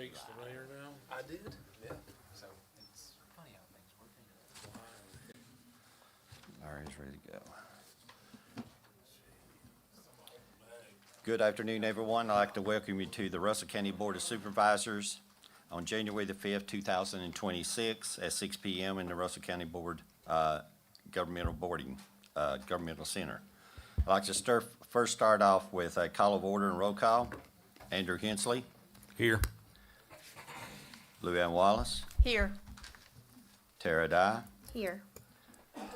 Speaks to mayor now. I did, yeah. So it's funny how things work. All right, he's ready to go. Good afternoon, everyone. I'd like to welcome you to the Russell County Board of Supervisors on January the 5th, 2026 at 6 p.m. in the Russell County Board Governmental Center. I'd like to first start off with a call of order and roll call. Andrew Hensley. Here. Luann Wallace. Here. Tara Dye. Here.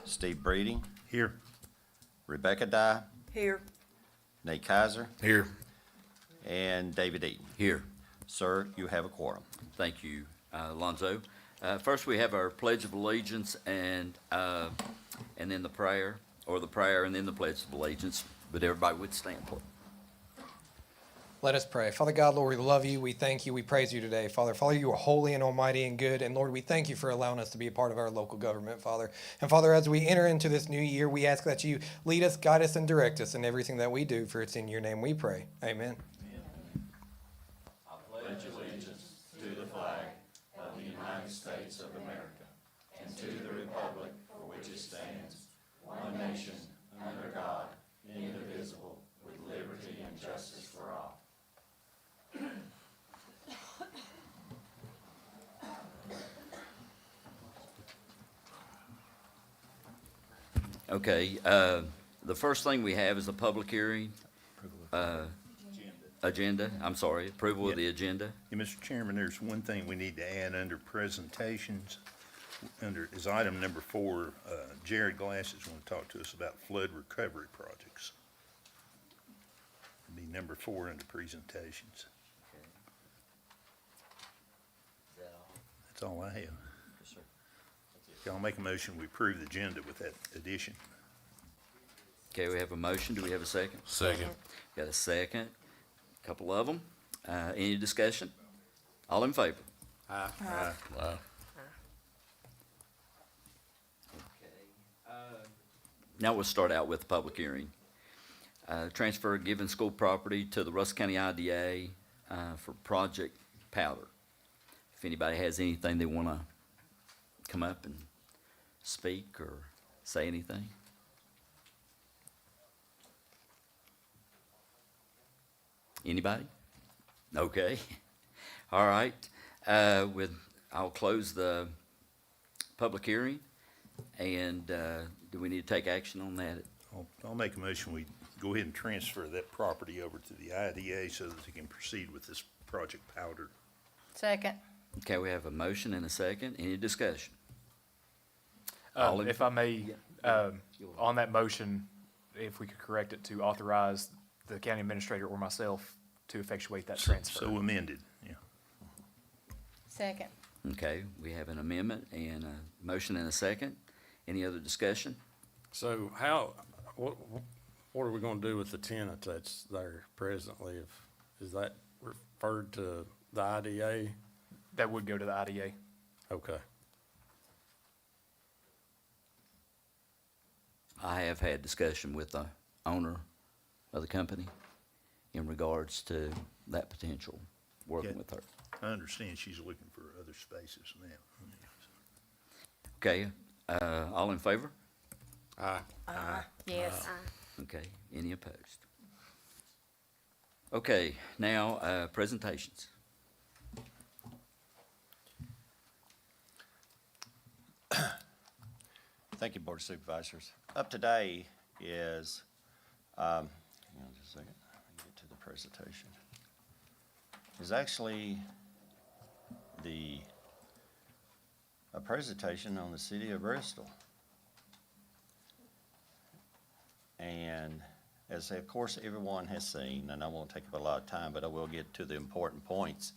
Steve Breeding. Here. Rebecca Dye. Here. Nate Kaiser. Here. And David Eaton. Here. Sir, you have a quorum. Thank you, Alonzo. First, we have our Pledge of Allegiance and then the prayer, or the prayer and then the Pledge of Allegiance. But everybody would stand, please. Let us pray. Father God, Lord, we love you. We thank you. We praise you today, Father. Father, you are holy and almighty and good. And Lord, we thank you for allowing us to be a part of our local government, Father. And Father, as we enter into this new year, we ask that you lead us, guide us, and direct us in everything that we do. For it's in your name we pray. Amen. Okay, the first thing we have is a public hearing. Agenda, I'm sorry, approval of the agenda. Yeah, Mr. Chairman, there's one thing we need to add under presentations. Is item number 4, Jared Glass is going to talk to us about flood recovery projects. It'll be number 4 under presentations. That's all I have. I'll make a motion, we approve the agenda with that addition. Okay, we have a motion. Do we have a second? Second. Got a second. Couple of them. Any discussion? All in favor? Aye. Now we'll start out with the public hearing. Transfer given school property to the Russell County IDA for Project Powder. If anybody has anything they want to come up and speak or say anything. Anybody? Okay. All right. I'll close the public hearing. And do we need to take action on that? I'll make a motion, we go ahead and transfer that property over to the IDA so that they can proceed with this Project Powder. Second. Okay, we have a motion and a second. Any discussion? If I may, on that motion, if we could correct it to authorize the county administrator or myself to effectuate that transfer. So amended, yeah. Second. Okay, we have an amendment and a motion and a second. Any other discussion? So what are we gonna do with the tenant that's there presently? Is that referred to the IDA? That would go to the IDA. Okay. I have had discussion with the owner of the company in regards to that potential, working Yeah. with her. I understand she's looking for other spaces now. Okay, all in favor? Aye. Yes. Okay, any opposed? Okay, now, presentations. Thank you, Board of Supervisors. Up today is, hang on just a second, let me get to the presentation. Is actually a presentation on the city of Bristol. And as of course everyone has seen, and I won't take up a lot of time, but I will get to the important points.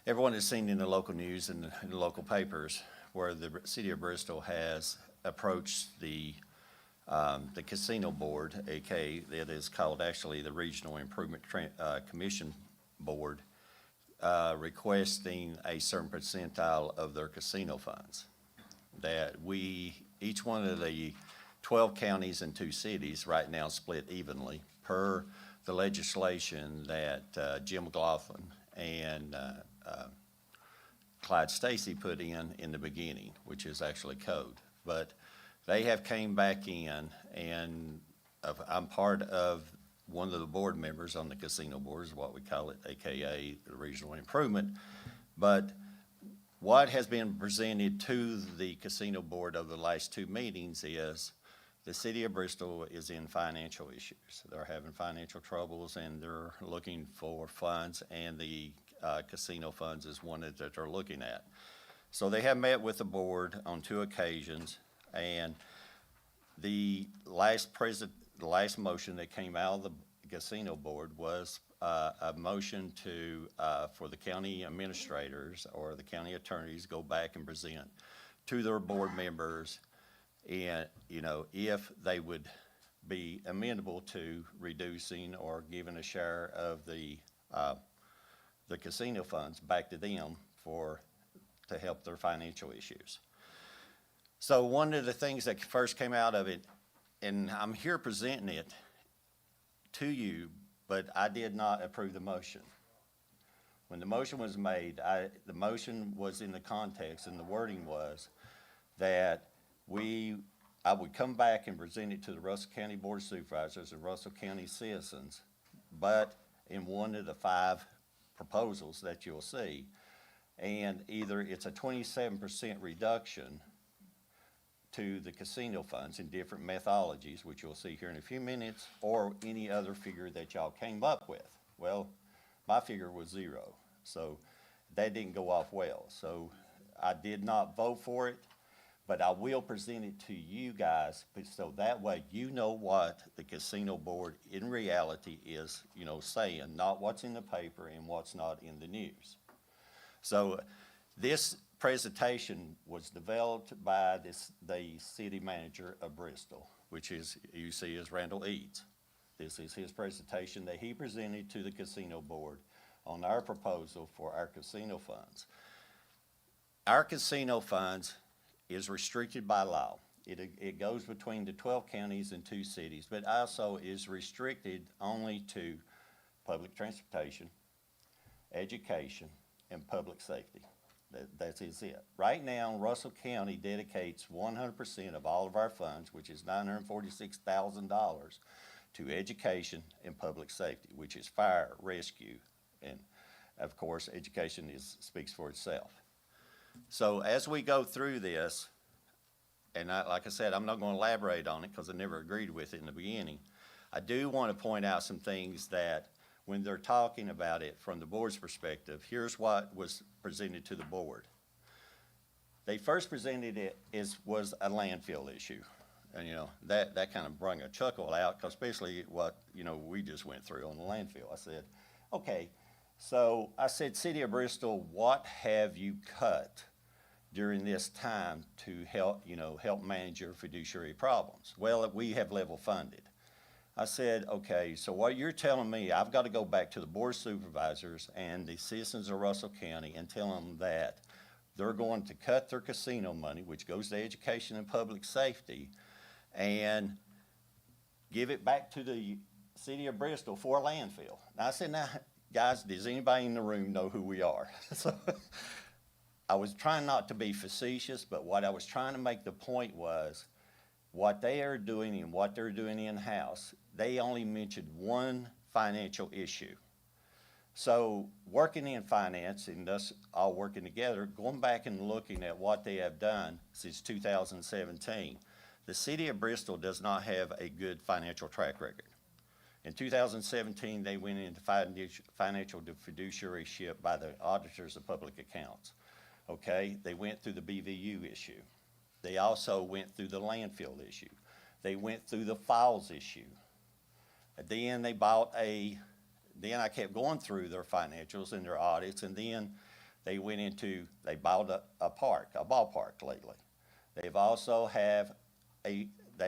Everyone has seen in the local news and in the local papers where the city of Bristol has approached the casino board, aka it is called actually the Regional Improvement Commission Board, requesting a certain percentile of their casino funds. That each one of the 12 counties and 2 cities right now split evenly per the legislation that Jim McLaughlin and Clyde Stacy put in the beginning, which is actually code. But they have came back in, and I'm part of one of the board members on the casino board, is what we call it, AKA the Regional Improvement. But what has been presented to the casino board over the last two meetings is the city of Bristol is in financial issues. They're having financial troubles, and they're looking for funds, and the casino funds is one that they're looking at. So they have met with the board on two occasions, and the last motion that came out of the casino board was a motion to, for the county administrators or the county attorneys go back and present to their board members, and, you know, if they would be amenable to reducing or giving a share of the casino funds back to them to help their financial issues. So one of the things that first came out of it, and I'm here presenting it to you, but I did not approve the motion. When the motion was made, the motion was in the context, and the wording was that I would come back and present it to the Russell County Board of Supervisors and Russell County citizens, but in one of the 5 proposals that you'll see, and either it's a 27% reduction to the casino funds in different methodologies, which you'll see here in a few minutes, or any other figure that y'all came up with. Well, my figure was 0, so that didn't go off well. So I did not vote for it, but I will present it to you guys, so that way you know what the casino board in reality is, you know, saying, not what's in the paper and what's not in the news. So this presentation was developed by the city manager of Bristol, which is, you see, is Randall Eads. This is his presentation that he presented to the casino board on our proposal for our casino funds. Our casino funds is restricted by law. It goes between the 12 counties and 2 cities, but also is restricted only to public transportation, education, and public safety. That is it. Right now, Russell County dedicates 100% of all of our funds, which is $946,000, to education and public safety, which is fire, rescue, and of course, education speaks for itself. So as we go through this, and like I said, I'm not going to elaborate on it because I never agreed with it in the beginning. I do want to point out some things that when they're talking about it from the board's perspective, here's what was presented to the board. They first presented it was a landfill issue. And, you know, that kind of brought a chuckle out, because especially what, you know, we just went through on the landfill. I said, okay, so I said, City of Bristol, what have you cut during this time to help manage your fiduciary problems? Well, we have level funded. I said, okay, so what you're telling me, I've got to go back to the Board of Supervisors and the citizens of Russell County and tell them that they're going to cut their casino money, which goes to education and public safety, and give it back to the City of Bristol for a landfill. Now, I said, now, guys, does anybody in the room know who we are? So I was trying not to be facetious, but what I was trying to make the point was, what they are doing and what they're doing in-house, they only mentioned one financial issue. So working in finance and us all working together, going back and looking at what they have done since 2017, the city of Bristol does not have a good financial track record. In 2017, they went into financial fiduciaryship by the auditors of public accounts. Okay, they went through the BVU issue. They also went through the landfill issue. They went through the files issue. Then they then I kept going through their financials and their audits, and then they bought a ballpark lately. They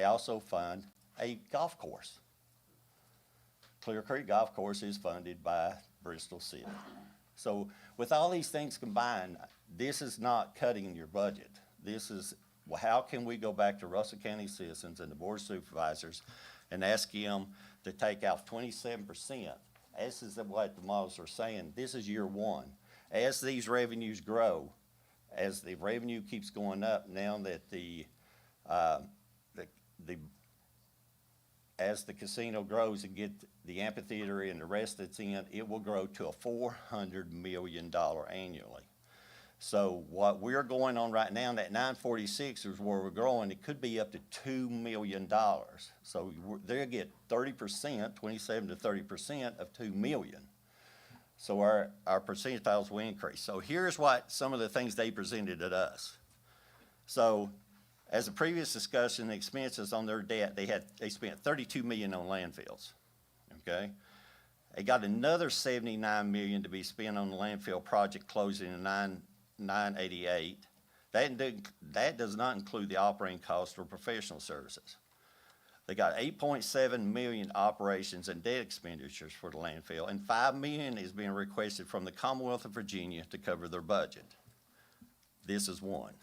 also fund a golf course. Clear Creek Golf Course is funded by Bristol City. So with all these things combined, this is not cutting your budget. This is, well, how can we go back to Russell County citizens and the Board of Supervisors and ask them to take out 27% this is what the models are saying, this is year one. As these revenues grow, as the revenue keeps going up, now that as the casino grows and get the amphitheater and the rest that's in, it will grow to a $400 million annually. So what we're going on right now, that 946 is where we're growing, it could be up to $2 million. So they'll get 30%, 27 to 30% of 2 million. So our percentiles will increase. So here's what some of the things they presented at us. So as a previous discussion, the expenses on their debt, they spent 32 million on landfills, okay? They got another 79 million to be spent on the landfill project closing in 988. That does not include the operating cost or professional services. They got 8.7 million operations and debt expenditures for the landfill, and 5 million is being requested from the Commonwealth of Virginia to cover their budget. This is one.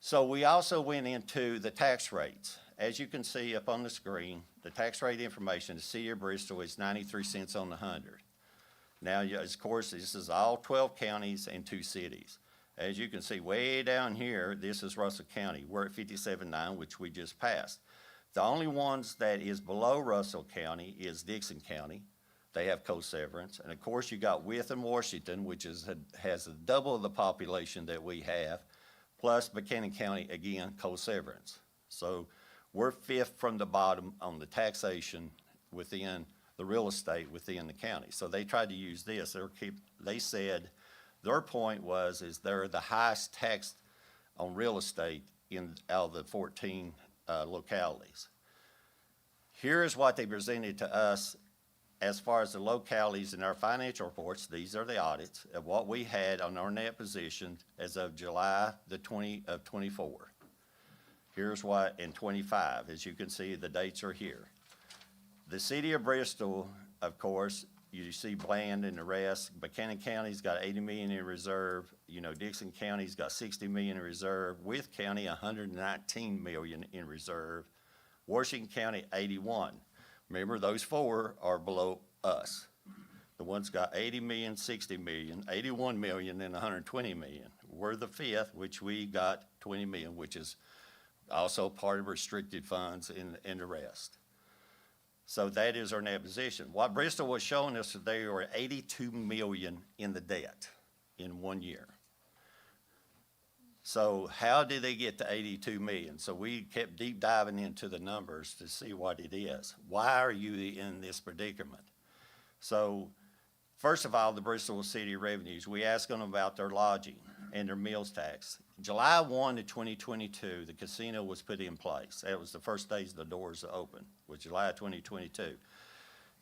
So we also went into the tax rates. As you can see up on the screen, the tax rate information, the city of Bristol is 93 cents on the 100. Now, of course, this is all 12 counties and 2 cities. As you can see way down here, this is Russell County. We're at 57.9, which we just passed. The only ones that is below Russell County is Dixon County. They have co-severance. And of course, you got Witham, Washington, which has double the population that we have, plus Buchanan County, again, co-severance. So we're 5th from the bottom on the taxation within the real estate within the county. So they tried to use this. They said their point is they're the highest tax on real estate out of the 14 localities. Here's what they presented to us as far as the localities in our financial reports. These are the audits of what we had on our net position as of July the 20 of 24. Here's what in 25. As you can see, the dates are here. The city of Bristol, of course, you see Bland and the rest. Buchanan County's got 80 million in reserve. You know, Dixon County's got 60 million in reserve. Wythe County, 119 million in reserve. Washington County, 81. Remember, those 4 are below us. The ones got 80 million, 60 million, 81 million, and 120 million. We're the 5th, which we got 20 million, which is also part of restricted funds and the rest. So that is our net position. What Bristol was showing us, they were 82 million in the debt in 1 year. So how did they get to 82 million? So we kept deep diving into the numbers to see what it is. Why are you in this predicament? So first of all, the Bristol City revenues, we asked them about their lodging and their meals tax. July 1 of 2022, the casino was put in place. That was the first days the doors opened, was July 2022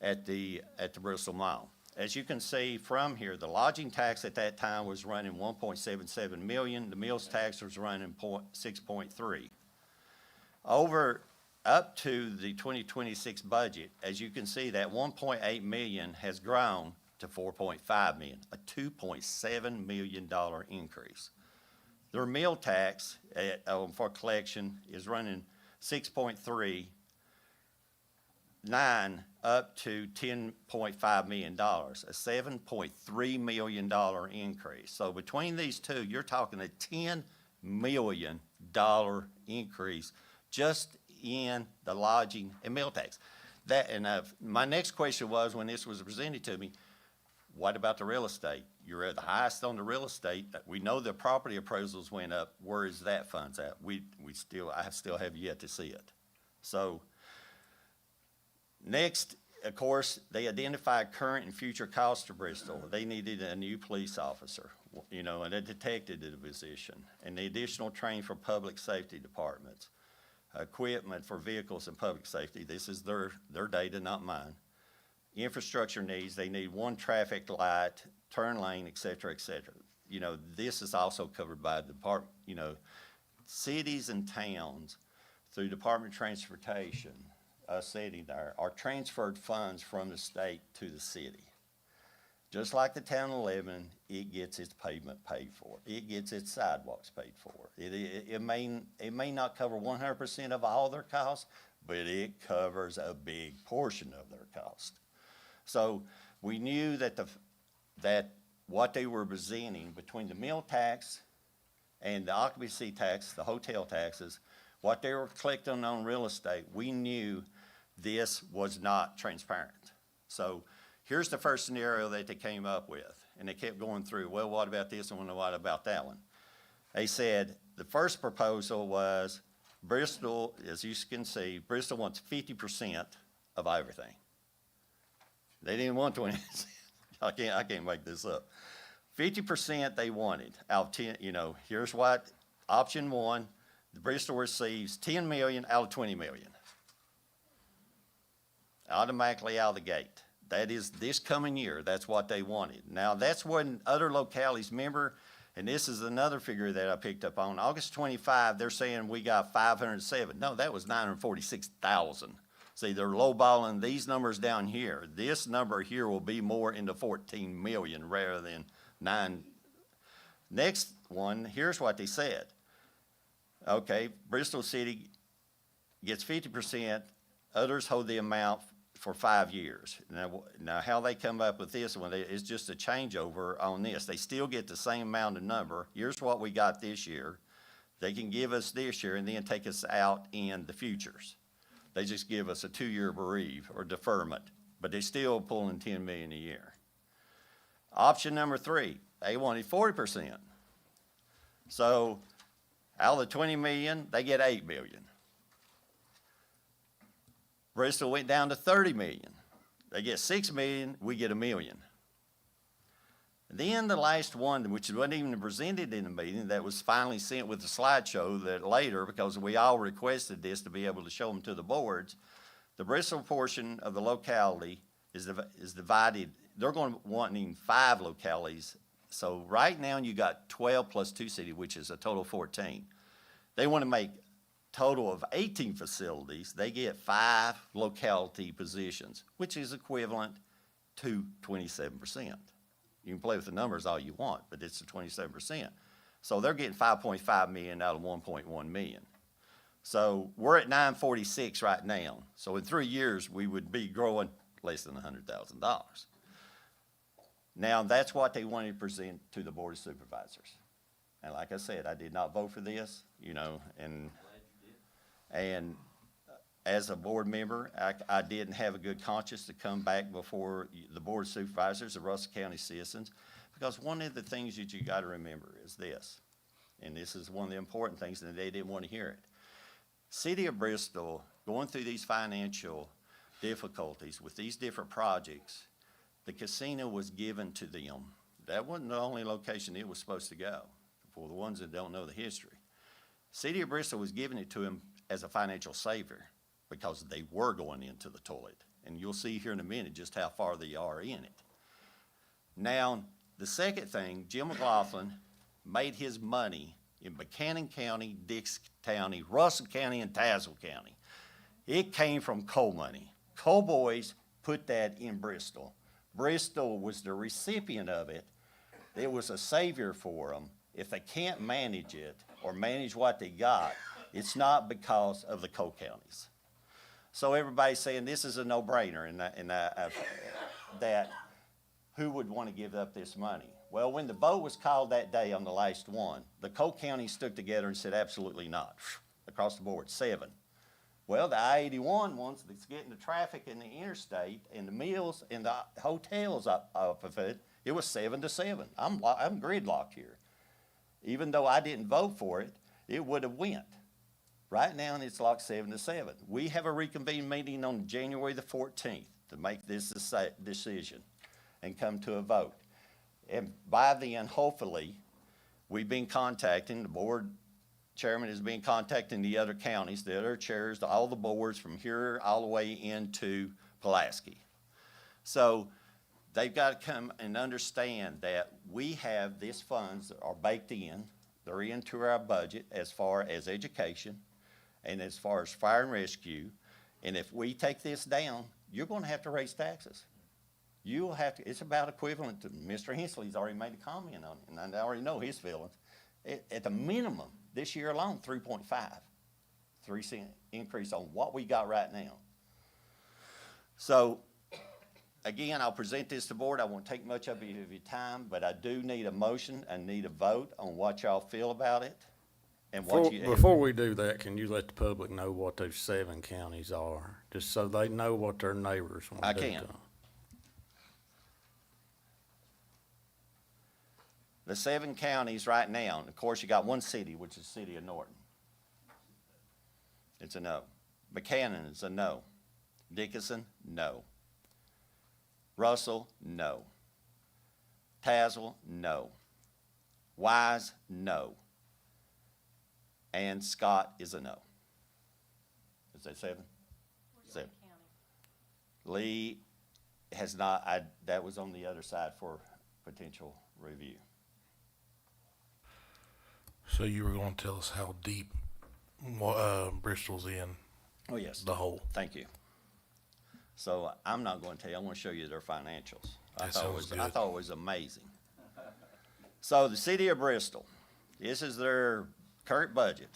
at the Bristol Mall. As you can see from here, the lodging tax at that time was running 1.77 million. The meals tax was running 6.3. Up to the 2026 budget, as you can see, that 1.8 million has grown to 4.5 million, a $2.7 million increase. Their meal tax for collection is running 6.39 up to $10.5 million, a $7.3 million increase. So between these two, you're talking a $10 million increase just in the lodging and meal tax. My next question was, when this was presented to me, what about the real estate? You're at the highest on the real estate. We know the property appraisals went up. Where is that funds at? I still have yet to see it. So next, of course, they identified current and future costs to Bristol. They needed a new police officer, and a detective to the position, and the additional training for public safety departments, equipment for vehicles and public safety. This is their data, not mine. Infrastructure needs, they need 1 traffic light, turn lane, et cetera, et cetera. This is also covered by the department. Cities and towns, through Department of Transportation, sitting there, are transferred funds from the state to the city. Just like the town of Lebanon, it gets its pavement paid for. It gets its sidewalks paid for. It may not cover 100% of all their costs, but it covers a big portion of their cost. So we knew that that what they were presenting between the meal tax and the occupancy tax, the hotel taxes, what they were collecting on real estate, we knew this was not transparent. So here's the first scenario that they came up with, and they kept going through, well, what about this and what about that one? They said, the first proposal was Bristol, as you can see, Bristol wants 50% of everything. They didn't want 20%. I can't make this up. 50% they wanted out of 10, here's what, option one, Bristol receives 10 million out of 20 million. Automatically out of the gate. That is this coming year, that's what they wanted. Now, that's when other localities, remember, and this is another figure that I picked up on, August 25, they're saying we got 507. No, that was 946,000. See, they're lowballing these numbers down here. This number here will be more into 14 million rather than 9. Next one, here's what they said. Okay, Bristol City gets 50%, others hold the amount for 5 years. Now how they come up with this one, it's just a changeover on this. They still get the same amount of number. Here's what we got this year. They can give us this year and then take us out in the futures. They just give us a 2-year bereave or deferment, but they're still pulling 10 million a year. Option number 3, they wanted 40%. So out of the 20 million, they get 8 million. Bristol went down to 30 million. They get 6 million, we get $1 million. Then the last one, which wasn't even presented in the meeting, that was finally sent with the slideshow that later, because we all requested this to be able to show them to the boards, the Bristol portion of the locality is divided. They're wanting 5 localities. So right now you got 12 plus 2 city, which is a total of 14. They want to make total of 18 facilities. They get 5 locality positions, which is equivalent to 27%. You can play with the numbers all you want, but it's a 27%. So they're getting 5.5 million out of 1.1 million. So we're at 946 right now. So in 3 years, we would be growing less than $100,000. Now, that's what they wanted to present to the Board of Supervisors. And like I said, I did not vote for this, and as a board member, I didn't have a good conscience to come back before the Board of Supervisors, the Russell County citizens, because one of the things that you got to remember is this, and this is one of the important things, and they didn't want to hear it. City of Bristol, going through these financial difficulties with these different projects, the casino was given to them. That wasn't the only location it was supposed to go, for the ones that don't know the history. City of Bristol was giving it to them as a financial savior, because they were going into the toilet. And you'll see here in a minute just how far they are in it. Now, the second thing, Jim McLaughlin made his money in Buchanan County, Dix County, Russell County, and Tazewell County. It came from coal money. Coal boys put that in Bristol. Bristol was the recipient of it. It was a savior for them. If they can't manage it or manage what they got, it's not because of the coal counties. So everybody's saying this is a no-brainer, and that who would want to give up this money? Well, when the vote was called that day on the last one, the coal counties stuck together and said absolutely not, across the board, 7. Well, the I-81 ones that's getting the traffic in the interstate and the mills and the hotels off of it, it was 7-7. I'm gridlocked here. Even though I didn't vote for it, it would have went. Right now, it's like 7-7. We have a reconvened meeting on January the 14th to make this decision and come to a vote. And by then, hopefully, we've been contacting, the board chairman has been contacting the other counties, the other chairs, all the boards from here all the way into Pulaski. So they've got to come and understand that we have these funds that are baked in. They're into our budget as far as education and as far as fire and rescue. And if we take this down, you're going to have to raise taxes. You'll have to, it's about equivalent to, Mr. Hensley's already made a comment on it, and I already know his feelings. At the minimum, this year alone, 3.5, 3% increase on what we got right now. So again, I'll present this to the board. I won't take much of your time, but I do need a motion and need a vote on what y'all feel about it. And what you. Before we do that, can you let the public know what those 7 counties are, just so they know what their neighbors want I to do can. to them? The 7 counties right now, and of course, you got one city, which is the city of Norton. It's a no. Buchanan is a no. Dickinson, no. Russell, no. Tazewell, no. Wise, no. And Scott is a no. Is that 7? 7. Lee has not, that was on the other side for potential review. So you were going to tell us how deep Bristol's in Oh, yes. the hole. Thank you. So I'm not going to tell you, I want to show you their financials. I That thought sounds good. it was amazing. So the city of Bristol, this is their current budget.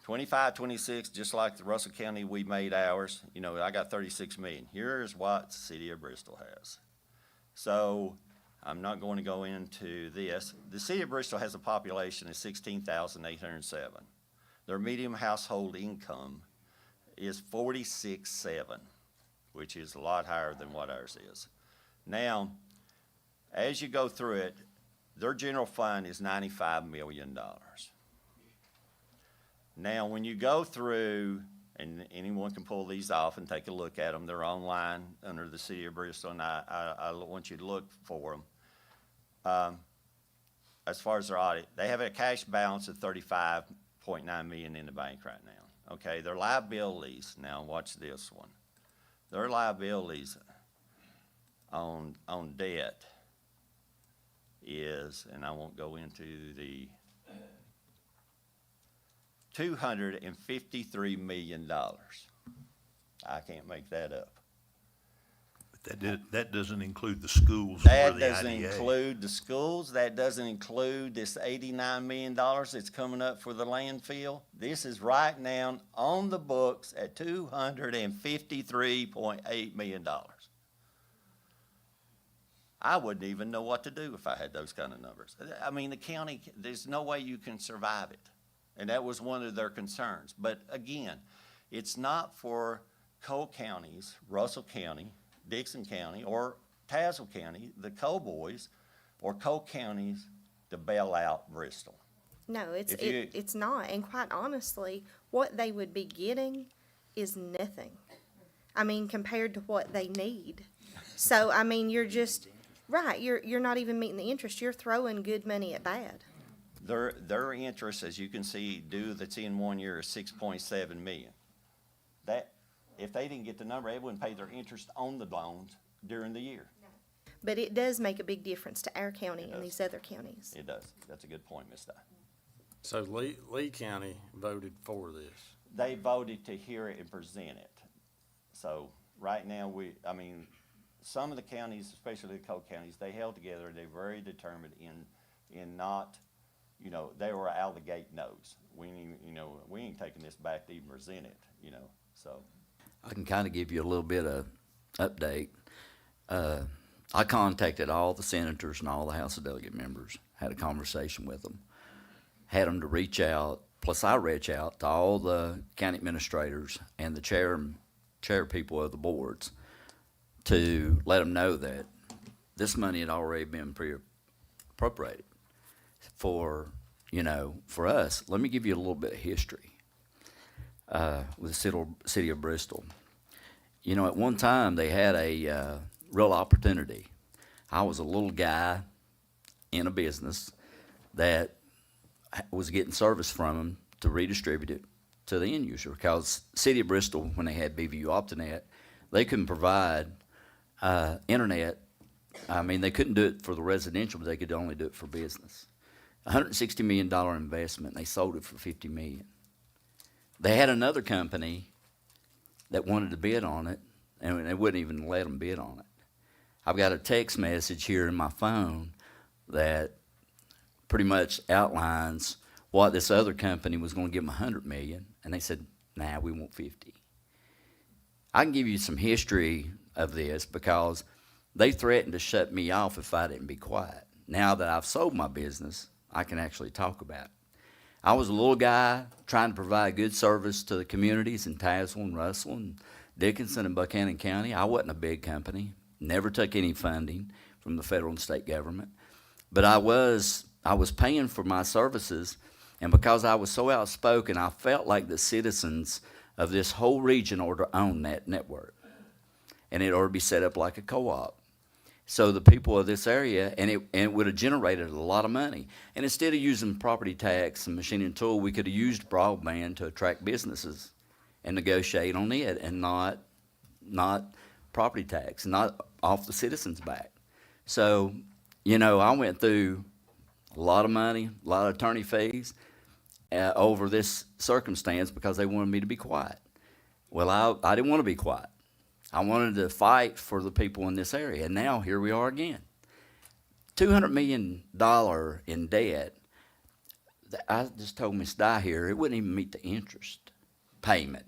25, 26, just like the Russell County, we made ours. You know, I got 36 million. Here's what the city of Bristol has. So I'm not going to go into this. The city of Bristol has a population of 16,807. Their median household income is 46.7, which is a lot higher than what ours is. Now, as you go through it, their general fund is $95 million. Now, when you go through, and anyone can pull these off and take a look at them, they're online under the city of Bristol, and I want you to look for them. As far as their audit, they have a cash balance of $35.9 million in the bank right now. Okay, their liabilities, now watch this one. Their liabilities on debt is, and I won't go into the $253 million. I can't make that up. But that doesn't include the schools or That the doesn't IDA. include the schools, that doesn't include this $89 million that's coming up for the landfill. This is right now on the books at $253.8 million. I wouldn't even know what to do if I had those kind of numbers. I mean, the county, there's no way you can survive it. And that was one of their concerns. But again, it's not for coal counties, Russell County, Dixon County, or Tazewell County, the coal boys, or coal counties to bail out Bristol. No, If you- it's not. And quite honestly, what they would be getting is nothing. I mean, compared to what they need. So, I mean, you're just, right, you're not even meeting the interest. You're throwing good money at bad. Their interest, as you can see, due that's in 1 year is 6.7 million. That, if they didn't get the number, they wouldn't pay their interest on the loans during the year. But it does make a big difference to our county It and does. these other counties. It does. That's a good point, Ms. Dye. So Lee County voted for this. They voted to hear it and present it. So right now, some of the counties, especially the coal counties, they held together. They're very determined in not, they were out of the gate no's. We ain't taking this back to even present it, so. I can kind of give you a little bit of update. I contacted all the senators and all the House of Delegate members, had a conversation with them, had them to reach out, plus I reach out to all the county administrators and the chair people of the boards to let them know that this money had already been pre-appropriated for us. Let me give you a little bit of history with the city of Bristol. At one time they had a real opportunity. I was a little guy in a business that was getting service from them to redistribute it to the end user, because city of Bristol, when they had BVU Optinet, they couldn't provide internet. I mean, they couldn't do it for the residential, but they could only do it for business. $160 million investment, they sold it for $50 million. They had another company that wanted to bid on it, and they wouldn't even let them bid on it. I've got a text message here in my phone that pretty much outlines what this other company was going to give them $100 million, and they said, "Nah, we want $50." I can give you some history of this because they threatened to shut me off if I didn't be quiet. Now that I've sold my business, I can actually talk about it. I was a little guy trying to provide good service to the communities in Tazewell and Russell and Dickinson and Buchanan County. I wasn't a big company, never took any funding from the federal and state government, but I was paying for my services, and because I was so outspoken, I felt like the citizens of this whole region ought to own that network, and it ought to be set up like a co-op. So the people of this area, and it would have generated a lot of money. And instead of using property tax and machine and tool, we could have used broadband to attract businesses and negotiate on it, and not property tax, not off the citizens' back. So, I went through a lot of money, a lot of attorney fees over this circumstance because they wanted me to be quiet. Well, I didn't want to be quiet. I wanted to fight for the people in this area, and now here we are again. $200 million in debt. I just told Miss Dye here, it wouldn't even meet the interest payment.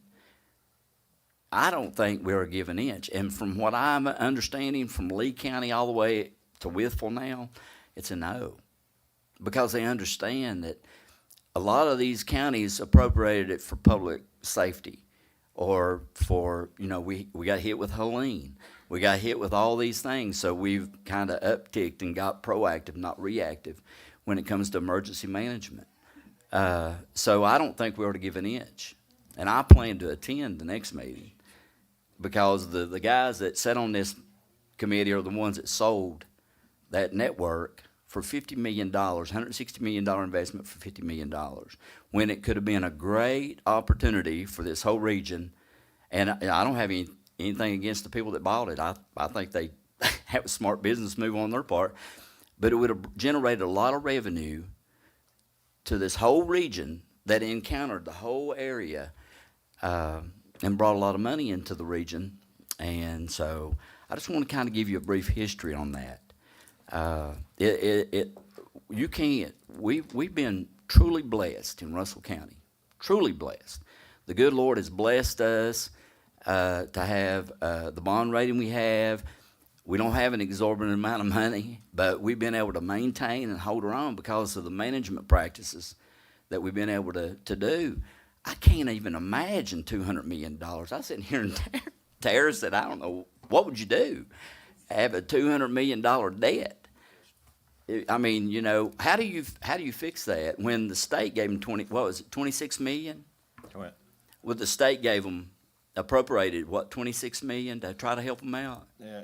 I don't think we're a give an inch. And from what I'm understanding from Lee County all the way to Withful now, it's a no. Because they understand that a lot of these counties appropriated it for public safety. Or for, we got hit with Helene. We got hit with all these things, so we've kind of upticked and got proactive, not reactive, when it comes to emergency management. So I don't think we ought to give an inch. And I plan to attend the next meeting because the guys that sat on this committee are the ones that sold that network for $50 million, $160 million investment for $50 million, when it could have been a great opportunity for this whole region. And I don't have anything against the people that bought it. I think they have a smart business move on their part. But it would have generated a lot of revenue to this whole region that encountered the whole area and brought a lot of money into the region. And so I just want to kind of give you a brief history on that. You can't. We've been truly blessed in Russell County, truly blessed. The good Lord has blessed us to have the bond rating we have. We don't have an exorbitant amount of money, but we've been able to maintain and hold our own because of the management practices that we've been able to do. I can't even imagine $200 million. I sit here and Tara said, I don't know, what would you do? Have a $200 million debt. I mean, how do you fix that when the state gave them 26 million? What? Well, the state gave them appropriated 26 million to try to help them out. Yeah,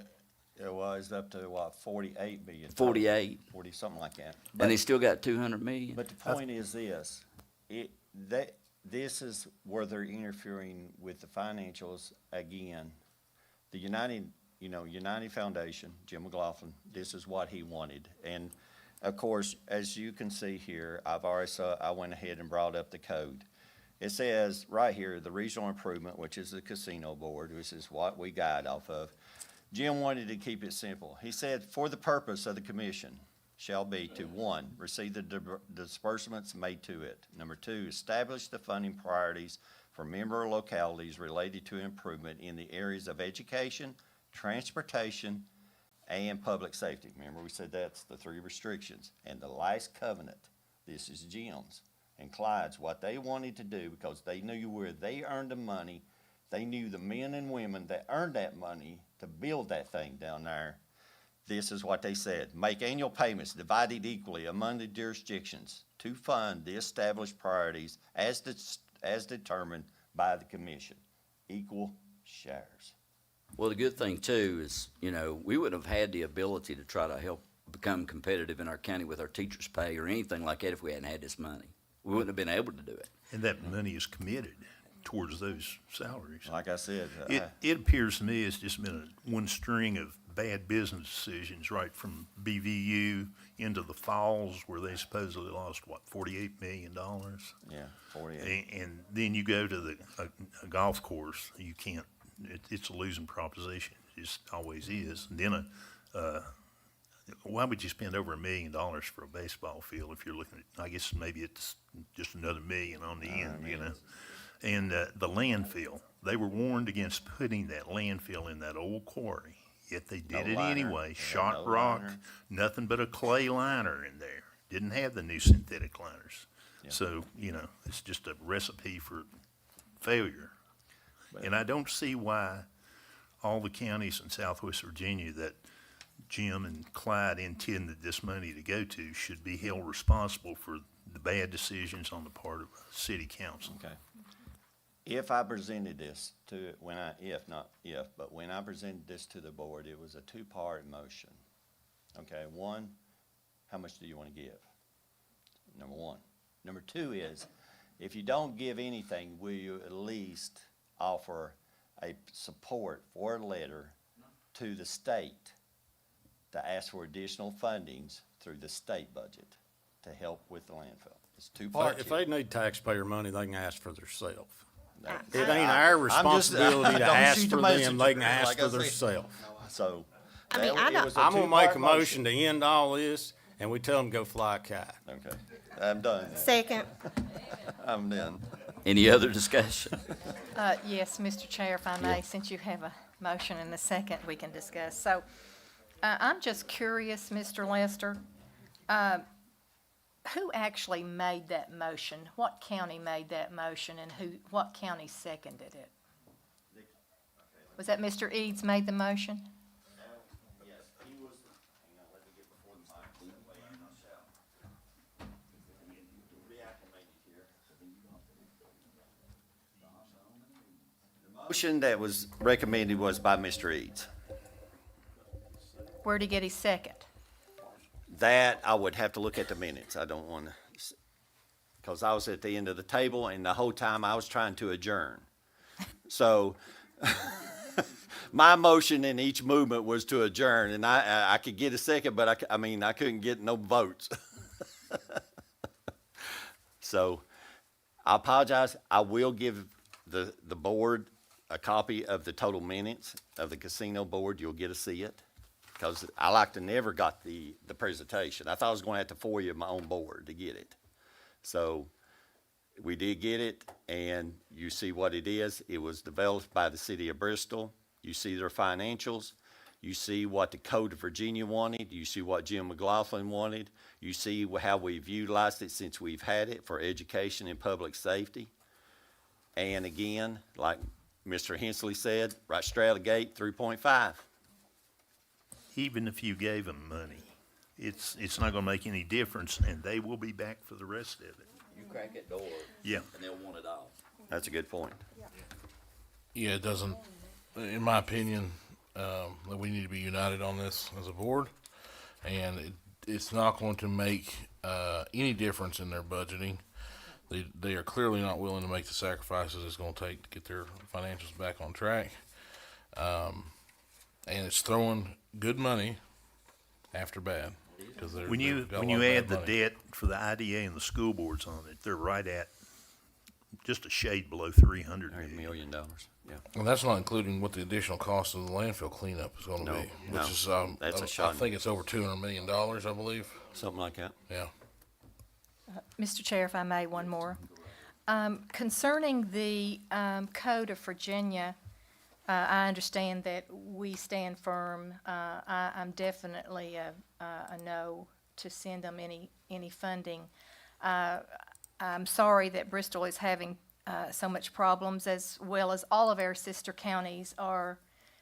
it was up to 48 million. 48, 40, something like that. and they still got 200 million. But the point is this, this is where they're interfering with the financials again. The United Foundation, Jim McLaughlin, this is what he wanted. And of course, as you can see here, I went ahead and brought up the code. It says right here, the regional improvement, which is the casino board, which is what we guide off of. Jim wanted to keep it simple. He said, for the purpose of the commission shall be to, 1, receive the disbursements made to it. Number 2, establish the funding priorities for member localities related to improvement in the areas of education, transportation, and public safety. Remember, we said that's the 3 restrictions. And the last covenant, this is Jim's and Clyde's, what they wanted to do, because they knew where they earned the money. They knew the men and women that earned that money to build that thing down there. This is what they said. Make annual payments divided equally among the jurisdictions to fund the established priorities as determined by the commission. Equal shares. Well, the good thing too is, we wouldn't have had the ability to try to help become competitive in our county with our teachers' pay or anything like that if we hadn't had this money. We wouldn't have been able to do it. And that money is committed towards those salaries. Like I said, It appears to me it's just been one string of bad business decisions, right from BVU into the Falls, where they supposedly lost, $48 million? yeah, 48. And then you go to a golf course, you can't, it's a losing proposition. It just always is. And then why would you spend over $1 million for a baseball field if you're looking at, I guess maybe it's just another million on the end, you know? And the landfill, they were warned against putting that landfill in that old quarry, yet they did No it liner. anyway. Yeah, Shot no rock, liner. nothing but a clay liner in there. Didn't have the new synthetic liners. Yeah. So, you know, it's just a recipe for failure. And I don't see why all the counties in Southwest Virginia that Jim and Clyde intended this money to go to should be held responsible for the bad decisions on the part of city council. Okay. If I presented this to, when I presented this to the board, it was a two-part motion. Okay, one, how much do you want to give? Number one. Number two is, if you don't give anything, will you at least offer a support for a letter to the state to ask for additional fundings through the state budget to help with the landfill? It's two parts. If they need taxpayer money, they can ask for themselves. That- It ain't our responsibility to don't ask shoot the for them, messenger, they can ask like I for said. themselves. So. I mean, that- I it don't- was a I'm gonna make two-part a motion to end all this, and we tell them go fly a kite. Okay, I'm done. Second. I'm done. Any other discussion? Yes, Mr. Chair, if I may, since you have a motion and a second, we can discuss. So, I'm just curious, Mr. Lester, who actually made that motion? What county made that motion and what county seconded it? Was that Mr. Eads made the motion? Yes, he was, hang on, let me get before the mic, that way I'm not shouting. Reacclimated here. The motion that was recommended was by Mr. Eads. Where'd he get his second? That, I would have to look at the minutes. I don't want to, because I was at the end of the table, and the whole time I was trying to adjourn. So, my motion in each movement was to adjourn, and I could get a second, but I mean, I couldn't get no votes. So, I apologize. I will give the board a copy of the total minutes of the casino board. You'll get to see it. Because I like to never got the presentation. I thought I was going to have to FOIA my own board to get it. So we did get it, and you see what it is. It was developed by the city of Bristol. You see their financials. You see what the Code of Virginia wanted. You see what Jim McLaughlin wanted. You see how we've utilized it since we've had it for education and public safety. And again, like Mr. Hensley said, right straight out of the gate, 3.5. Even if you gave them money, it's not gonna make any difference, and they will be back for the rest of it. You crack that door, Yeah. and they'll want it all. That's a good point. Yeah, it doesn't, in my opinion, that we need to be united on this as a board. And it's not going to make, any difference in their budgeting. They are clearly not willing to make the sacrifices it's gonna take to get their financials back on track. And it's throwing good money after bad. 'Cause they're- When you they've got a lot add of bad the money. debt for the IDA and the school boards on it, they're right at just a shade below 300 $100 million. million, yeah. And that's not including what the additional cost of the landfill cleanup is gonna No, be, no. which is, That's a I shot. think it's over $200 million, I believe. Something like that. Yeah. Mr. Chair, if I may, one more. Concerning the Code of Virginia, I understand that we stand firm. I'm definitely a no to send them any funding. I'm sorry that Bristol is having so much problems, as well as all of our sister counties are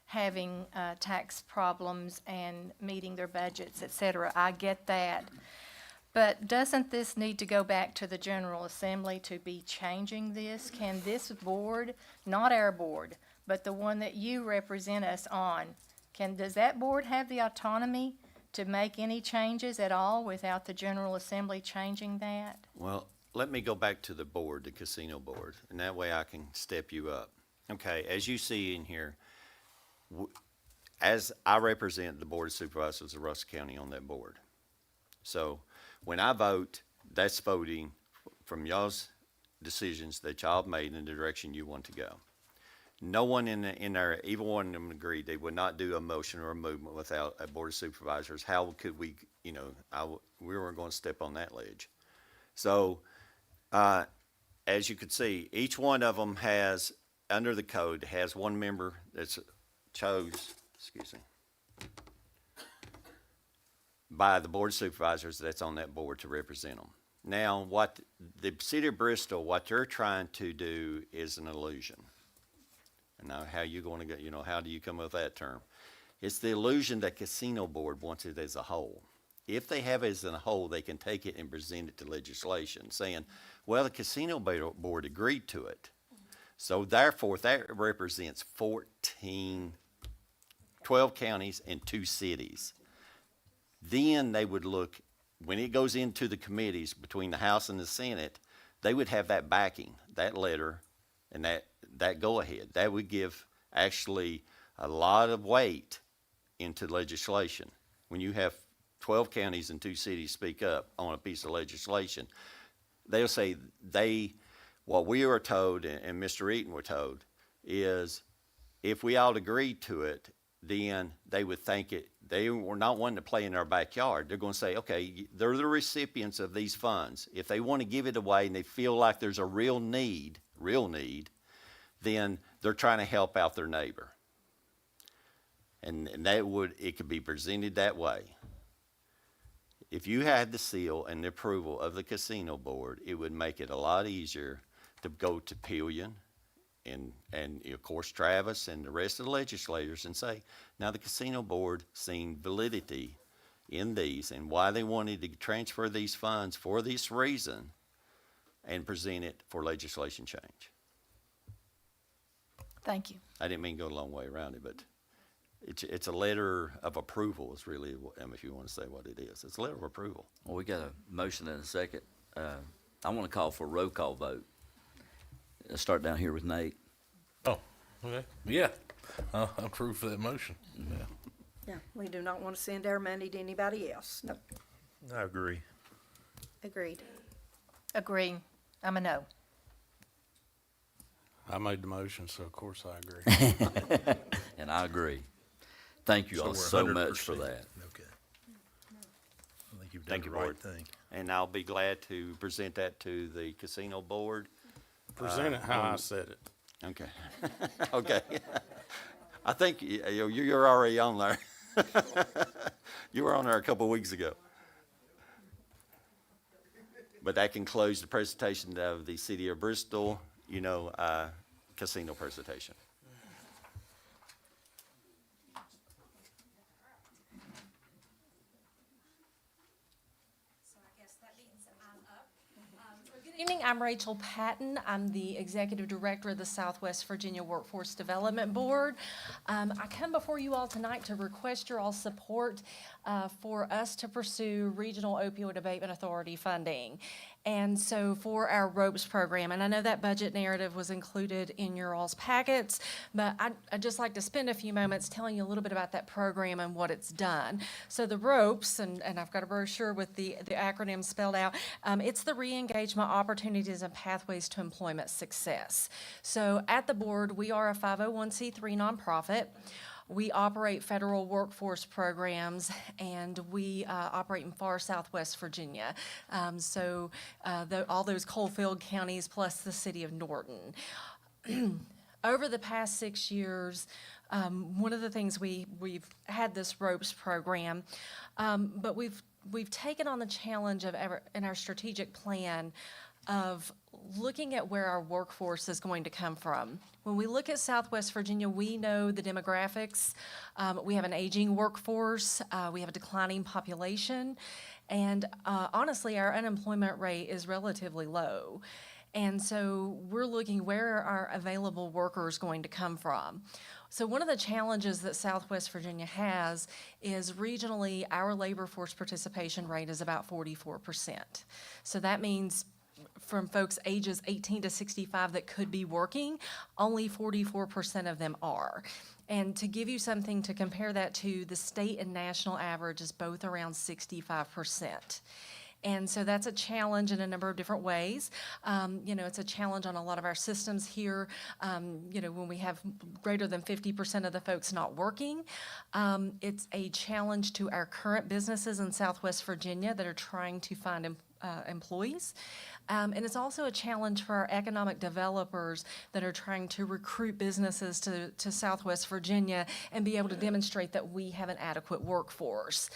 having tax problems and meeting their budgets, et cetera. I get that. But doesn't this need to go back to the General Assembly to be changing this? Can this board, not our board, but the one that you represent us on, does that board have the autonomy to make any changes at all without the General Assembly changing that? Well, let me go back to the board, the casino board, and that way I can step you up. Okay, as you see in here, as I represent the Board of Supervisors of Russell County on that board. So when I vote, that's voting from y'all's decisions that y'all have made in the direction you want to go. No one in there, even one of them agreed they would not do a motion or a movement without a board of supervisors. How could we, we weren't going to step on that ledge. So, as you can see, each one of them has, under the code, has one member that's by the board of supervisors that's on that board to represent them. Now, what the city of Bristol, what they're trying to do is an illusion. And now, how you going to get, how do you come up with that term? It's the illusion that casino board wants it as a whole. If they have it as a whole, they can take it and present it to legislation, saying, well, the casino board agreed to it. So therefore, that represents 12 counties and 2 cities. Then they would look, when it goes into the committees between the House and the Senate, they would have that backing, that letter, and that go-ahead. That would give actually a lot of weight into legislation. When you have 12 counties and 2 cities speak up on a piece of legislation, they'll say what we were told and Mr. Eaton were told is if we all agreed to it, then they would think they were not wanting to play in our backyard. They're going to say, okay, they're the recipients of these funds. If they want to give it away and they feel like there's a real need, then they're trying to help out their neighbor. And it could be presented that way. If you had the seal and the approval of the casino board, it would make it a lot easier to go to Pillion and of course Travis and the rest of the legislators and say, now the casino board seen validity in these and why they wanted to transfer these funds for this reason and present it for legislation change. Thank you. I didn't mean to go a long way around it, but it's a letter of approval is really, if you want to say what it is. It's a letter of approval. Well, we got a motion and a second. I want to call for a roll call vote. Let's start down here with Nate. Oh, okay. Yeah. I approve for that motion. Yeah. Yeah, we do not want to send our money to anybody else. No. I agree. Agreed. Agree. I'm a no. I made the motion, so of course I agree. And I agree. Thank you all we're so much for 100%. that. Okay. I think you've done Thank the you, right Board. thing. And I'll be glad to present that to the casino board. Present it how I said it. Okay. Okay. I think you're already on there. You were on there a couple of weeks ago. But that can close the presentation of the City of Bristol, casino presentation. Good evening, I'm Rachel Patton. I'm the Executive Director of the Southwest Virginia Workforce Development Board. I come before you all tonight to request your all support for us to pursue Regional Opioid Abatement Authority funding. And so for our ROPES program, and I know that budget narrative was included in your all's packets, but I'd just like to spend a few moments telling you a little bit about that program and what it's done. So the ROPES, and I've got a brochure with the acronym spelled out, it's the Re-Engagement Opportunities and Pathways to Employment Success. So at the board, we are a 501c3 nonprofit. We operate federal workforce programs, and we operate in far southwest Virginia. All those coal-filled counties plus the city of Norton. Over the past 6 years, one of the things we've had this ROPES program, but we've taken on the challenge of in our strategic plan of looking at where our workforce is going to come from. When we look at Southwest Virginia, we know the demographics. We have an aging workforce, we have a declining population, and honestly, our unemployment rate is relatively low. And so we're looking where are our available workers going to come from. So one of the challenges that Southwest Virginia has is regionally, our labor force participation rate is about 44%. So that means from folks ages 18 to 65 that could be working, only 44% of them are. And to give you something to compare that to, the state and national average is both around 65%. And so that's a challenge in a number of different ways. It's a challenge on a lot of our systems here. When we have greater than 50% of the folks not working, it's a challenge to our current businesses in Southwest Virginia that are trying to find employees. And it's also a challenge for our economic developers that are trying to recruit businesses to Southwest Virginia and be able to demonstrate that we have an adequate workforce.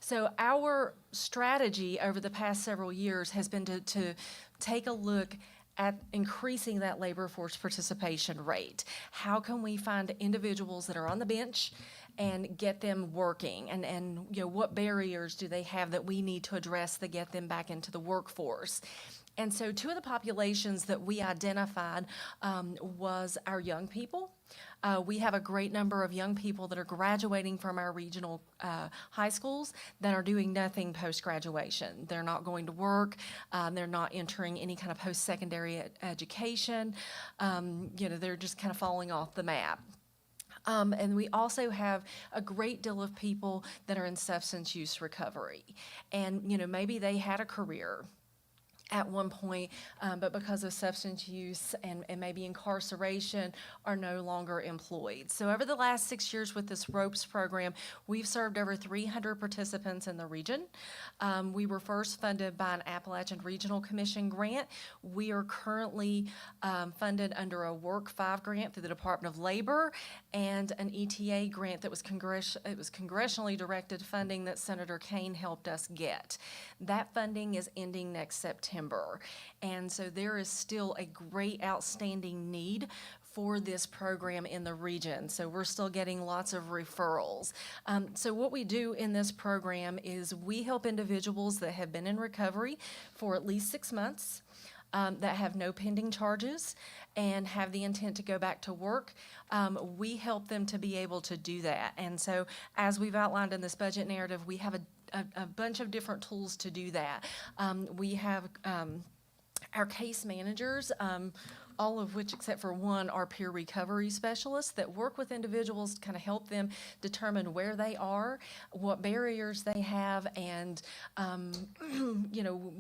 So our strategy over the past several years has been to take a look at increasing that labor force participation rate. How can we find individuals that are on the bench and get them working? And what barriers do they have that we need to address to get them back into the workforce? And so two of the populations that we identified was our young people. We have a great number of young people that are graduating from our regional high schools that are doing nothing post-graduation. They're not going to work. They're not entering any kind of post-secondary education. They're just kind of falling off the map. And we also have a great deal of people that are in substance use recovery. And, maybe they had a career at one point, but because of substance use and maybe incarceration are no longer employed. So over the last 6 years with this ROPES program, we've served over 300 participants in the region. We were first funded by an Appalachian Regional Commission grant. We are currently funded under a Work 5 grant through the Department of Labor and an ETA grant that was congressionally directed funding that Senator Kane helped us get. That funding is ending next September. And so there is still a great outstanding need for this program in the region. So we're still getting lots of referrals. So what we do in this program is we help individuals that have been in recovery for at least 6 months, that have no pending charges and have the intent to go back to work. We help them to be able to do that. And so as we've outlined in this budget narrative, we have a bunch of different tools to do that. We have our case managers, all of which except for one are peer recovery specialists that work with individuals to kind of help them determine where they are, what barriers they have, and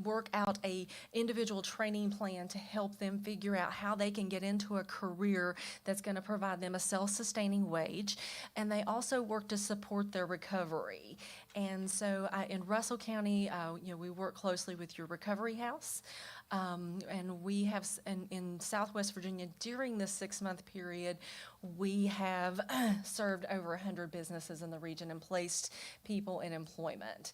work out a individual training plan to help them figure out how they can get into a career that's going to provide them a self-sustaining wage. And they also work to support their recovery. And so in Russell County, we work closely with your recovery house. And we have, in Southwest Virginia, during this 6-month period, we have served over 100 businesses in the region and placed people in employment.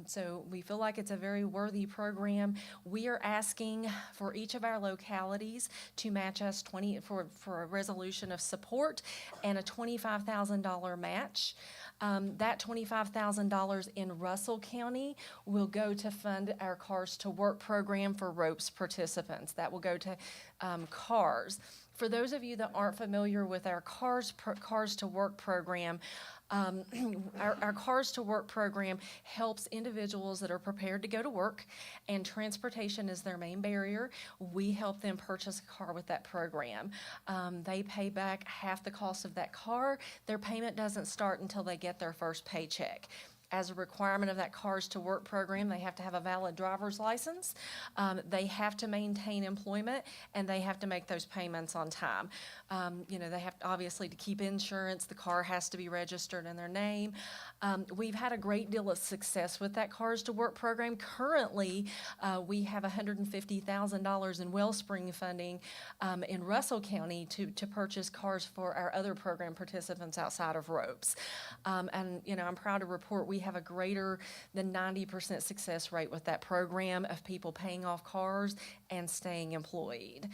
So we feel like it's a very worthy program. We are asking for each of our localities to match us for a resolution of support and a $25,000 match. That $25,000 in Russell County will go to fund our Cars to Work program for ROPES participants. That will go to CARS. For those of you that aren't familiar with our Cars to Work program, our Cars to Work program helps individuals that are prepared to go to work and transportation is their main barrier. We help them purchase a car with that program. They pay back half the cost of that car. Their payment doesn't start until they get their first paycheck. As a requirement of that Cars to Work program, they have to have a valid driver's license. They have to maintain employment, and they have to make those payments on time. They have to, obviously, to keep insurance. The car has to be registered in their name. We've had a great deal of success with that Cars to Work program. Currently, we have $150,000 in Wellspring funding in Russell County to purchase cars for our other program participants outside of ROPES. I'm proud to report we have a greater than 90% success rate with that program of people paying off cars and staying employed.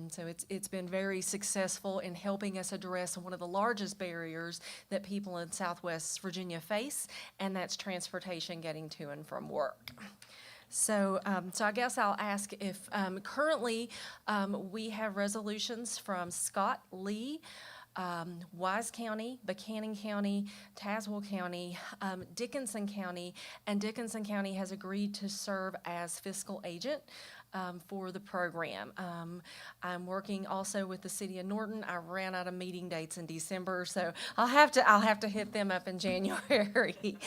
So it's been very successful in helping us address one of the largest barriers that people in Southwest Virginia face, and that's transportation getting to and from work. So I guess I'll ask if currently we have resolutions from Scott, Lee, Wise County, Buchanan County, Tazewell County, Dickinson County, and Dickinson County has agreed to serve as fiscal agent for the program. I'm working also with the city of Norton. I ran out of meeting dates in December, so I'll have to hit them up in January.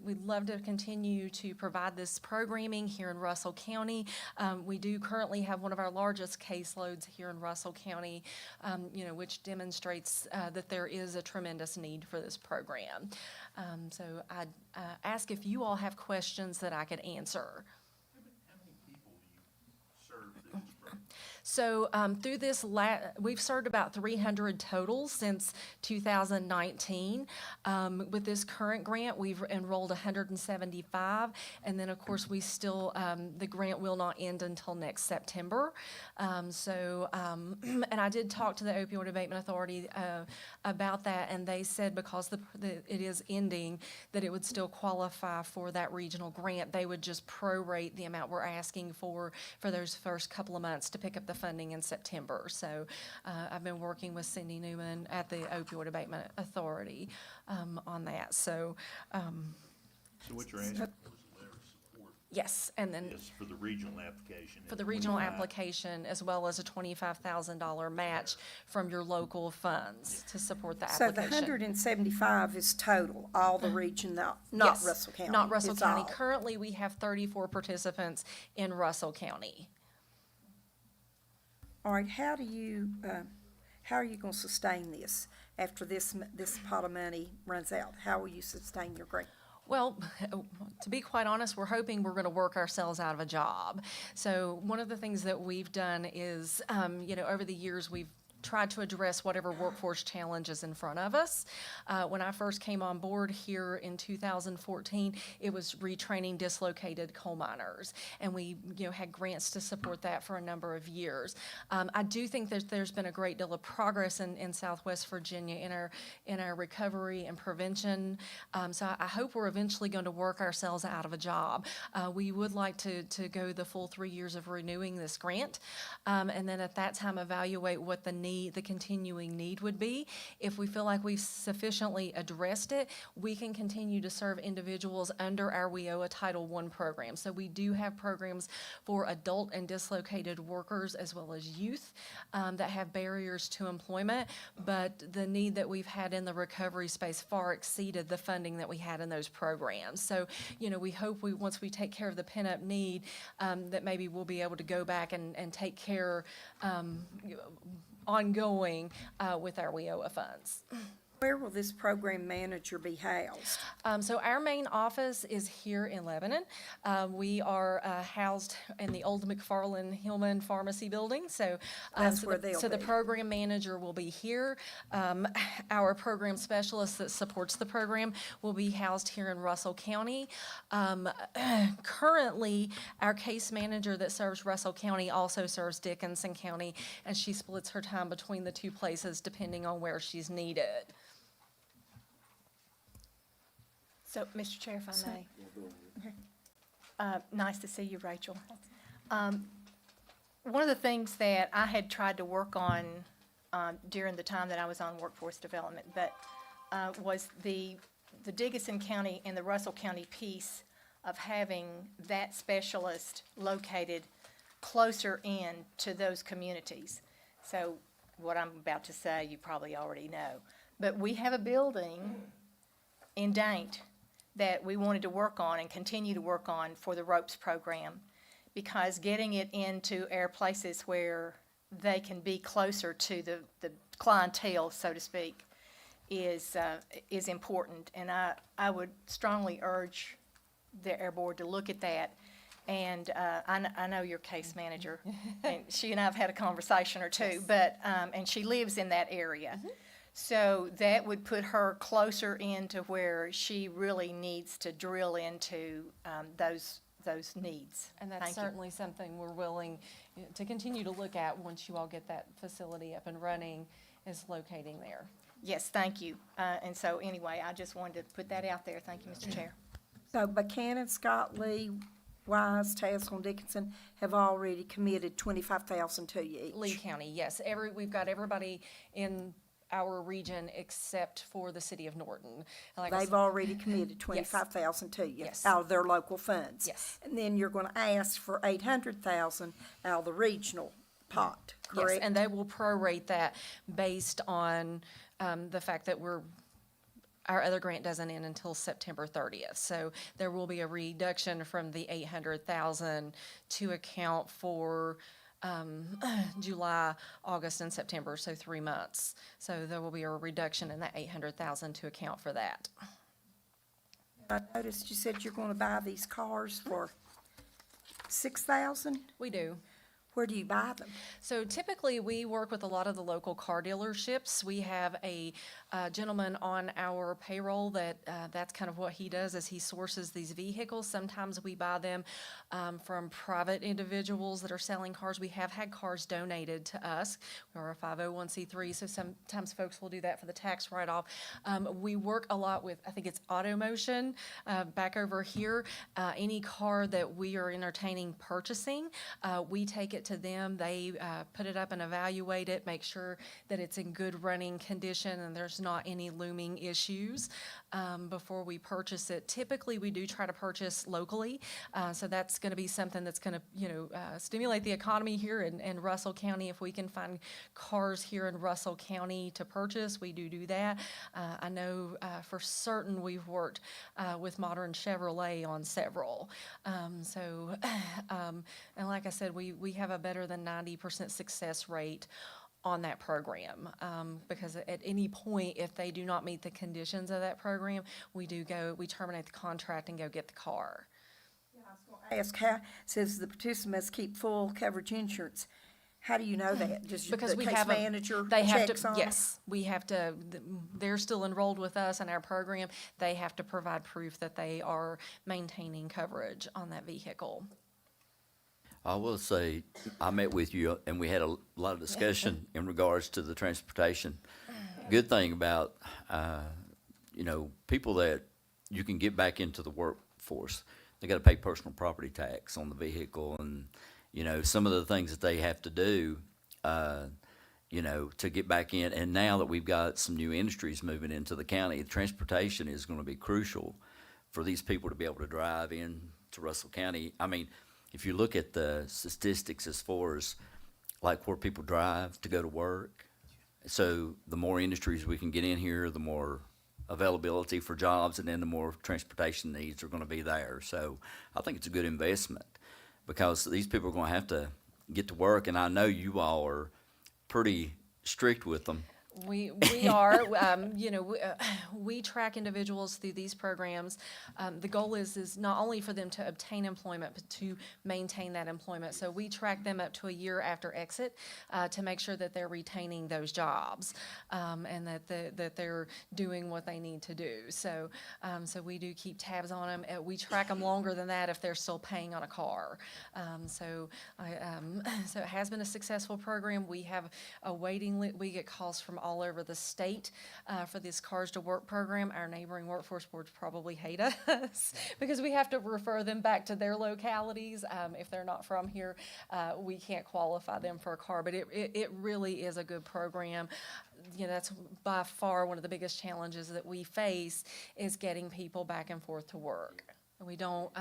We'd love to continue to provide this programming here in Russell County. We do currently have one of our largest caseloads here in Russell County, which demonstrates that there is a tremendous need for this program. So I'd ask if you all have questions that I could answer. How many people do you serve through this program? So through this, we've served about 300 total since 2019. With this current grant, we've enrolled 175, and then of course we still the grant will not end until next September. And I did talk to the Opioid Abatement Authority about that, and they said because it is ending, that it would still qualify for that regional grant. They would just prorate the amount we're asking for those first couple of months to pick up the funding in September. So I've been working with Cindy Newman at the Opioid Abatement Authority on that. So So what you're asking for is a letter of support, yes, and then yes, for the regional application. for the regional 25. application, as well as a $25,000 match from your local funds to support the So application. the 175 is total, all the region, not Yes, Russell County? Not Russell It's County. all. Currently, we have 34 participants in Russell County. All right, how are you gonna sustain this after this pot of money runs out? How will you sustain your grant? Well, to be quite honest, we're hoping we're going to work ourselves out of a job. So one of the things that we've done is, over the years, we've tried to address whatever workforce challenges in front of us. When I first came on board here in 2014, it was retraining dislocated coal miners, and we had grants to support that for a number of years. I do think that there's been a great deal of progress in Southwest Virginia in our recovery and prevention. So I hope we're eventually going to work ourselves out of a job. We would like to go the full 3 years of renewing this grant, and then at that time evaluate what the continuing need would be. If we feel like we've sufficiently addressed it, we can continue to serve individuals under our WIOA Title I program. So we do have programs for adult and dislocated workers as well as youth that have barriers to employment, but the need that we've had in the recovery space far exceeded the funding that we had in those programs. So, we hope once we take care of the pent-up need, that maybe we'll be able to go back and take care ongoing with our WIOA funds. Where will this program manager be housed? So our main office is here in Lebanon. We are housed in the old McFarland Hillman Pharmacy building. So That's where they'll So the be. program manager will be here. Our program specialist that supports the program will be housed here in Russell County. Currently, our case manager that serves Russell County also serves Dickinson County, and she splits her time between the two places depending on where she's needed. So, Mr. Chair, if I may. Nice to see you, Rachel. One of the things that I had tried to work on during the time that I was on workforce development, but was the Dickinson County and the Russell County piece of having that specialist located closer in to those communities. So what I'm about to say, you probably already know. But we have a building in Daint that we wanted to work on and continue to work on for the ROPES program, because getting it into our places where they can be closer to the clientele, so to speak, is important. And I would strongly urge our board to look at that. And I know your case manager, and she and I have had a conversation or two, but, and she lives in that area. So that would put her closer into where she really needs to drill into those needs. And that's Thank you. certainly something we're willing to continue to look at once you all get that facility up and running, is locating there. Yes, thank you. And so anyway, I just wanted to put that out there. Thank you, Mr. Chair. So Buchanan, Scott, Lee, Wise, Tassel, and Dickinson have already committed $25,000 to you each. Lee County, yes. We've got everybody in our region except for the city of Norton. And like I They've said- already committed 25,000 to you Yes. out of their local funds. Yes. And then you're gonna ask for 800,000 out of the regional pot, Yes, correct? and they will prorate that based on the fact that our other grant doesn't end until September 30th. So there will be a reduction from the 800,000 to account for July, August, and September, so 3 months. So there will be a reduction in that 800,000 to account for that. I noticed you said you're gonna buy these cars for 6,000? We do. Where do you buy them? So typically, we work with a lot of the local car dealerships. We have a gentleman on our payroll that's kind of what he does, is he sources these vehicles. Sometimes we buy them from private individuals that are selling cars. We have had cars donated to us. We're a 501c3, so sometimes folks will do that for the tax write-off. We work a lot with, I think it's AutoMotion back over here. Any car that we are entertaining purchasing, we take it to them. They put it up and evaluate it, make sure that it's in good running condition and there's not any looming issues before we purchase it. Typically, we do try to purchase locally, so that's going to be something that's going to, stimulate the economy here in Russell County. If we can find cars here in Russell County to purchase, we do that. I know for certain we've worked with Modern Chevrolet on several. And like I said, we have a better than 90% success rate on that program, because at any point, if they do not meet the conditions of that program, we terminate the contract and go get the car. Ask how, says the participants keep full coverage insurance. How do you know that? Just Because the we case have manager they have checks to, on them? yes, we have to, they're still enrolled with us in our program. They have to provide proof that they are maintaining coverage on that vehicle. I will say, I met with you and we had a lot of discussion in regards to the transportation. Good thing about, people that you can get back into the workforce, they gotta pay personal property tax on the vehicle and, some of the things that they have to do, to get back in. And now that we've got some new industries moving into the county, transportation is gonna be crucial for these people to be able to drive in to Russell County. I mean, if you look at the statistics as far as like where people drive to go to work, so the more industries we can get in here, the more availability for jobs, and then the more transportation needs are going to be there. So I think it's a good investment because these people are going to have to get to work, and I know you all are pretty strict with them. We are, we track individuals through these programs. The goal is not only for them to obtain employment, but to maintain that employment. So we track them up to a year after exit to make sure that they're retaining those jobs and that they're doing what they need to do. So we do keep tabs on them. We track them longer than that if they're still paying on a car. So it has been a successful program. We have a waiting list. We get calls from all over the state for this Cars to Work program. Our neighboring workforce boards probably hate us because we have to refer them back to their localities. If they're not from here, we can't qualify them for a car, but it really is a good program. That's by far one of the biggest challenges that we face is getting people back and forth to work. We don't,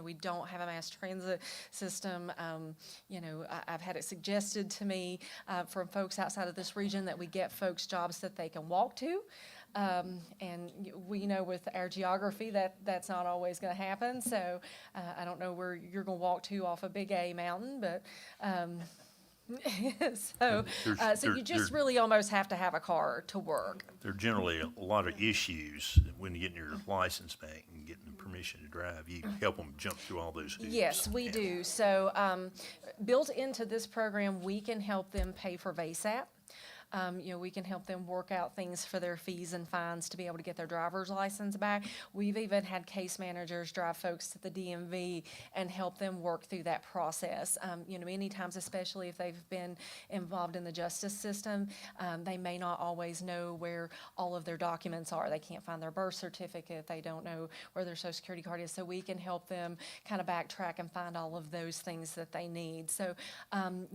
we don't have a mass transit system. I've had it suggested to me from folks outside of this region that we get folks jobs that they can walk to. And we know with our geography that's not always going to happen. So I don't know where you're going to walk to off a Big A mountain, but so you just really almost have to have a car to work. There are generally a lot of issues when you're getting your license back and getting the permission to drive. You help them jump through all those hoops. Yes, we do. So built into this program, we can help them pay for VASAP. We can help them work out things for their fees and fines to be able to get their driver's license back. We've even had case managers drive folks to the DMV and help them work through that process. Many times, especially if they've been involved in the justice system, they may not always know where all of their documents are. They can't find their birth certificate. They don't know where their social security card is. So we can help them kind of backtrack and find all of those things that they need. So, and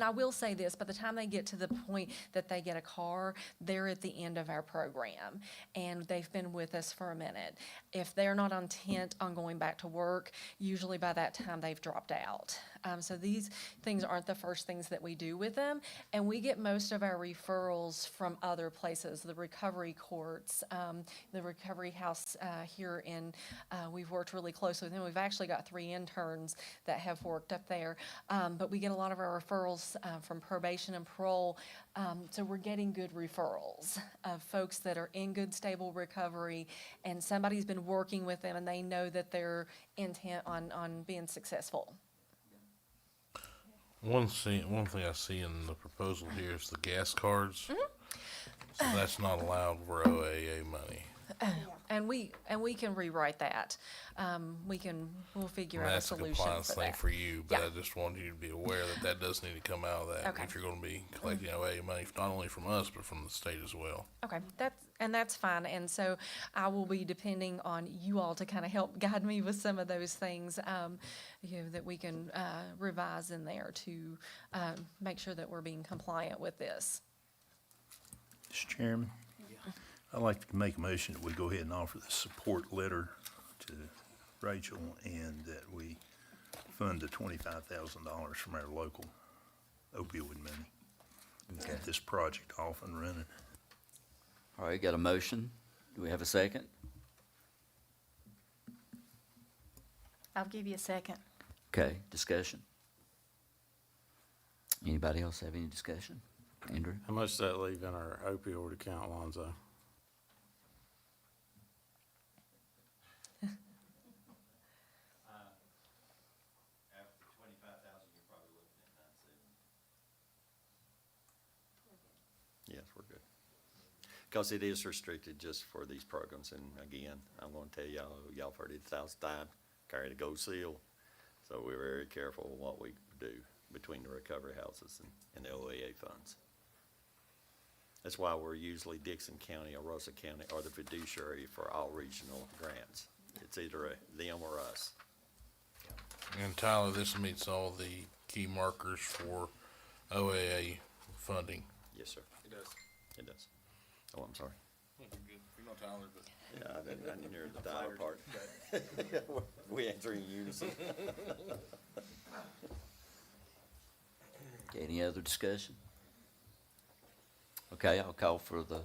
I will say this, by the time they get to to the point that they get a car, they're at the end of our program, and they've been with us for a minute. If they're not intent on going back to work, usually by that time they've dropped out. So these things aren't the first things that we do with them, and we get most of our referrals from other places, the recovery courts, the recovery house here in, we've worked really closely with them. We've actually got 3 interns that have worked up there, but we get a lot of our referrals from probation and parole, so we're getting good referrals of folks that are in good, stable recovery, and somebody's been working with them, and they know that they're intent on being successful. One thing I see in the proposal here is the gas cards. So that's not allowed for OAA money. And we can rewrite that. We'll figure out a That's a solution compliance for thing that. for you, but Yeah. I just wanted you to be aware that that does need to come out of that. Okay. If you're gonna be collecting OAA money, not only from us, but from the state as well. Okay, that's fine, and so I will be depending on you all to kind of help guide me with some of those things, that we can revise in there to make sure that we're being compliant with this. Mr. Chairman, I'd like to make a motion that we go ahead and offer the support letter to Rachel and that we fund the $25,000 from our local opioid money. Get this project off and running. All right, got a motion. Do we have a second? I'll give you a second. Okay, discussion. Anybody else have any discussion? Andrew? How much does that leave in our opioid account, Lonzo? After 25,000, you're probably looking at 9.7. Yes, we're good. Because it is restricted just for these programs, and again, I'm gonna tell y'all have heard it 1,000 times, carry the gold seal. So we're very careful of what we do between the recovery houses and the OAA funds. That's why we're usually Dixon County or Russell County are the fiduciary for all regional grants. It's either them or us. And Tyler, this meets all the key markers for OAA funding. Yes, sir. It does. It does. Oh, I'm sorry. You know Tyler, but. Yeah, I didn't hear the dial part. We answer in unison. Okay, any other discussion? Okay, I'll call for the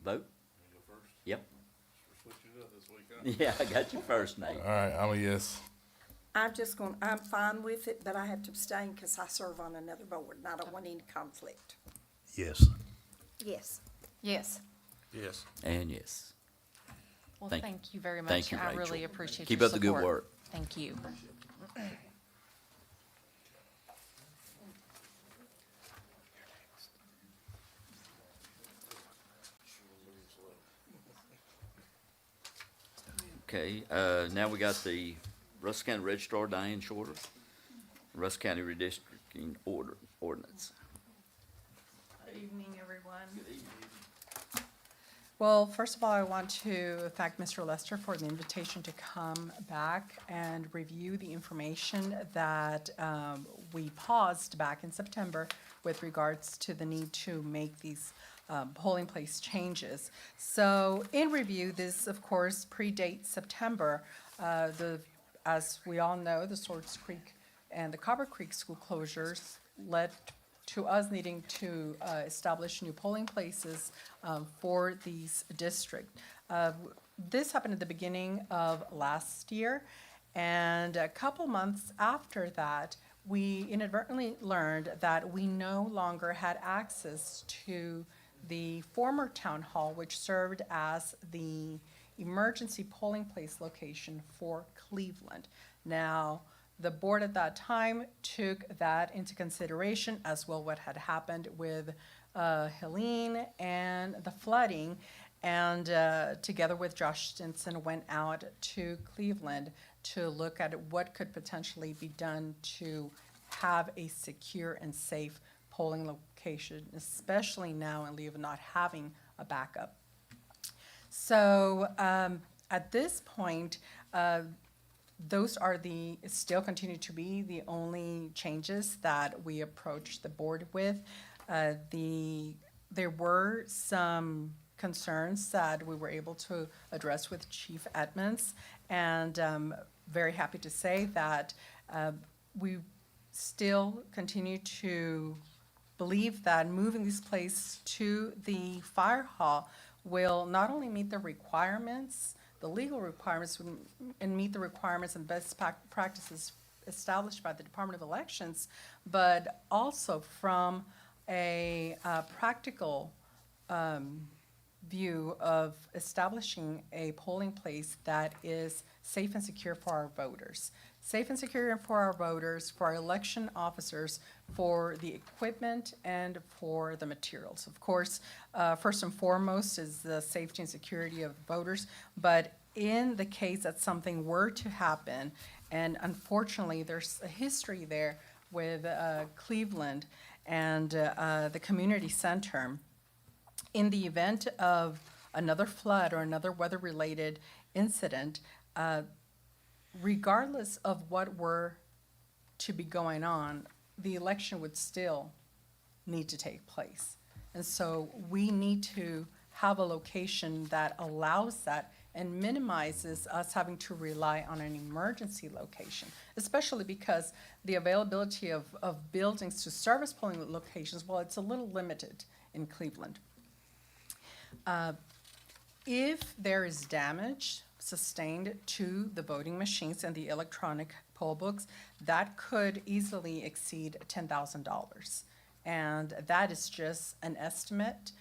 vote. You go first? Yep. We're switching it up this week, huh? Yeah, I got you first, Nate. All right, I'm a yes. I'm fine with it, but I have to abstain because I serve on another board and I don't want any conflict. Yes. Yes. Yes. Yes. And yes. Well, Thank- thank you very much. thank you, I really Rachel. appreciate Keep your up the good support. work. Thank you. Okay, now we got the Russell County Registrar, Diane Shorter, Russell County Redistricting Ordinance. Good evening, everyone. Well, first of all, I want to thank Mr. Lester for the invitation to come back and review the information that we paused back in September with regards to the need to make these polling place changes. So in review, this, of course, predates September. As we all know, the Swords Creek and the Copper Creek school closures led to us needing to establish new polling places for these districts. This happened at the beginning of last year, and a couple months after that, we inadvertently learned that we no longer had access to the former town hall, which served as the emergency polling place location for Cleveland. Now, the board at that time took that into consideration, as well what had happened with Helene and the flooding, and together with Josh Stinson went out to Cleveland to look at what could potentially be done to have a secure and safe polling location, especially now in lieu of not having a backup. So at this point, those are still continue to be the only changes that we approach the board with. There were some concerns that we were able to address with Chief Edmonds, and very happy to say that we still continue to believe that moving this place to the fire hall will not only meet the requirements, the legal requirements, and meet the requirements and best practices established by the Department of Elections, but also from a practical view of establishing a polling place that is safe and secure for our voters. Safe and secure for our voters, for our election officers, for the equipment, and for the materials. Of course, first and foremost is the safety and security of voters, but in the case that something were to happen, and unfortunately, there's a history there with Cleveland and the community center. In the event of another flood or another weather-related incident, regardless of what were to be going on, the election would still need to take place. And so we need to have a location that allows that and minimizes us having to rely on an emergency location, especially because the availability of buildings to service polling locations, well, it's a little limited in Cleveland. If there is damage sustained to the voting machines and the electronic poll books, that could easily exceed $10,000. And that is just an estimate.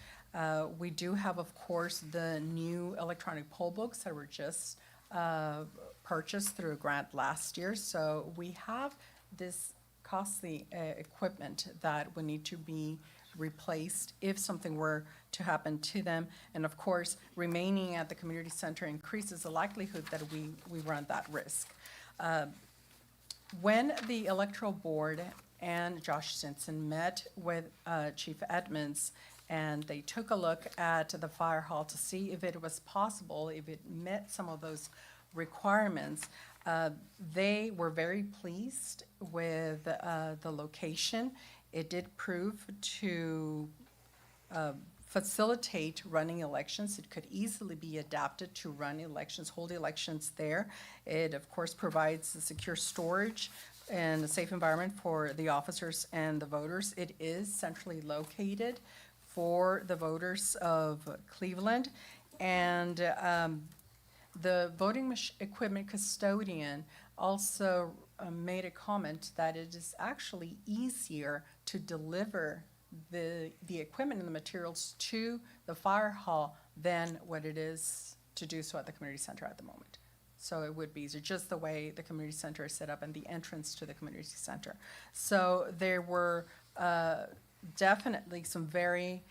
We do have, of course, the new electronic poll books that were just purchased through a grant last year. So we have this costly equipment that would need to be replaced if something were to happen to them. And of course, remaining at the community center increases the likelihood that we run that risk. When the electoral board and Josh Stinson met with Chief Edmonds, and they took a look at the fire hall to see if it was possible, if it met some of those requirements, they were very pleased with the location. It did prove to facilitate running elections. It could easily be adapted to run elections, hold elections there. It, of course, provides a secure storage and a safe environment for the officers and the voters. It is centrally located for the voters of Cleveland. And the voting equipment custodian also made a comment that it is actually easier to deliver the equipment and the materials to the fire hall than what it is to do so at the community center at the moment. So it would be easier, just the way the community center is set up and the entrance to the community center. So there were definitely some very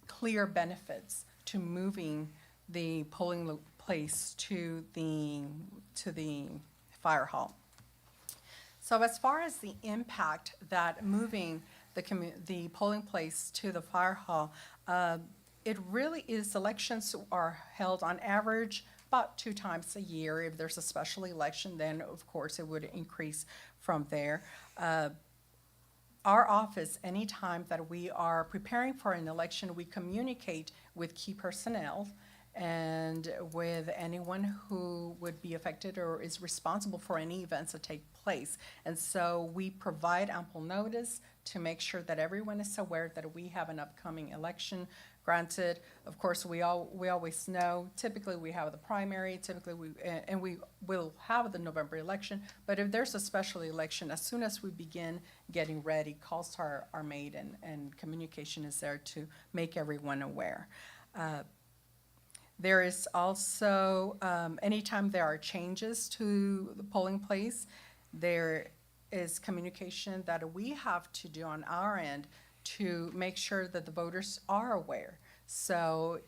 clear benefits to moving the polling place to the fire hall. So as far as the impact that moving the polling place to the fire hall, it really is, elections are held on average about 2 times a year. If there's a special election, then of course it would increase from there. Our office, anytime that we are preparing for an election, we communicate with key personnel and with anyone who would be affected or is responsible for any events that take place. And so we provide ample notice to make sure that everyone is aware that we have an upcoming election. Granted, of course, we always know, typically we have the primary, we will have the November election, but if there's a special election, as soon as we begin getting ready, calls are made and communication is there to make everyone aware. There is also, anytime there are changes to the polling place, there is communication that we have to do on our end to make sure that the voters are aware. So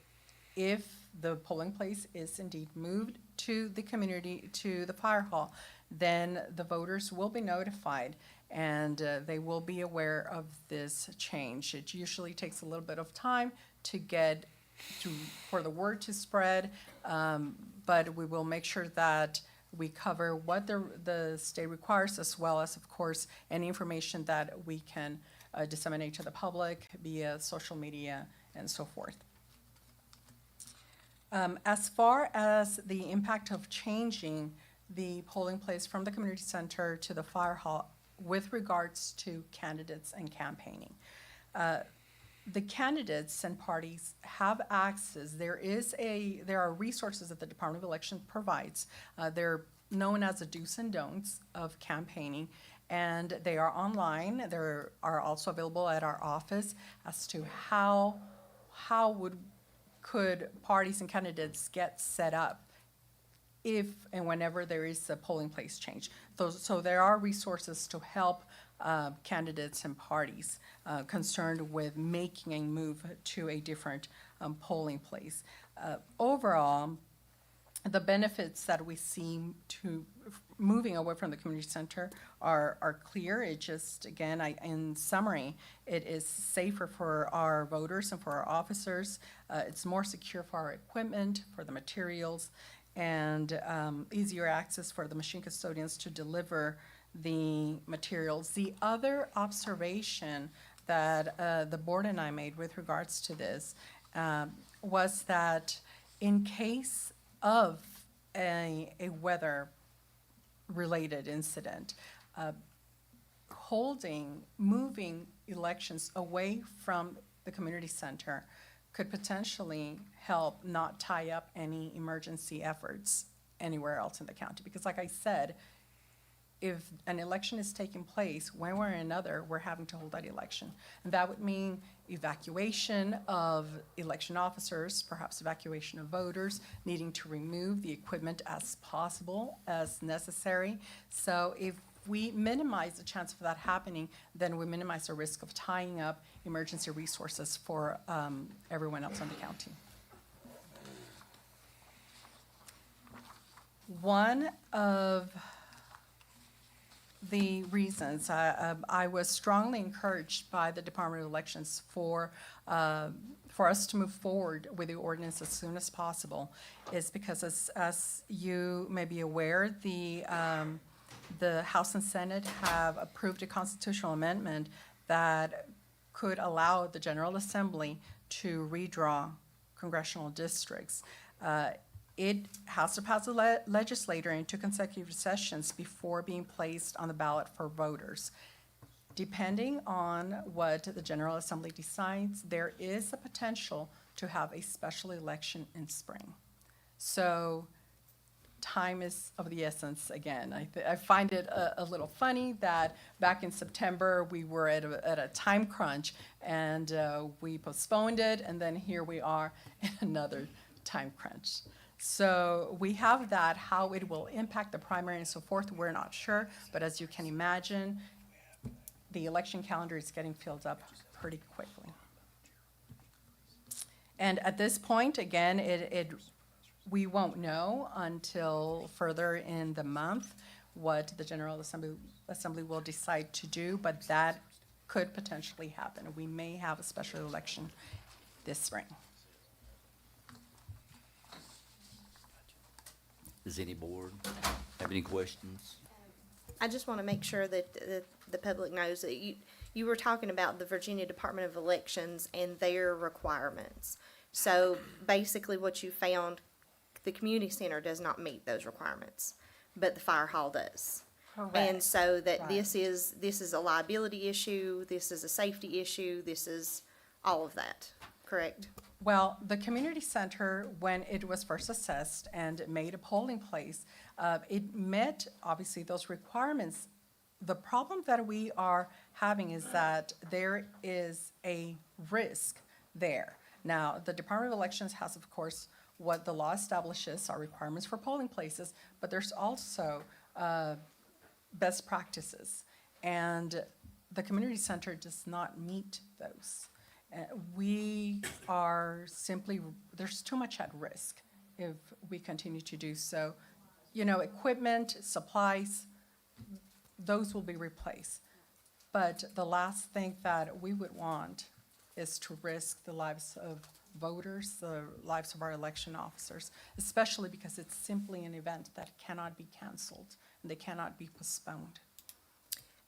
if the polling place is indeed moved to the community, to the fire hall, then the voters will be notified and they will be aware of this change. It usually takes a little bit of time for the word to spread, but we will make sure that we cover what the state requires, as well as, of course, any information that we can disseminate to the public via social media and so forth. As far as the impact of changing the polling place from the community center to the fire hall with regards to candidates and campaigning, the candidates and parties have access. There are resources that the Department of Elections provides. They're known as the do's and don'ts of campaigning, and they are online. They are also available at our office as to how could parties and candidates get set up if and whenever there is a polling place change. So there are resources to help candidates and parties concerned with making a move to a different polling place. Overall, the benefits that we see to moving away from the community center are clear. It just, again, in summary, it is safer for our voters and for our officers. It's more secure for our equipment, for the materials, and easier access for the machine custodians to deliver the materials. The other observation that the board and I made with regards to this was that in case of a weather-related incident, moving elections away from the community center could potentially help not tie up any emergency efforts anywhere else in the county. Because like I said, if an election is taking place, one way or another, we're having to hold that election. And that would mean evacuation of election officers, perhaps evacuation of voters, needing to remove the equipment as possible, as necessary. So if we minimize the chance of that happening, then we minimize the risk of tying up emergency resources for everyone else in the county. One of the reasons I was strongly encouraged by the Department of Elections for us to move forward with the ordinance as soon as possible is because, as you may be aware, the House and Senate have approved a constitutional amendment that could allow the General Assembly to redraw congressional districts. It has to pass the legislature in 2 consecutive sessions before being placed on the ballot for voters. Depending on what the General Assembly decides, there is a potential to have a special election in spring. So time is of the essence again. I find it a little funny that back in September, we were at a time crunch and we postponed it, and then here we are in another time crunch. So we have that. How it will impact the primary and so forth, we're not sure. But as you can imagine, the election calendar is getting filled up pretty quickly. And at this point, again, we won't know until further in the month what the General Assembly will decide to do, but that could potentially happen. We may have a special election this spring. Does any board have any questions? I just want to make sure that the public knows that you were talking about the Virginia Department of Elections and their requirements. So basically what you found, the community center does not meet those requirements, but the fire hall does. Correct. And so that Right. this is a liability issue, this is a safety issue, this is all of that, correct? Well, the community center, when it was first assessed and made a polling place, it met, obviously, those requirements. The problem that we are having is that there is a risk there. Now, the Department of Elections has, of course, what the law establishes are requirements for polling places, but there's also best practices. And the community center does not meet those. We are simply, there's too much at risk if we continue to do so. You know, equipment, supplies, those will be replaced. But the last thing that we would want is to risk the lives of voters, the lives of our election officers, especially because it's simply an event that cannot be canceled and they cannot be postponed.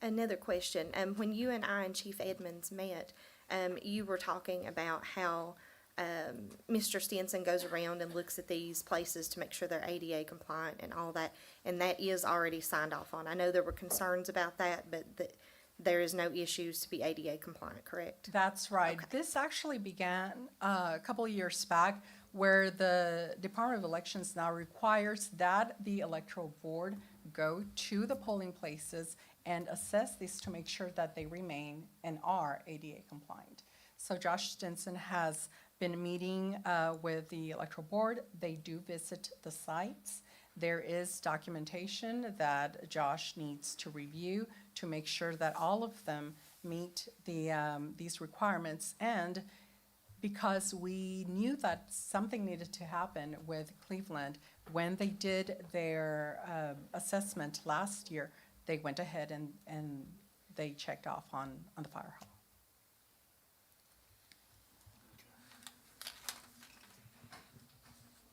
Another question, when you and I and Chief Edmonds met, you were talking about how, Mr. Stinson goes around and looks at these places to make sure they're ADA compliant and all that, and that is already signed off on. I know there were concerns about that, but there is no issues to be ADA compliant, correct? That's right. Okay. This actually began a couple of years back, where the Department of Elections now requires that the electoral board go to the polling places and assess these to make sure that they remain and are ADA compliant. So Josh Stinson has been meeting with the electoral board. They do visit the sites. There is documentation that Josh needs to review to make sure that all of them meet these requirements. And because we knew that something needed to happen with Cleveland, when they did their assessment last year, they went ahead and they checked off on the fire hall.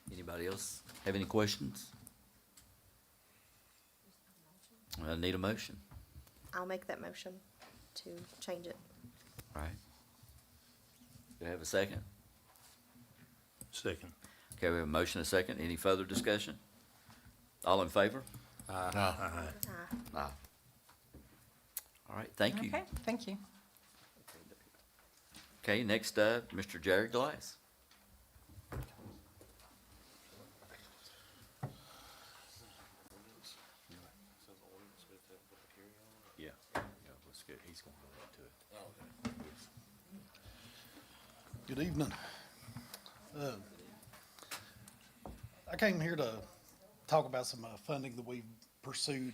Anybody else have any questions? I need a motion. I'll make that motion to change it. All right. Do I have a second? Second. Okay, we have a motion and a second. Any further discussion? All in favor? Aye. Aye. All right, thank you. Okay, thank you. Okay, next up, Mr. Jared Glass. Yeah, let's get, he's gonna go into it. Good evening. I came here to talk about some funding that we've pursued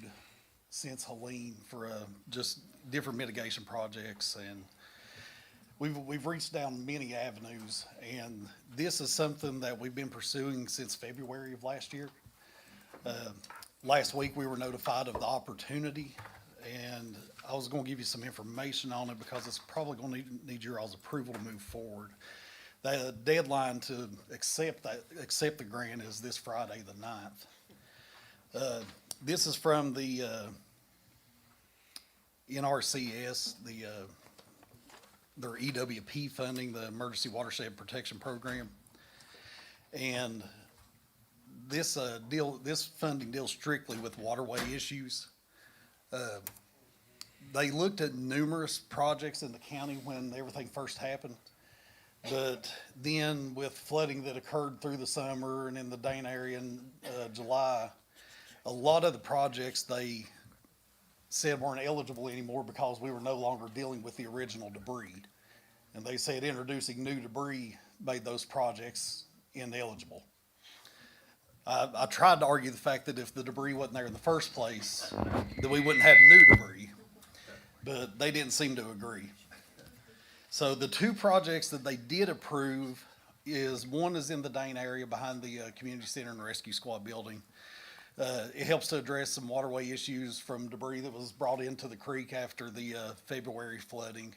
since Helene for just different mitigation projects, and we've reached down many avenues, and this is something that we've been pursuing since February of last year. Last week, we were notified of the opportunity, and I was gonna give you some information on it because it's probably gonna need your all's approval to move forward. The deadline to accept the grant is this Friday, the 9th. This is from the NRCS, their EWP funding, the Emergency Watershed Protection Program. And this funding deals strictly with waterway issues. They looked at numerous projects in the county when everything first happened. But then with flooding that occurred through the summer and in the Dane area in July, a lot of the projects they said weren't eligible anymore because we were no longer dealing with the original debris. And they said introducing new debris made those projects ineligible. I tried to argue the fact that if the debris wasn't there in the first place, that we wouldn't have new debris, but they didn't seem to agree. So the two projects that they did approve one is in the Dane area behind the Community Center and Rescue Squad building. It helps to address some waterway issues from debris that was brought into the creek after the February flooding.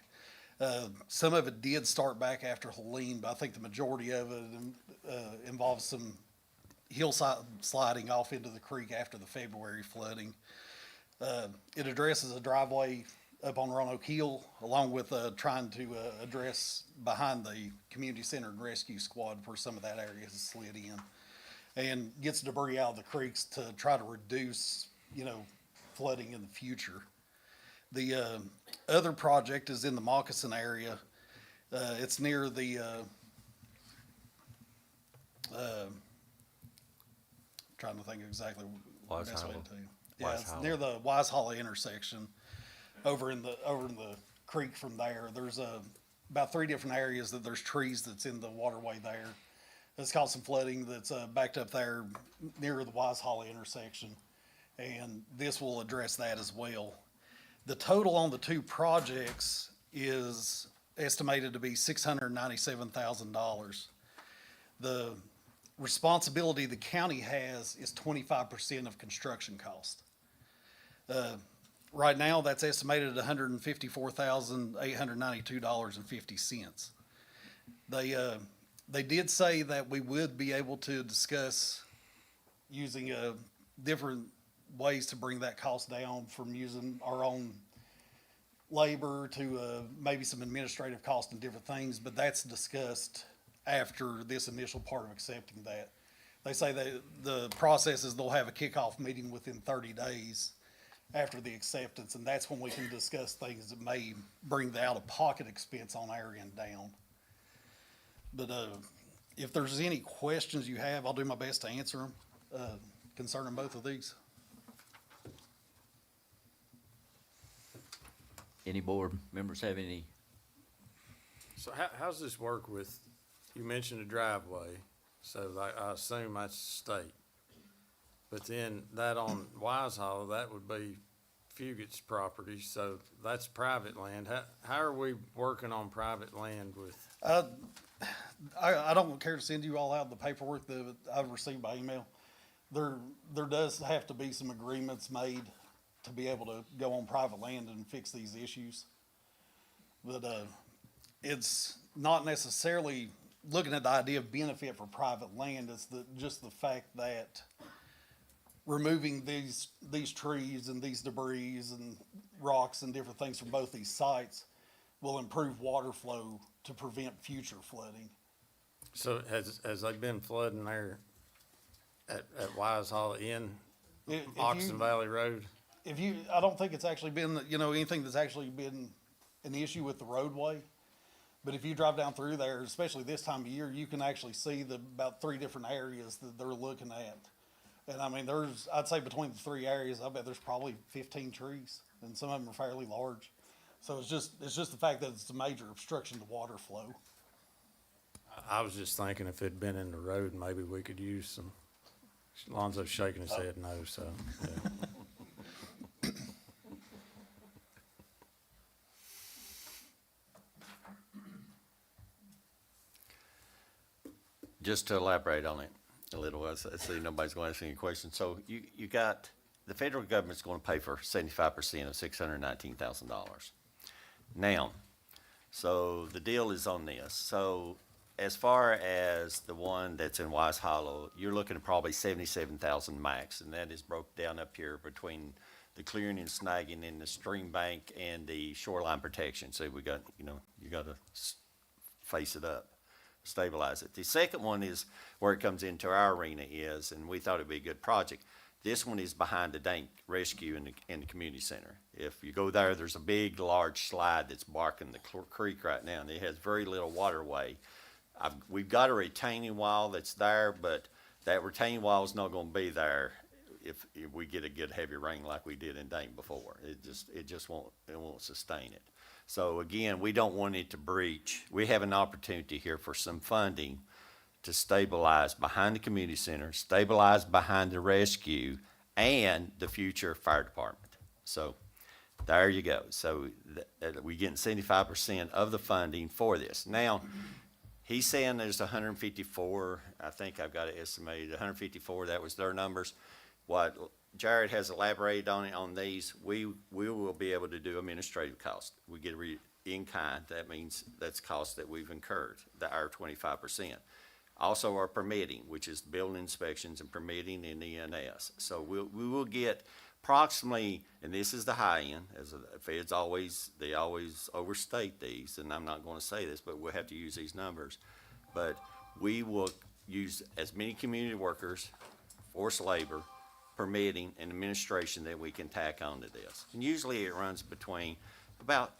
Some of it did start back after Helene, but I think the majority of it involves some hillside sliding off into the creek after the February flooding. It addresses a driveway up on Roanoke Hill, along with trying to address behind the Community Center and Rescue Squad where some of that area has slid in, and gets debris out of the creeks to try to reduce, flooding in the future. The other project is in the Moccasin area. It's near the trying to think exactly the Wise best way Hollow. to. Wise Yeah, it's Hollow. near the Wise Hollow intersection, over in the creek from there. There's about 3 different areas that there's trees that's in the waterway there. It's caused some flooding that's backed up there near the Wise Hollow intersection, and this will address that as well. The total on the two projects is estimated to be $697,000. The responsibility the county has is 25% of construction cost. Right now, that's estimated at $154,892.50. They did say that we would be able to discuss using different ways to bring that cost down from using our own labor to, maybe some administrative costs and different things, but that's discussed after this initial part of accepting that. They say that the process is they'll have a kickoff meeting within 30 days after the acceptance, and that's when we can discuss things that may bring the out-of-pocket expense on our end down. But, if there's any questions you have, I'll do my best to answer them, concerning both of these. Any board members have any? So how's this work with, you mentioned a driveway, so I assume that's state. But then that on Wise Hollow, that would be Fugate's property, so that's private land. How are we working on private land with? I don't care to send you all out the paperwork that I've received by email. There does have to be some agreements made to be able to go on private land and fix these issues. But, it's not necessarily looking at the idea of benefit for private land. It's just the fact that removing these trees and these debris and rocks and different things from both these sites will improve water flow to prevent future flooding. So has they been flooding there at Wise Hollow in Oxen Valley Road? I don't think it's actually been, anything that's actually been an issue with the roadway. But if you drive down through there, especially this time of year, you can actually see about 3 different areas that they're looking at. And I mean, I'd say between the 3 areas, I bet there's probably 15 trees, and some of them are fairly large. So it's just the fact that it's a major obstruction to water flow. I was just thinking if it'd been in the road, maybe we could use some. Lonzo's shaking his head no, so, yeah. Just to elaborate on it a little, I see nobody's going to ask any questions. So you got, the federal government's going to pay for 75% of $619,000. Now, so the deal is on this. So as far as the one that's in Wise Hollow, you're looking at probably 77,000 max, and that is broke down up here between the clearing and snagging in the stream bank and the shoreline protection. So we got, you got to face it up, stabilize it. The second one is where it comes into our arena is, and we thought it'd be a good project. This one is behind the Dank Rescue in the community center. If you go there, there's a big, large slide that's barking the creek right now, and it has very little waterway. We've got a retaining wall that's there, but that retaining wall is not going to be there if we get a good heavy rain like we did in Dank before. It just won't sustain it. So again, we don't want it to breach. We have an opportunity here for some funding to stabilize behind the community center, stabilize behind the rescue, and the future fire department. So there you go. So we're getting 75% of the funding for this. Now, he's saying there's 154, I think I've got it estimated, 154, that was their numbers. What Jared has elaborated on these, we will be able to do administrative costs. We get in kind, that means that's costs that we've incurred, our 25%. Also our permitting, which is building inspections and permitting in ENS. So we will get approximately, and this is the high end, as the feds they always overstate these, and I'm not gonna say this, but we'll have to use these numbers. But we will use as many community workers, forced labor, permitting, and administration that we can tack onto this. And usually it runs between about,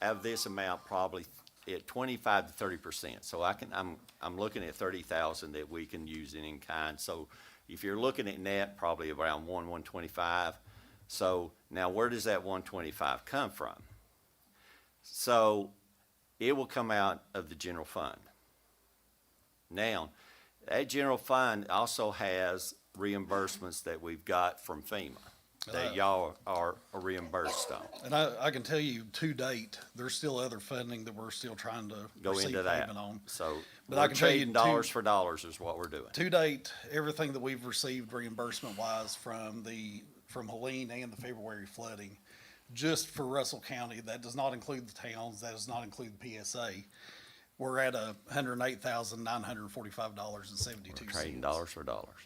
out of this amount, probably at 25 to 30%. So I'm looking at 30,000 that we can use in kind. So if you're looking at net, probably around 125. So now where does that 125 come from? So it will come out of the general fund. Now, that general fund also has reimbursements that we've got from FEMA that y'all are reimbursed on. And I can tell you, to date, there's still other funding that we're still trying to Go receive into that. payment on. So But I we're can tell you trading dollars for dollars is what we're doing. To date, everything that we've received reimbursement-wise from Helene and the February flooding, just for Russell County, that does not include the towns, that does not include the PSA. We're at $108,945.72. Trading dollars for dollars.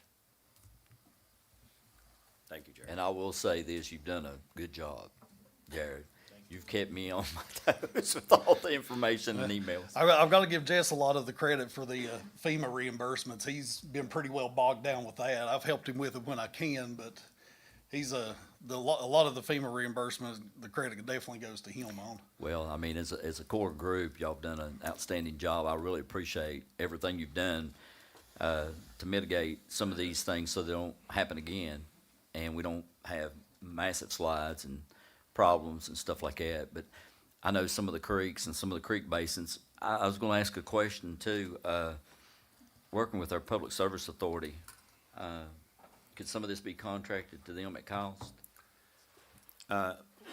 Thank you, Jared. And I will say this, you've done a good job, Jared. you've kept me on my toes with all the information and emails. I've got to give Jess a lot of the credit for the FEMA reimbursements. He's been pretty well bogged down with that. I've helped him with it when I can, but he's a lot of the FEMA reimbursements, the credit definitely goes to him on. Well, I mean, as a core group, y'all have done an outstanding job. I really appreciate everything you've done to mitigate some of these things so they don't happen again, and we don't have massive slides and problems and stuff like that. But I know some of the creeks and some of the creek basins. I was going to ask a question too. Working with our Public Service Authority, could some of this be contracted to them at cost?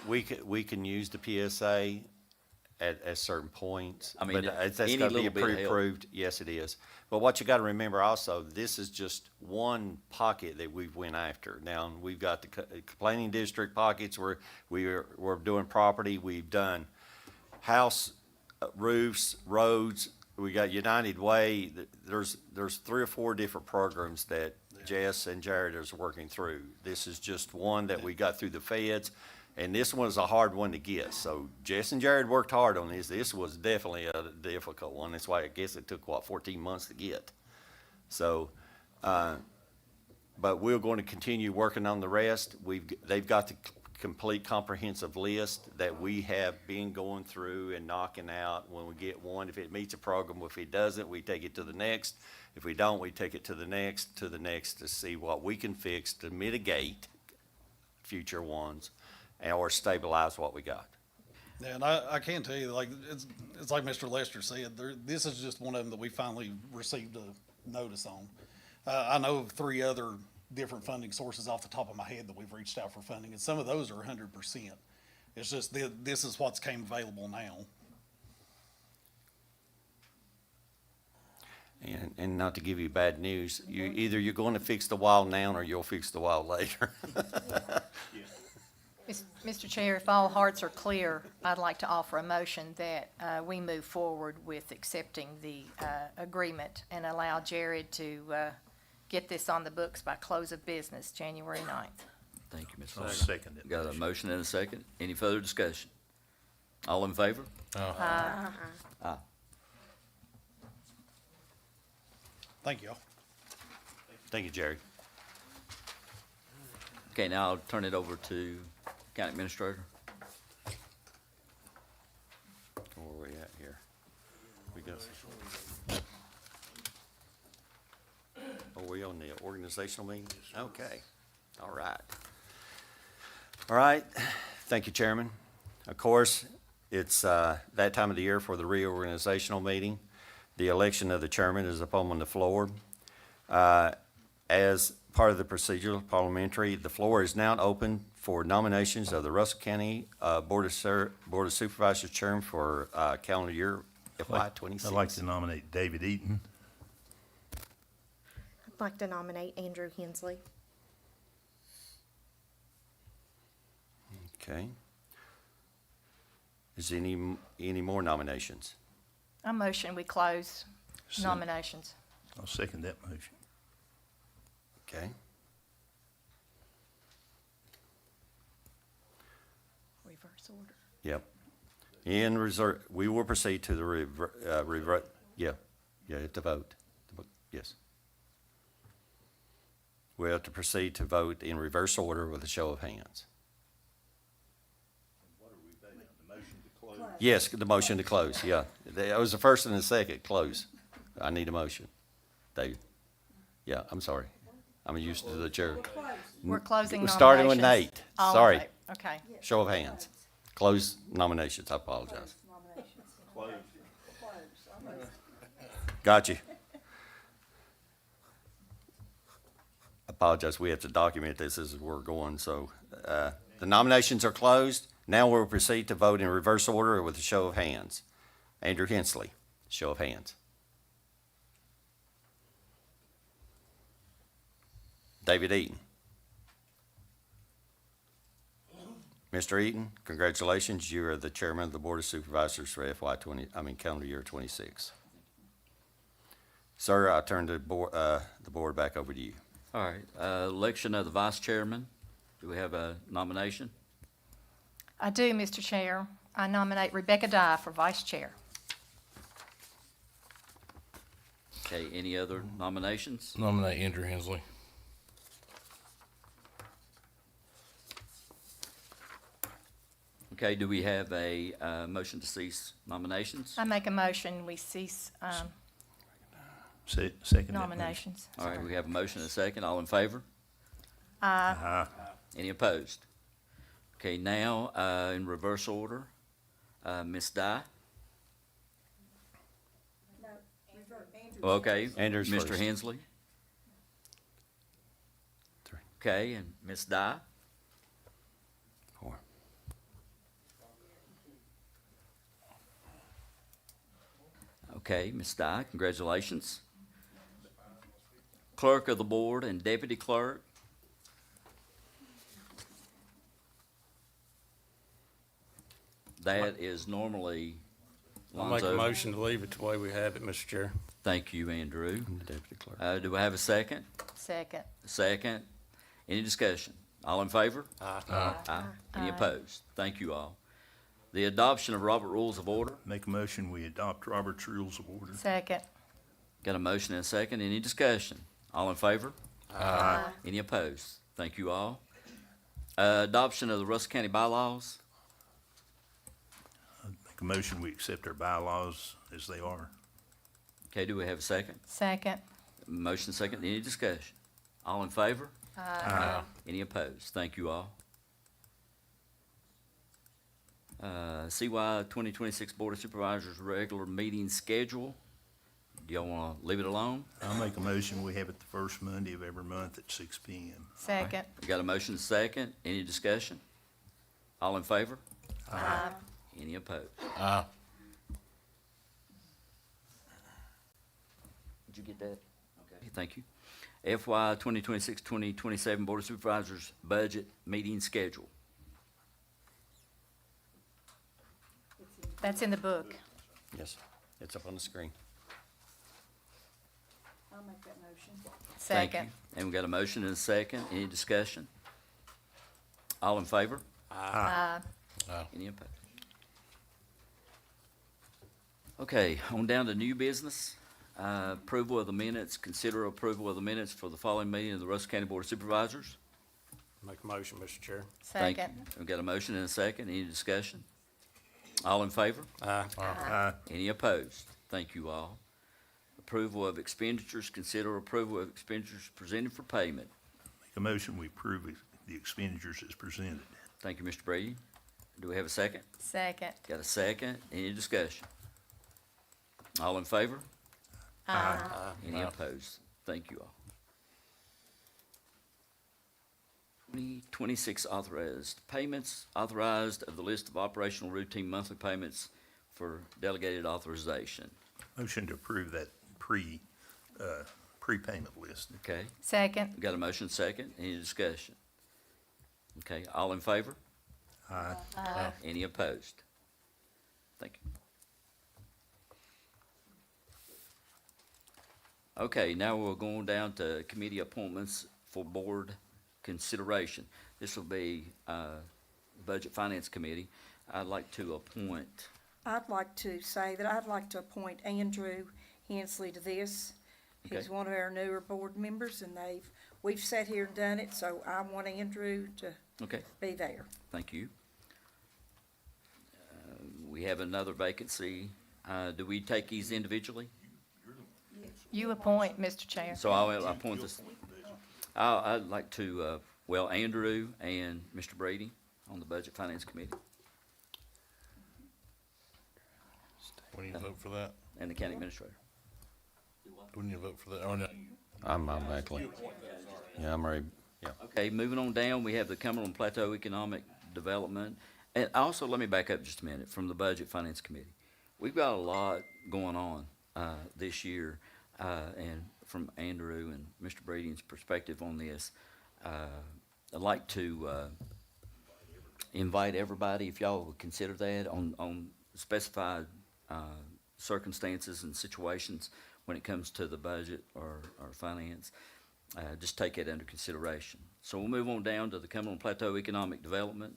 We can use the PSA at certain points. I mean, but that's any gotta be little bit of help. approved. Yes, it is. But what you gotta remember also, this is just one pocket that we've went after. Now, we've got the complaining district pockets where we're doing property. We've done house roofs, roads. We got United Way. There's 3 or 4 different programs that Jess and Jared is working through. This is just one that we got through the feds, and this one is a hard one to get. So Jess and Jared worked hard on this. This was definitely a difficult one. That's why I guess it took, 14 months to get. So, but we're going to continue working on the rest. They've got the complete comprehensive list that we have been going through and knocking out. When we get one, if it meets a program, if it doesn't, we take it to the next. If we don't, we take it to the next to see what we can fix to mitigate future ones or stabilize what we got. Yeah, and I can tell you, like, it's like Mr. Lester said, this is just one of them that we finally received a notice on. I know of 3 other different funding sources off the top of my head that we've reached out for funding, and some of those are 100%. It's just this is what's came available now. And not to give you bad news, either you're going to fix the wall now or you'll fix the wall later. Mr. Chair, if all hearts are clear, I'd like to offer a motion that we move forward with accepting the agreement and allow Jared to get this on the books by close of business, January 9th. Thank you, Ms. I'll Fagan. second it. Got a motion and a second. Any further discussion? All in favor? Aye. Thank you all. Thank you, Jerry. Okay, now I'll turn it over to County Administrator. Where are we at here? We go. Are we on the organizational meeting? Okay, all right. All right, thank you, Chairman. Of course, it's that time of the year for the reorganizational meeting. The election of the chairman is up on the floor. As part of the procedural parliamentary, the floor is now open for nominations of the Russell County Board of Supervisors chairman for calendar year FY '26. I'd like to nominate David Eaton. I'd like to nominate Andrew Hensley. Okay. Is any more nominations? I motion we close nominations. I'll second that motion. Okay. Reverse order. Yep. In reserve, we will proceed to the you have to vote. Yes. We have to proceed to vote in reverse order with a show of hands. Yes, the motion to close, yeah. That was the first and the second, close. I need a motion. David? Yeah, I'm sorry. I'm used to the chair. We're closing nominations. Starting with Nate, All in sorry. favor? Okay. Show of hands. Close nominations, I apologize. Got you. Apologize, we have to document this as we're going, so, the nominations are closed. Now we'll proceed to vote in reverse order with a show of hands. Andrew Hensley, show of hands. David Eaton. Mr. Eaton, congratulations, you are the chairman of the Board of Supervisors for calendar year '26. Sir, I turn the board back over to you. All right, election of the vice chairman. Do we have a nomination? I do, Mr. Chair. I nominate Rebecca Dye for vice chair. Okay, any other nominations? Nominate Andrew Hensley. Okay, do we have a motion to cease nominations? I make a motion, we cease Second that motion. nominations. All right, we have a motion and a second. All in favor? Aye. Any opposed? Okay, now, in reverse order, Ms. Dye? Okay. Andrew's Mr. first. Hensley? Three. Okay, and Ms. Dye? 4. Okay, Ms. Dye, congratulations. Clerk of the board and deputy clerk? That is normally I'll make a Lonzo. motion to leave it the way we have it, Mr. Chair. Thank you, Andrew. Deputy clerk. Do I have a second? Second. Second. Any discussion? All in favor? Aye. Aye. Any opposed? Thank you all. The adoption of Robert Rules of Order. Make a motion, we adopt Robert's Rules of Order. Second. Got a motion and a second. Any discussion? All in favor? Aye. Any opposed? Thank you all. Adoption of the Russell County bylaws. Make a motion, we accept our bylaws as they are. Okay, do we have a second? Second. Motion second. Any discussion? All in favor? Aye. Any opposed? Thank you all. CY 2026 Board of Supervisors regular meeting schedule. Do y'all want to leave it alone? I'll make a motion, we have it the first Monday of every month at 6 PM. Second. We got a motion second. Any discussion? All in favor? Aye. Any opposed? Aye. Did you get that? Okay, thank you. FY 2026-2027 Board of Supervisors budget meeting schedule. That's in the book. Yes, it's up on the screen. I'll make that motion. Thank Second. you. And we got a motion and a second. Any discussion? All in favor? Aye. Any opposed? Okay, on down to new business. Approval of the minutes, consider approval of the minutes for the following meeting of the Russell County Board of Supervisors. Make a motion, Mr. Chair. Thank you. Second. We've got a motion and a second. Any discussion? All in favor? Aye. Aye. Any opposed? Thank you all. Approval of expenditures, consider approval of expenditures presented for payment. Make a motion, we approve the expenditures as presented. Thank you, Mr. Brady. Do we have a second? Second. Got a second? Any discussion? All in favor? Aye. Any opposed? Thank you all. 2026 authorized payments, authorized of the list of operational routine monthly payments for delegated authorization. Motion to approve that prepayment list. Okay, Second. we got a motion second. Any discussion? Okay, all in favor? Aye. Any opposed? Thank you. Okay, now we're going down to committee appointments for board consideration. This will be Budget Finance Committee. I'd like to appoint, I'd like to say that I'd like to appoint Andrew Hensley to this. He's Okay. one of our newer board members, and we've sat here and done it, so I want Andrew to okay, be there. thank you. We have another vacancy. Do we take these individually? You appoint, Mr. Chair. So I'll appoint this. I'd like to, Andrew and Mr. Brady on the Budget Finance Committee We need to vote for that. and the county administrator. We need to vote for that. Oh, no. I'm automatically. Yeah, I'm ready. Yeah. Okay, moving on down, we have the Cumberland Plateau Economic Development. And also, let me back up just a minute from the Budget Finance Committee. We've got a lot going on this year, and from Andrew and Mr. Brady's perspective on this, I'd like to invite everybody, if y'all would consider that, on specified circumstances and situations when it comes to the budget or finance. Just take it under consideration. So we'll move on down to the Cumberland Plateau Economic Development.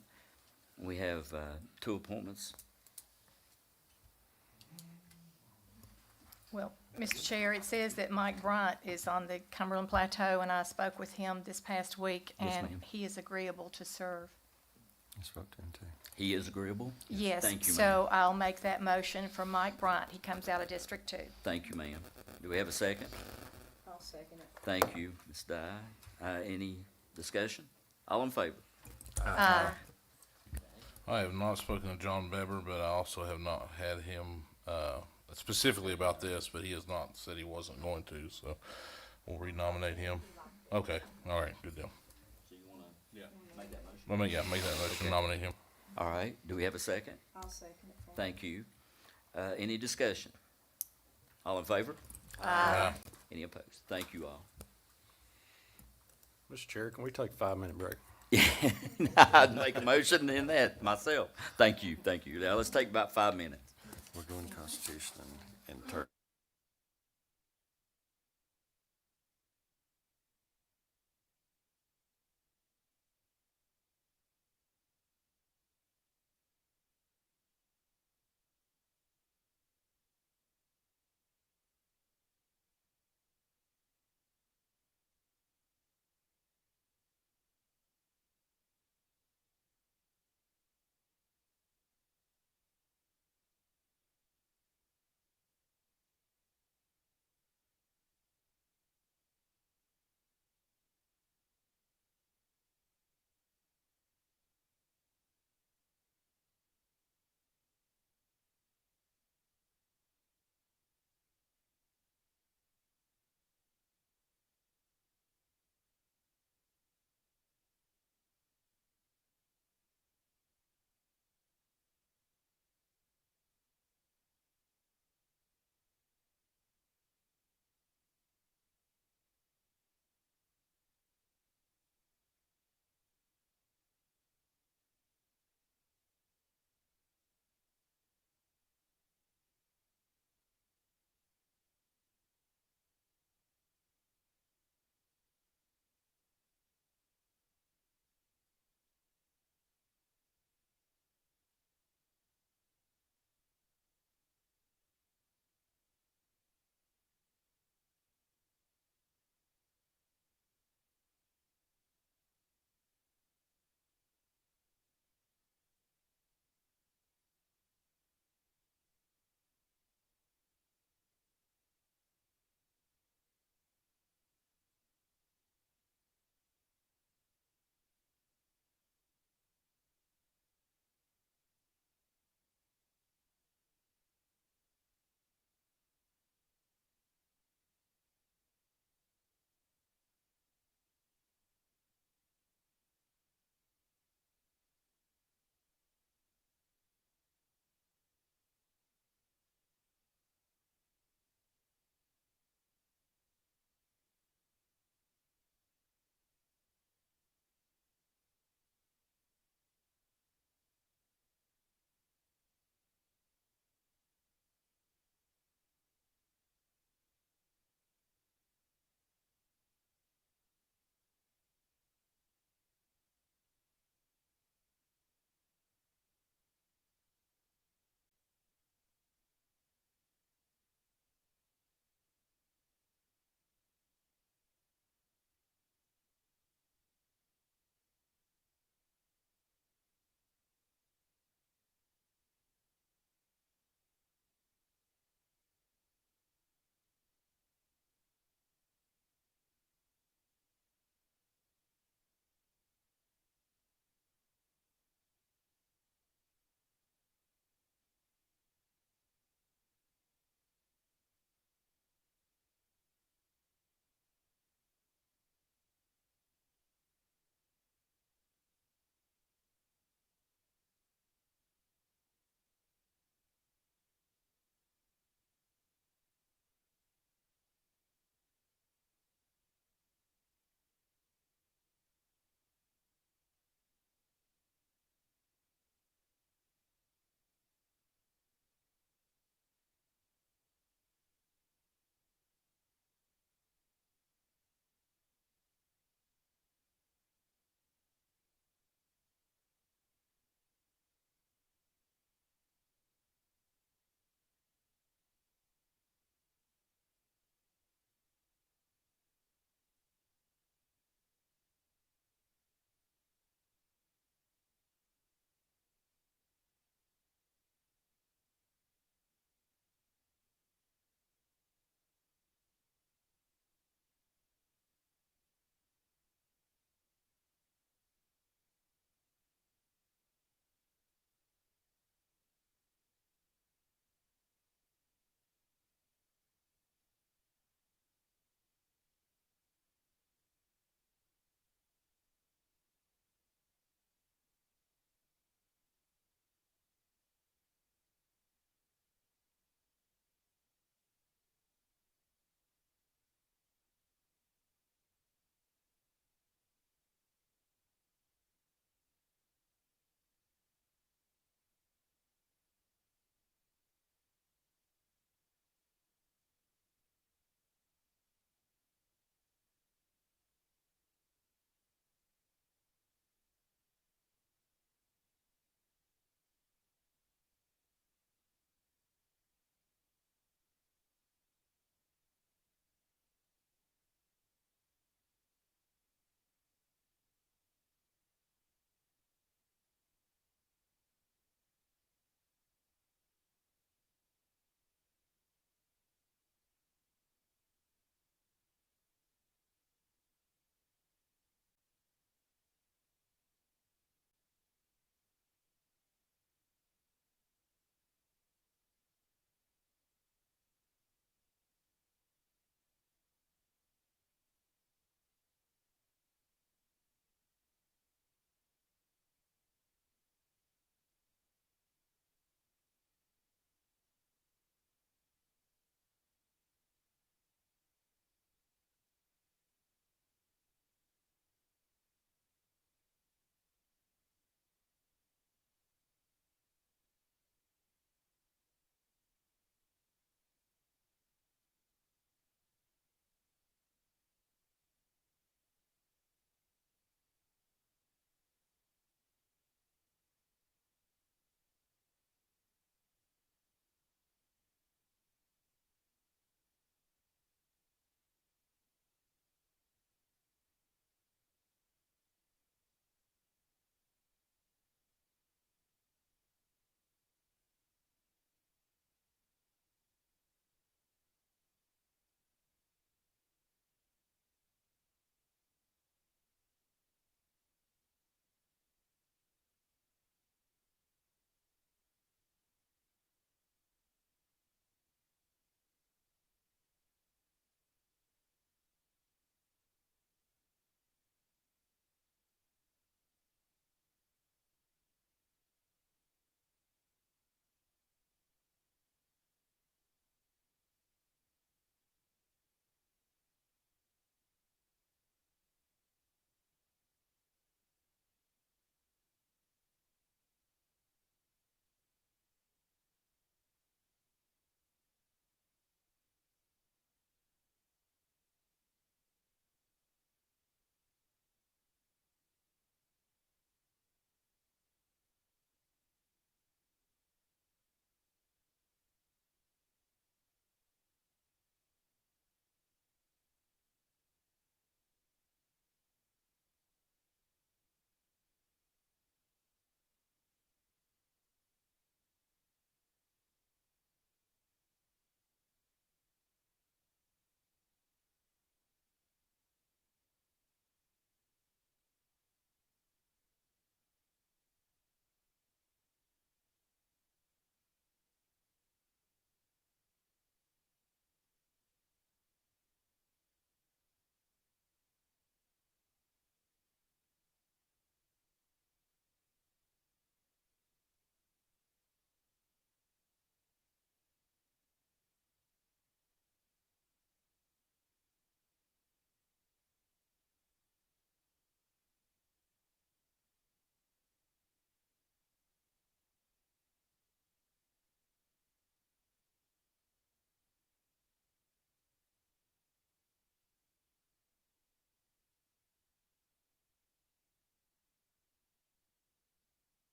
We have two appointments. Well, Mr. Chair, it says that Mike Bryant is on the Cumberland Plateau, and I spoke with him this past week, Yes, and ma'am. he is agreeable to serve. I spoke to him too. He is agreeable? Yes, Thank you, ma'am. so I'll make that motion for Mike Bryant. He comes out of District Two. Thank you, ma'am. Do we have a second? I'll second it. Thank you, Ms. Dye. Any discussion? All in favor? Aye. I have not spoken to John Beber, but I also have not had him, specifically about this, but he has not said he wasn't going to, so we'll renominate him. Okay, all right, good deal. So you wanna make that motion? Let me, make that motion, nominate him. All right, do we have a second? I'll second it. Thank you. Any discussion? All in favor? Aye. Any opposed? Thank you all. Mr. Chair, can we take a 5-minute break? I'd make a motion in that myself. Thank you, thank you. Now, let's take about 5 minutes. We're doing Constitution and Turk.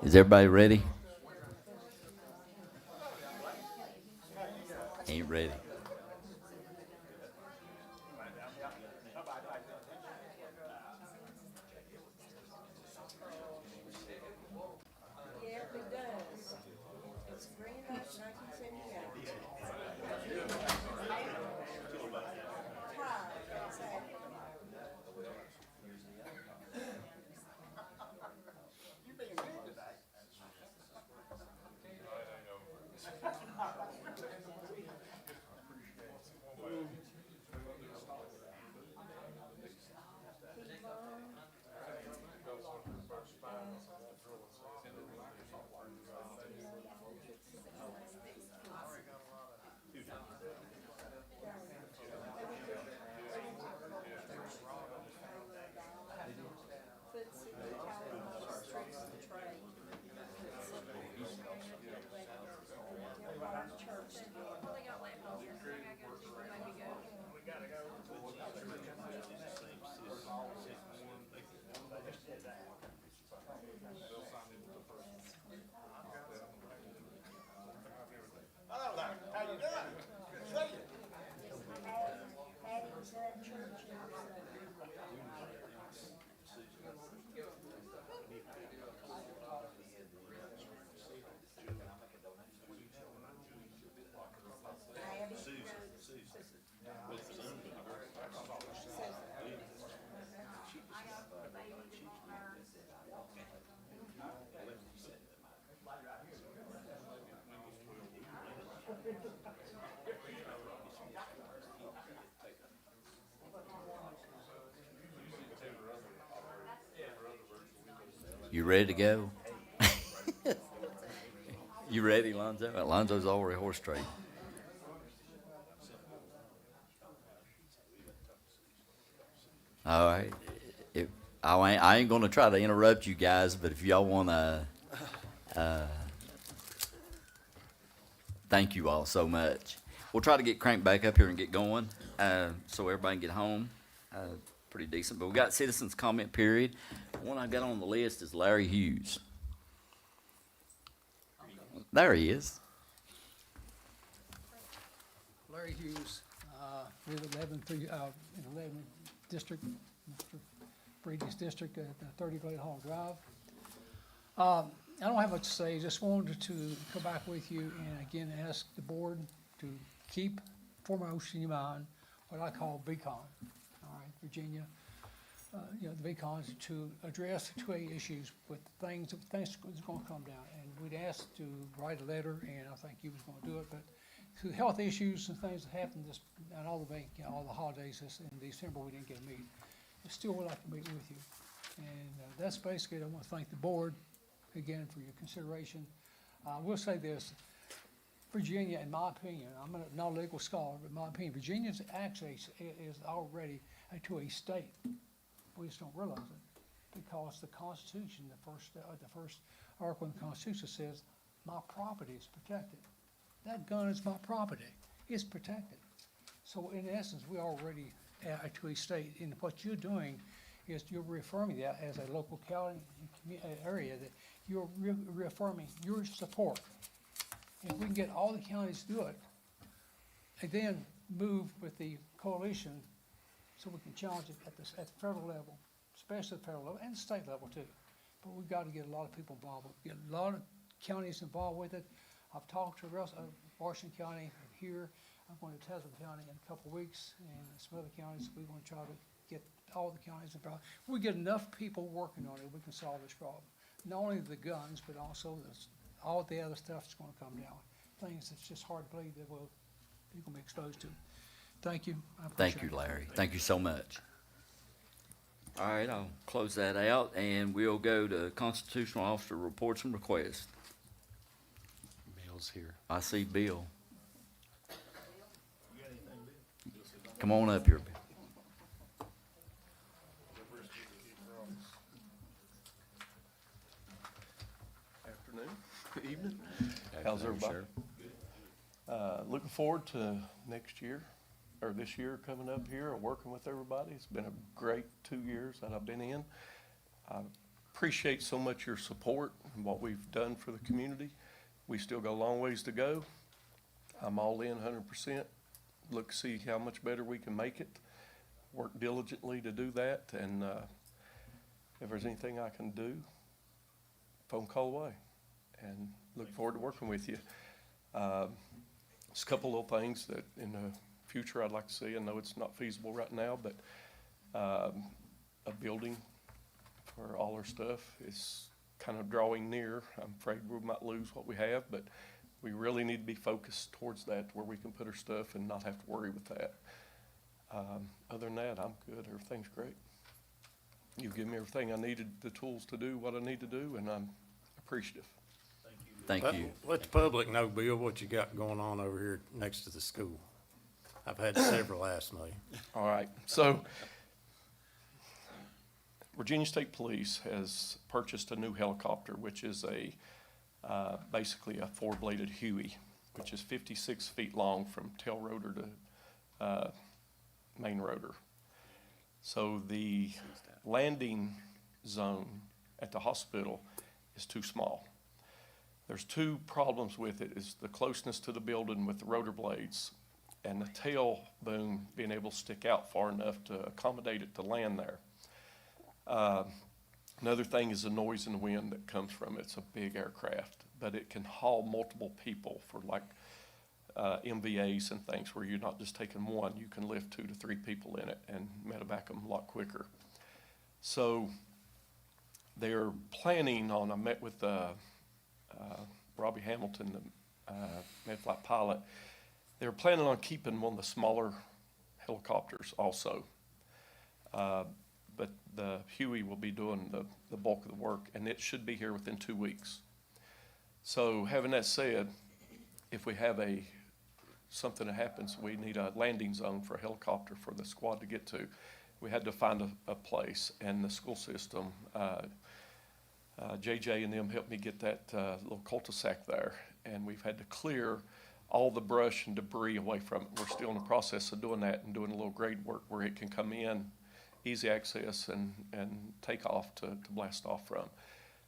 Is everybody ready? Ain't ready. Yeah, it does. It's green up 1978. You ready to go? You ready, Lonzo? Lonzo's already horse trading. All right. I ain't gonna try to interrupt you guys, but if y'all wanna, thank you all so much. We'll try to get cranked back up here and get going, so everybody can get home. Pretty decent, but we got citizens comment period. One I got on the list is Larry Hughes. There he is. Larry Hughes, live at 11 District, Mr. Brady's district at 30 Glade Hall Drive. I don't have much to say, just wanted to come back with you and again ask the board to keep foremost in your mind what I call VCON, all right, Virginia. The VCONs to address the 2A issues with things that's gonna come down. And we'd asked to write a letter, and I think you was gonna do it, but the health issues and things that happened and all the holidays in December, we didn't get to meet. I still would like to meet with you. And that's basically it. I want to thank the board again for your consideration. I will say this, Virginia, in my opinion, I'm not a legal scholar, but in my opinion, Virginia is already a 2A state. We just don't realize it because the Constitution, the first article in the Constitution says, my property is protected. That gun is my property. It's protected. So in essence, we already a 2A state. And what you're doing is you're reaffirming that as a local county area, that you're reaffirming your support. If we can get all the counties to do it, and then move with the coalition so we can challenge it at the federal level, especially the federal level and the state level too. But we've got to get a lot of people involved, get a lot of counties involved with it. I've talked to Washington County here. I'm going to Tesla County in a couple of weeks and some other counties. We want to try to get all the counties involved. If we get enough people working on it, we can solve this problem. Not only the guns, but also all the other stuff that's going to come down. Things that's just hard to believe that we're going to be exposed to. Thank you. Thank you, Larry. Thank you so much. All right, I'll close that out, and we'll go to constitutional officer reports and requests. Bill's here. I see Bill. Come on up here, Bill. Afternoon, evening. How's everybody? Looking forward to next year, or this year coming up here, and working with everybody. It's been a great 2 years that I've been in. I appreciate so much your support and what we've done for the community. We still got a long ways to go. I'm all in 100%. Look to see how much better we can make it. Work diligently to do that, and if there's anything I can do, phone call away. And look forward to working with you. Just a couple little things that in the future I'd like to see. I know it's not feasible right now, but a building for all our stuff is kind of drawing near. I'm afraid we might lose what we have, but we really need to be focused towards that, where we can put our stuff and not have to worry with that. Other than that, I'm good. Everything's great. You've given me everything I needed, the tools to do what I need to do, and I'm appreciative. Thank you. Let the public know, Bill, what you got going on over here next to the school. I've had several ask me. All right, so Virginia State Police has purchased a new helicopter, which is basically a four-bladed Huey, which is 56 feet long from tail rotor to main rotor. So the landing zone at the hospital is too small. There's two problems with it, is the closeness to the building with the rotor blades and the tail boom being able to stick out far enough to accommodate it to land there. Another thing is the noise and the wind that comes from it. It's a big aircraft, but it can haul multiple people for like MVAs and things where you're not just taking one. You can lift 2 to 3 people in it and medevac them a lot quicker. So they're planning on, I met with Robbie Hamilton, the med-flight pilot. They're planning on keeping one of the smaller helicopters also. But the Huey will be doing the bulk of the work, and it should be here within 2 weeks. So having that said, if we have something that happens, we need a landing zone for a helicopter for the squad to get to. We had to find a place, and the school system, JJ and them helped me get that little cul-de-sac there, and we've had to clear all the brush and debris away from it. We're still in the process of doing that and doing a little grade work where it can come in, easy access, and take off to blast off from.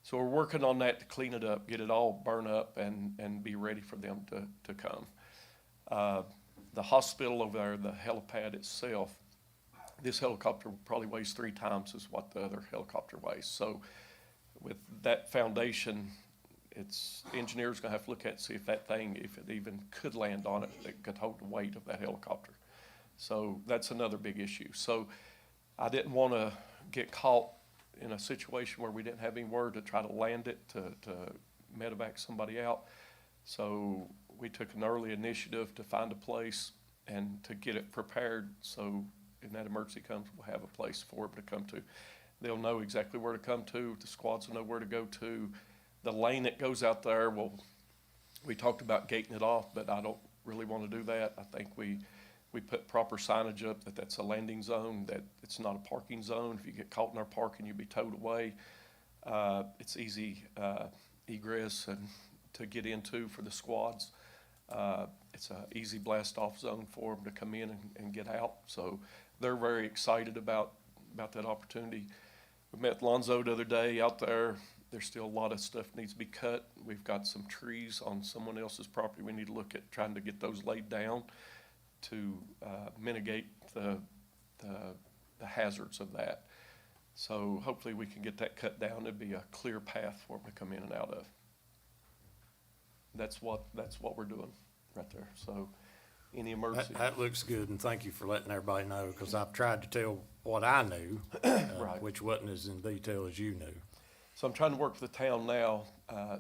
So we're working on that to clean it up, get it all burned up, and be ready for them to come. The hospital over there, the helipad itself, this helicopter probably weighs 3 times as what the other helicopter weighs. So with that foundation, the engineer's gonna have to look at, see if that thing, if it even could land on it, that could hold the weight of that helicopter. So that's another big issue. So I didn't wanna get caught in a situation where we didn't have anywhere to try to land it, to medevac somebody out. So we took an early initiative to find a place and to get it prepared, so when that emergency comes, we'll have a place for them to come to. They'll know exactly where to come to, the squads will know where to go to. The lane that goes out there, well, we talked about gating it off, but I don't really want to do that. I think we put proper signage up that that's a landing zone, that it's not a parking zone. If you get caught in our parking, you'll be towed away. It's easy egress and to get into for the squads. It's an easy blast off zone for them to come in and get out. So they're very excited about that opportunity. We met Lonzo the other day out there. There's still a lot of stuff needs to be cut. We've got some trees on someone else's property. We need to look at trying to get those laid down to mitigate the hazards of that. So hopefully we can get that cut down. It'd be a clear path for them to come in and out of. That's what we're doing right there. So any emergency. That looks good, and thank you for letting everybody know, because I've tried to tell what I knew, Right. which wasn't as in detail as you knew. So I'm trying to work with the town now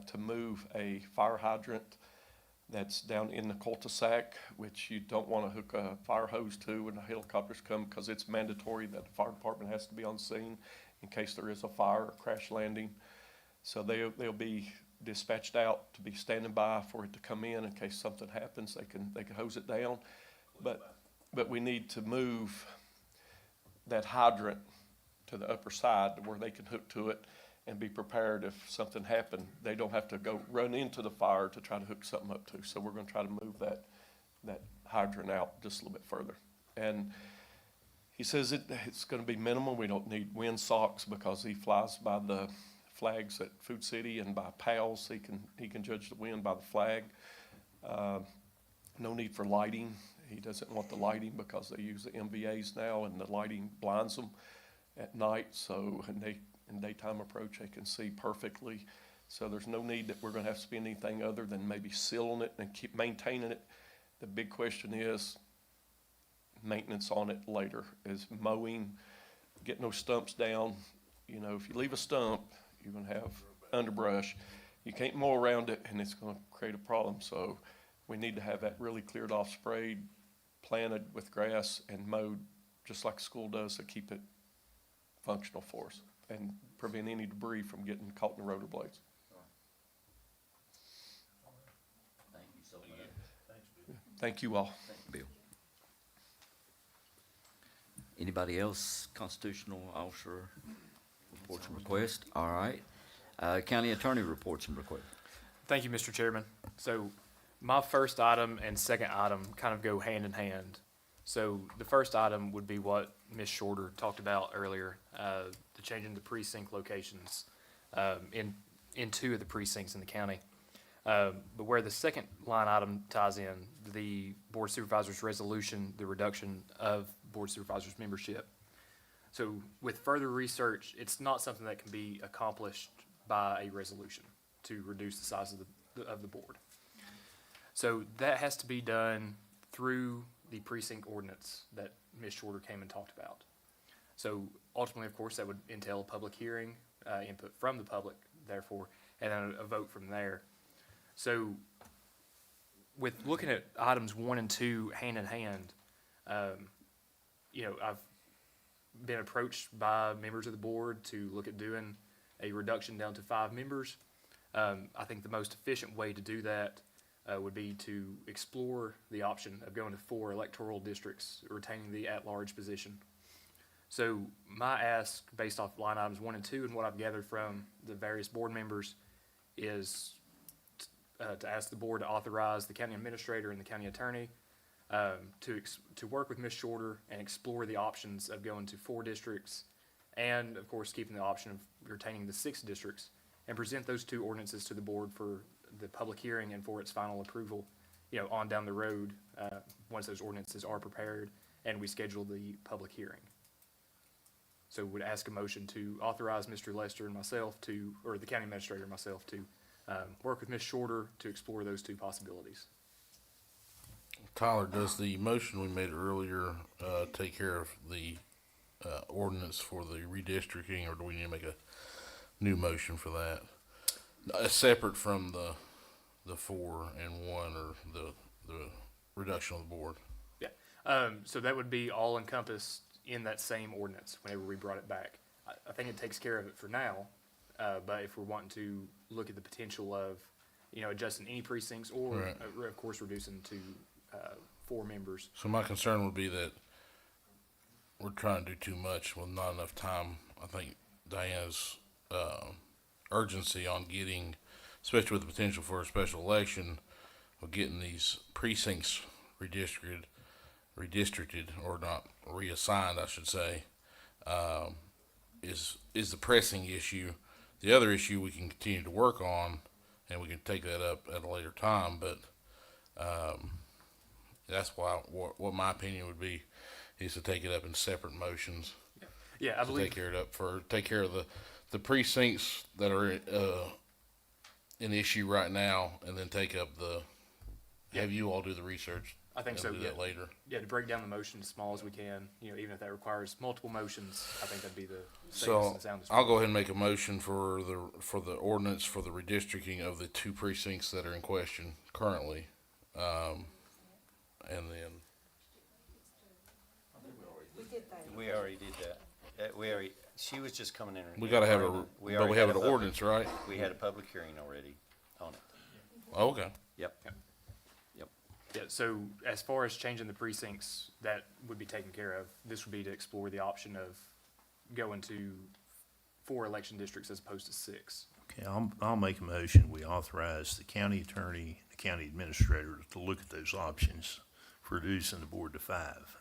to move a fire hydrant that's down in the cul-de-sac, which you don't want to hook a fire hose to when the helicopters come, because it's mandatory that the fire department has to be on scene in case there is a fire or crash landing. So they'll be dispatched out to be standing by for it to come in case something happens. They can hose it down, but we need to move that hydrant to the upper side to where they can hook to it and be prepared if something happened. They don't have to go run into the fire to try to hook something up to. So we're gonna try to move that hydrant out just a little bit further. And he says it's gonna be minimal. We don't need wind socks because he flies by the flags at Food City and by PALs. He can judge the wind by the flag. No need for lighting. He doesn't want the lighting because they use the MVAs now and the lighting blinds them at night. So in daytime approach, they can see perfectly. So there's no need that we're gonna have to spend anything other than maybe sealing it and keep maintaining it. The big question is maintenance on it later, is mowing, getting those stumps down. You know, if you leave a stump, you're gonna have underbrush. You can't mow around it and it's gonna create a problem. So we need to have that really cleared off, sprayed, planted with grass and mowed, just like school does, to keep it functional for us and prevent any debris from getting caught in the rotor blades. Thank you so much. Thank you all. Bill. Anybody else, constitutional officer reports and requests? All right. County attorney reports and requests. Thank you, Mr. Chairman. So my first item and second item kind of go hand in hand. So the first item would be what Ms. Shorter talked about earlier, the changing the precinct locations in two of the precincts in the county. But where the second line item ties in, the Board of Supervisors resolution, the reduction of Board of Supervisors membership. So with further research, it's not something that can be accomplished by a resolution to reduce the size of the board. So that has to be done through the precinct ordinance that Ms. Shorter came and talked about. So ultimately, of course, that would entail a public hearing, input from the public, therefore, and then a vote from there. So with looking at items 1 and 2 hand in hand, you know, I've been approached by members of the board to look at doing a reduction down to 5 members. I think the most efficient way to do that would be to explore the option of going to 4 electoral districts, retaining the at-large position. So my ask, based off line items 1 and 2 and what I've gathered from the various board members, is to ask the board to authorize the county administrator and the county attorney to work with Ms. Shorter and explore the options of going to 4 districts and, of course, keeping the option of retaining the 6 districts, and present those 2 ordinances to the board for the public hearing and for its final approval, you know, on down the road, once those ordinances are prepared and we schedule the public hearing. So would ask a motion to authorize Mr. Lester and myself to, or the county administrator and myself to, work with Ms. Shorter to explore those 2 possibilities. Tyler, does the motion we made earlier take care of the ordinance for the redistricting, or do we need to make a new motion for that? Separate from the 4 and 1 or the reduction of the board? Yeah, so that would be all encompassed in that same ordinance whenever we brought it back. I think it takes care of it for now, but if we're wanting to look at the potential of, you know, adjusting any precincts or, Right. Of course, reducing to 4 members. So my concern would be that we're trying to do too much with not enough time. I think Diana's urgency on getting, especially with the potential for a special election, of getting these precincts redistricted, or not reassigned, I should say, is the pressing issue. The other issue we can continue to work on, and we can take that up at a later time, but that's why what my opinion would be is to take it up in separate motions. Yeah, I believe. Take care of the precincts that are an issue right now, and then take up have you all do the research. I think and so, do yeah. that later. Yeah, to break down the motion as small as we can, you know, even if that requires multiple motions, I think that'd be the safest So and soundest. I'll go ahead and make a motion for the ordinance for the redistricting of the 2 precincts that are in question currently, and then We already did that. She was just coming in. we got to have We but already we have had an a ordinance, right? We had a public hearing already on it. Okay. Yep. Yeah, so as far as changing the precincts, that would be taken care of. This would be to explore the option of going to 4 election districts as opposed to 6. Okay, I'll make a motion. We authorize the county attorney, the county administrator to look at those options for reducing the board to 5.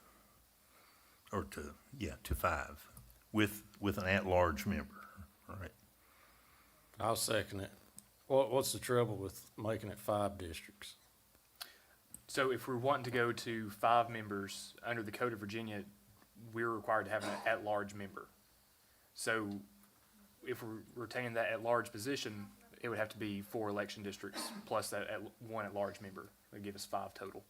Or to 5, with an at-large member, all right? I'll second it. What's the trouble with making it 5 districts? So if we're wanting to go to 5 members, under the Code of Virginia, we're required to have an at-large member. So if we're retaining that at-large position, it would have to be 4 election districts plus that one at-large member. That'd give us 5 total.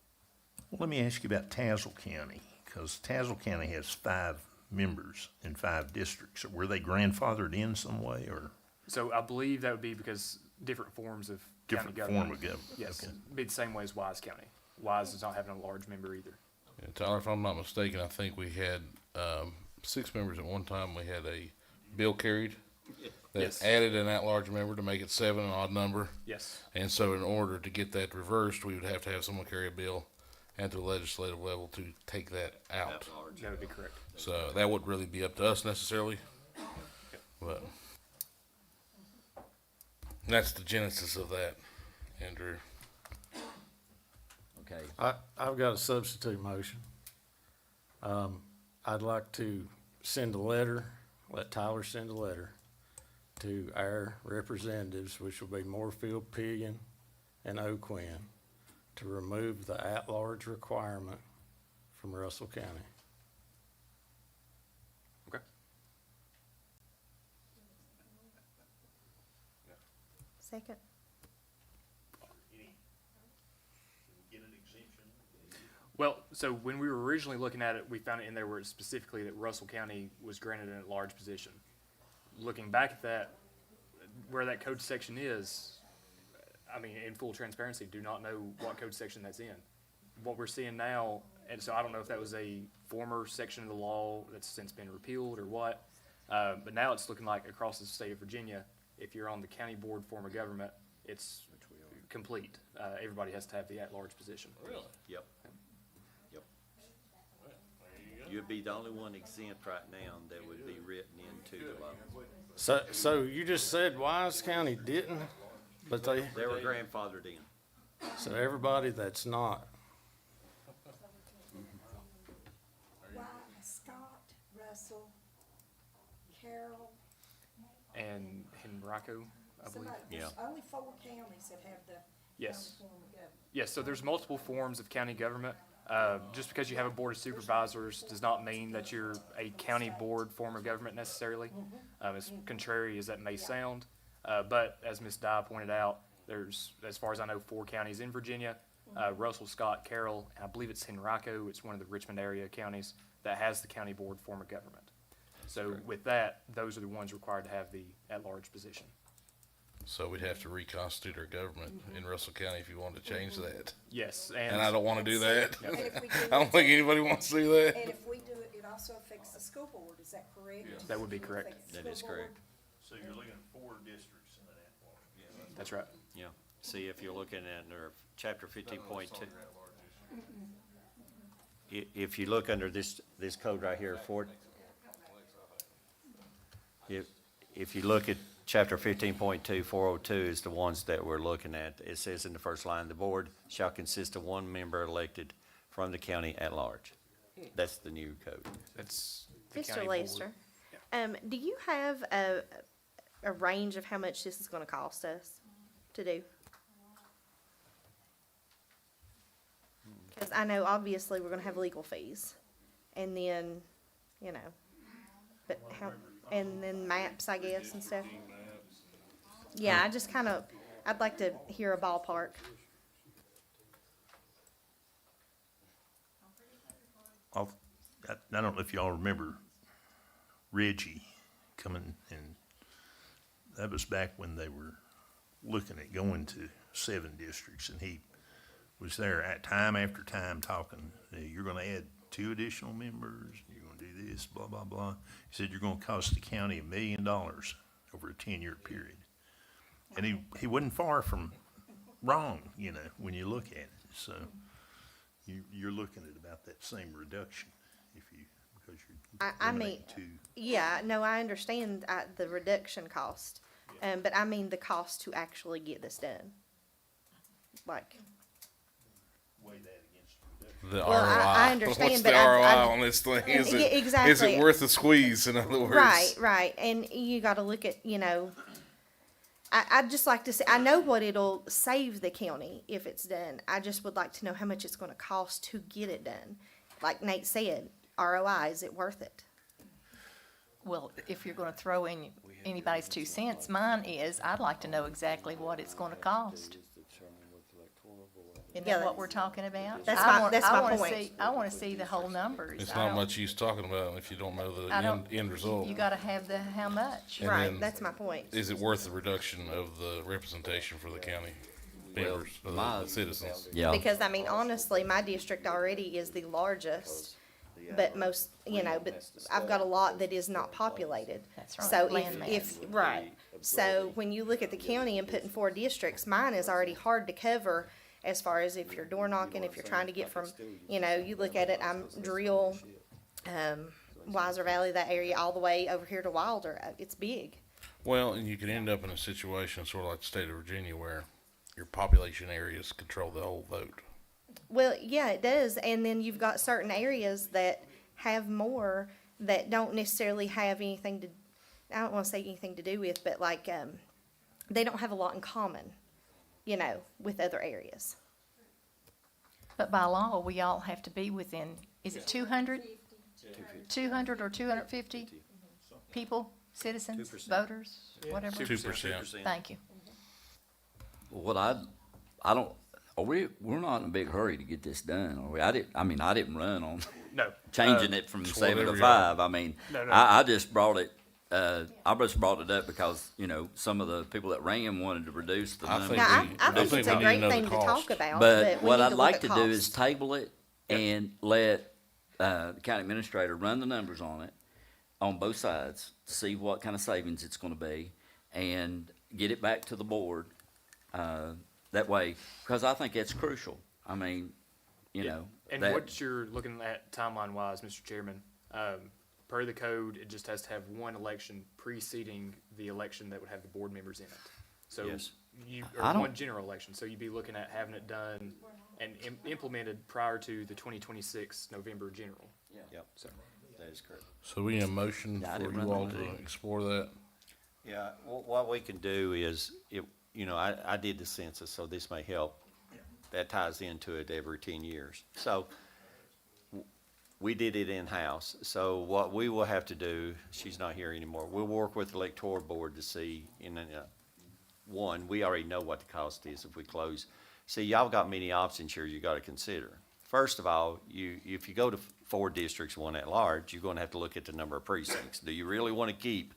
Well, let me ask you about Tazewell County, because Tazewell County has 5 members in 5 districts. Were they grandfathered in some way, or So I believe that would be because different forms of county different government. form of government? Yes, Okay. be the same way as Wise County. Wise does not have a large member either. Yeah, Tyler, if I'm not mistaken, I think we had 6 members at one time. We had a bill carried that Yes. added an at-large member to make it 7, an odd number. Yes, And so in order to get that reversed, we would have to have someone carry a bill at the legislative level to take that out. that would be correct. So that wouldn't really be up to us necessarily, but that's the genesis of that, Andrew. Okay, I've got a substitute motion. I'd like to send a letter, let Tyler send a letter to our representatives, which will be Moorfield, Pillion, and O'Quinn, to remove the at-large requirement from Russell County. Okay. Second. Well, so when we were originally looking at it, we found it in there where it's specifically that Russell County was granted an at-large position. Looking back at that, where that code section is, I mean, in full transparency, do not know what code section that's in. What we're seeing now, and so I don't know if that was a former section of the law that's since been repealed or what, but now it's looking like across the state of Virginia, if you're on the county board form of government, it's complete. Everybody has to have the at-large position. Really? Yep. Yep. You'd be the only one exempt right now that would be written into the law. So you just said Wise County didn't, but They were grandfathered in. so everybody that's not, Scott, Russell, Carroll, And Henrico, I believe. Yeah. there's only 4 counties that have the Yes. county form of government. Yes, so there's multiple forms of county government. Just because you have a board of supervisors does not mean that you're a county board form of government necessarily. As contrary as that may sound. But as Ms. Dye pointed out, there's, as far as I know, 4 counties in Virginia. Russell, Scott, Carroll, and I believe it's Henrico. It's one of the Richmond area counties that has the county board form of government. So with that, those are the ones required to have the at-large position. So we'd have to reconstitute our government in Russell County if you wanted to change that. Yes, And I don't want to do that. And if we do I don't think anybody wants to do that. And if we do it, it also affects the school board, is that correct? That would be correct. Affects the That is school board? correct. So you're looking at 4 districts in that at-large? That's right. Yeah. See, if you're looking at under chapter 15.2. If you look under this code right here, if you look at chapter 15.2, 402 is the ones that we're looking at. It says in the first line, the board shall consist of 1 member elected from the county at large. That's the new code. That's the Mr. county board. Lester, do you have a range of how much this is gonna cost us to do? Cause I know obviously we're gonna have legal fees, and then, you know, but how, and then maps, I guess, and stuff. Yeah, I just kinda, I'd like to hear a ballpark. I don't know if y'all remember Reggie coming in. That was back when they were looking at going to 7 districts, and he was there at time after time talking, "Hey, you're gonna add 2 additional members, you're gonna do this, blah, blah, blah." He said, "You're gonna cost the county $1 million over a 10-year period." And he wasn't far from wrong, you know, when you look at it. So you're looking at about that same reduction because you're I mean, eliminating 2. yeah, no, I understand, the reduction cost, but I mean the cost to actually get this done. Like, Weigh that against the reduction. The Well, ROI. I understand, What's but the I've- ROI I've- on this thing? Yeah, Is it exactly. worth the squeeze? In other words, right, and you gotta look at, you know, I'd just like to see, I know what it'll save the county if it's done. I just would like to know how much it's gonna cost to get it done. Like Nate said, ROI, is it worth it? Well, if you're gonna throw in anybody's 2 cents, mine is, I'd like to know exactly what it's gonna cost. Isn't Yeah, that what we're talking about? that's I my- want- that's I my wanna point. see- I wanna see the whole numbers. It's I not don't- much use talking about it if you don't know the I don't- end result. You gotta have the, how much? And Right, then, that's my point. is it worth the reduction of the representation for the county members, of the citizens? Yeah. Because, I mean, honestly, my district already is the largest, but most, you know, but I've got a lot that is not populated. That's right, So landmass. right, so when you look at the county and putting 4 districts, mine is already hard to cover as far as if you're door knocking, if you're trying to get from, you know, you look at it, I'm Drill, Weiser Valley, that area, all the way over here to Wilder, it's big. Well, and you could end up in a situation sort of like the state of Virginia where your population areas control the whole vote. Well, yeah, it does. And then you've got certain areas that have more that don't necessarily have anything to, I don't want to say anything to do with, but like, they don't have a lot in common, you know, with other areas. But by law, we all have to be within, is it 200? 200 or 250 people, citizens, voters, whatever? 2%. Thank you. What I don't, we're not in a big hurry to get this done, are we? I didn't run on No. changing it from It's 7 to whatever you 5. I mean, No, no. I just brought it, up because, you know, some of the people that ran wanted to reduce the I number. think Now, I we- think I it's think a we need great another thing to cost. talk about, But we what need I'd to like look to at do cost. is table it and let, the county administrator run the numbers on it, on both sides, to see what kind of savings it's gonna be, and get it back to the board, that way, because I think that's crucial. I mean, you know, And that, what you're looking at timeline wise, Mr. Chairman, per the code, it just has to have one election preceding the election that would have the board members in it. So Yes. I or don't- one general election, so you'd be looking at having it done and implemented prior to the 2026 November general. Yep, So, that is correct. So we need a motion Yeah, I for didn't you run all the to meeting. explore that. Yeah, what we can do is, you know, I did the census, so this may help. That ties into it every 10 years. So we did it in-house. So what we will have to do, she's not here anymore, we'll work with the electoral board to see, one, we already know what the cost is if we close. See, y'all got many options here you gotta consider. First of all, if you go to 4 districts, 1 at large, you're gonna have to look at the number of precincts. Do you really wanna keep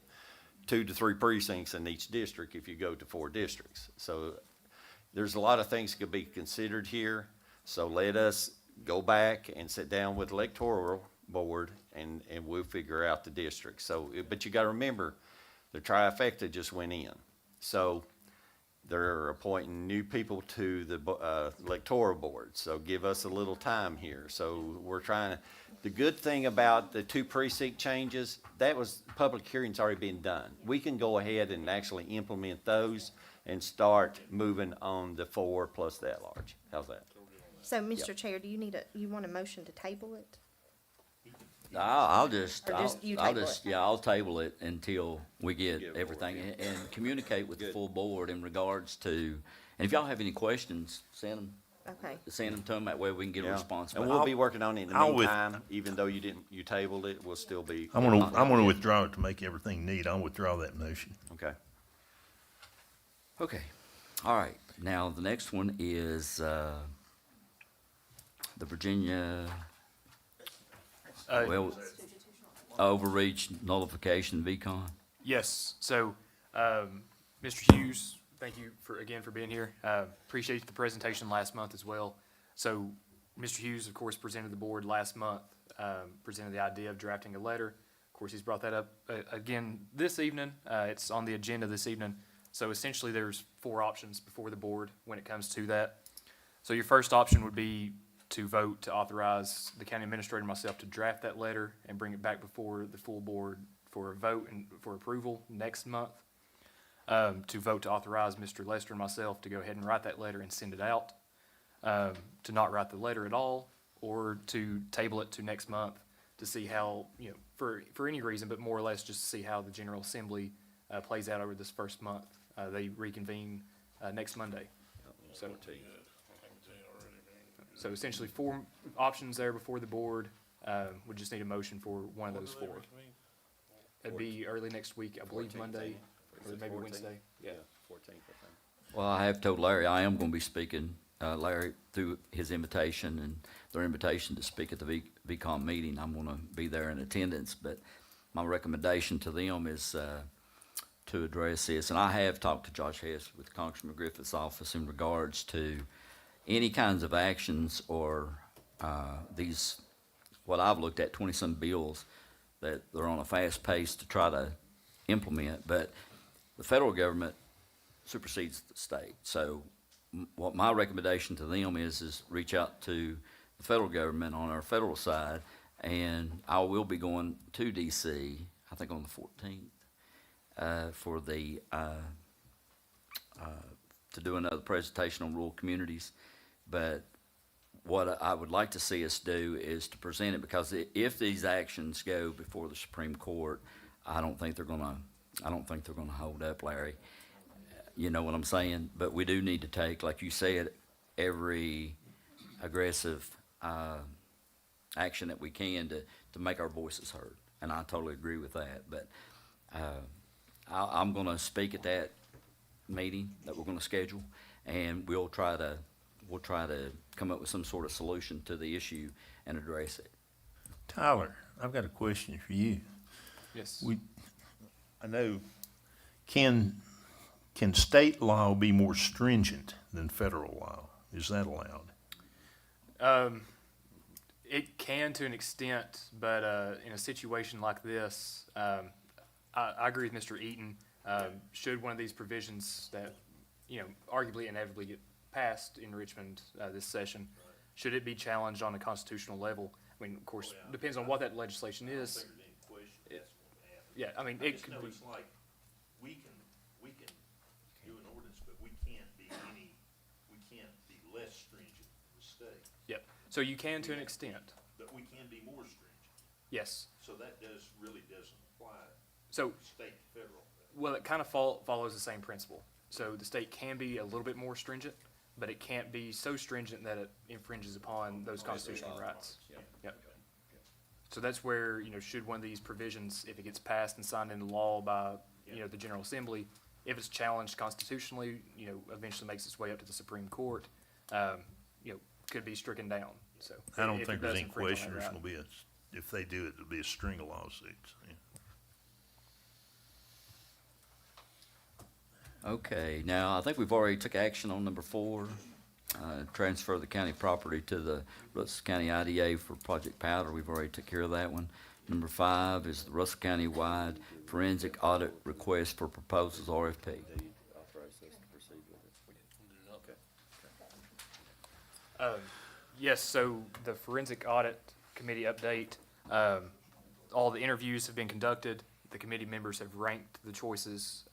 2 to 3 precincts in each district if you go to 4 districts? So there's a lot of things that could be considered here. So let us go back and sit down with electoral board and we'll figure out the districts. So, but you gotta remember, the trifecta just went in. So they're appointing new people to the electoral board, so give us a little time here. So we're trying to, the good thing about the 2 precinct changes, that was, public hearing's already been done. We can go ahead and actually implement those and start moving on the 4 plus the at-large. How's that? So, Mr. Chair, do you want a motion to table it? I'll just, Or just you I'll table just, it? yeah, I'll table it until we get everything and communicate with the full board in regards to, and if y'all have any questions, send them Okay. to them, that way we can get a Yeah. response. And back. we'll be working on it in the I'll meantime, even though you tabled it, we'll still be. I'm gonna withdraw it to make everything neat. I'll withdraw that motion. Okay. Okay, all right, now the next one is, the Virginia, well, overreach nullification VCon. yes, so, Mr. Hughes, thank you again for being here. Appreciate the presentation last month as well. So, Mr. Hughes, of course, presented the board last month, presented the idea of drafting a letter. Of course, he's brought that up, again this evening. It's on the agenda this evening. So essentially, there's 4 options before the board when it comes to that. So your first option would be to vote to authorize the county administrator and myself to draft that letter and bring it back before the full board for a vote and for approval next month. To vote to authorize Mr. Lester and myself to go ahead and write that letter and send it out. To not write the letter at all, or to table it to next month to see how, you know, for any reason, but more or less just to see how the General Assembly plays out over this first month They reconvene next Monday. So essentially, 4 options there before the board. We just need a motion for one of those 4. It'd be early next week, I believe 14th, Monday, or maybe 14th? Wednesday. Yeah. 14th, I think. Well, I have told Larry I am going to be speaking, Larry, through his invitation and their invitation to speak at the VCOM meeting. I'm going to be there in attendance, but my recommendation to them is to address this. And I have talked to Josh Hess with Congressman Griffith's office in regards to any kinds of actions or these, what I've looked at, 20-some bills that they're on a fast pace to try to implement. But the federal government supersedes the state. So what my recommendation to them is reach out to the federal government on our federal side, and I will be going to DC, I think on the 14th, for the, to do another presentation on rural communities. But what I would like to see us do is to present it, because if these actions go before the Supreme Court, I don't think they're gonna hold up, Larry. You know what I'm saying? But we do need to take, like you said, every aggressive action that we can to make our voices heard. And I totally agree with that. But I'm going to speak at that meeting that we're going to schedule, and we'll try to come up with some sort of solution to the issue and address it. Tyler, I've got a question for you. Yes. I know, can state law be more stringent than federal law? Is that allowed? It can to an extent, but in a situation like this, I agree with Mr. Eaton. Should one of these provisions that, arguably inevitably get passed in Richmond this session, should it be challenged on a constitutional level? I mean, of course, depends on what that legislation is. Yeah, I mean, it could be. It's like, we can do an ordinance, but we can't be less stringent than the state. Yep. So you can to an extent. But we can be more stringent. Yes. So that really doesn't apply So, state to federal. well, it kind of follows the same principle. So the state can be a little bit more stringent, but it can't be so stringent that it infringes upon those constitutional rights. Yep. So that's where, should one of these provisions, if it gets passed and signed into law by, the General Assembly, if it's challenged constitutionally, eventually makes its way up to the Supreme Court, could be stricken down. So I don't if think it there's does any infringe on question that there's right. gonna be if they do it, it'll be a string of lawsuits. Yeah. Okay, now, I think we've already took action on number 4, transfer the county property to the Russell County IDA for Project Powder. We've already took care of that one. Number 5 is the Russell County-wide forensic audit request for proposals RFP. Yes, so the forensic audit committee update, all the interviews have been conducted. The committee members have ranked the choices.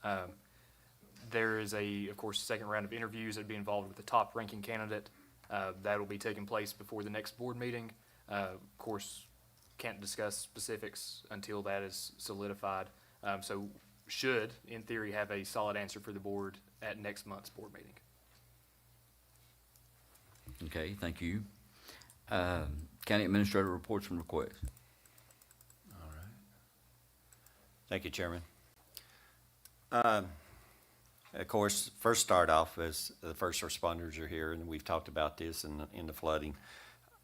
There is of course, second round of interviews that'd be involved with the top ranking candidate. That'll be taking place before the next board meeting. Of course, can't discuss specifics until that is solidified. So should, in theory, have a solid answer for the board at next month's board meeting. Okay, thank you. County Administrator reports and requests. All right. Thank you, Chairman. Of course, first start off as the first responders are here, and we've talked about this in the flooding.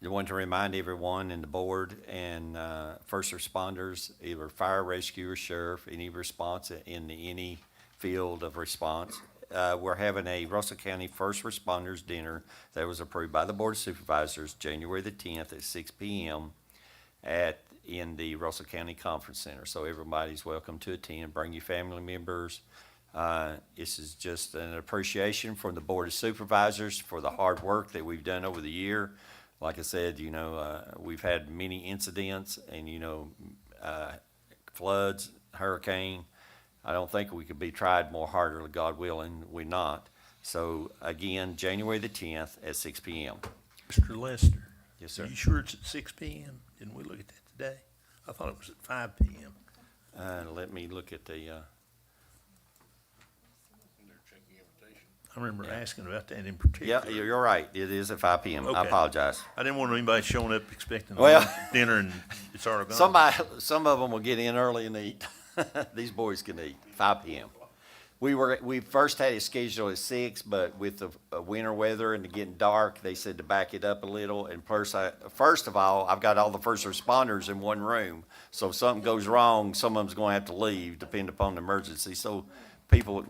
I want to remind everyone and the board and first responders, either fire, rescue, or sheriff, any response in any field of response. We're having a Russell County First Responders Dinner that was approved by the Board of Supervisors January the 10th at 6 p.m. in the Russell County Conference Center. So everybody's welcome to attend. Bring your family members. This is just an appreciation from the Board of Supervisors for the hard work that we've done over the year. Like I said, we've had many incidents and, floods, hurricane. I don't think we could be tried more harder, God willing, we're not. So again, January the 10th at 6 p.m. Mr. Lester. Yes, sir. Are you sure it's at 6 p.m.? Didn't we look at that today? I thought it was at 5 p.m. Let me look at the, I remember asking about that in particular. Yeah, you're right. It is at 5 PM. I Okay. apologize. I didn't want anybody showing up expecting Well- dinner and it's already gone. Some of them will get in early and eat. These boys can eat, 5 PM. We first had it scheduled at 6, but with the winter weather and it getting dark, they said to back it up a little. And first of all, I've got all the first responders in one room. So if something goes wrong, some of them's gonna have to leave, depending upon the emergency. So people,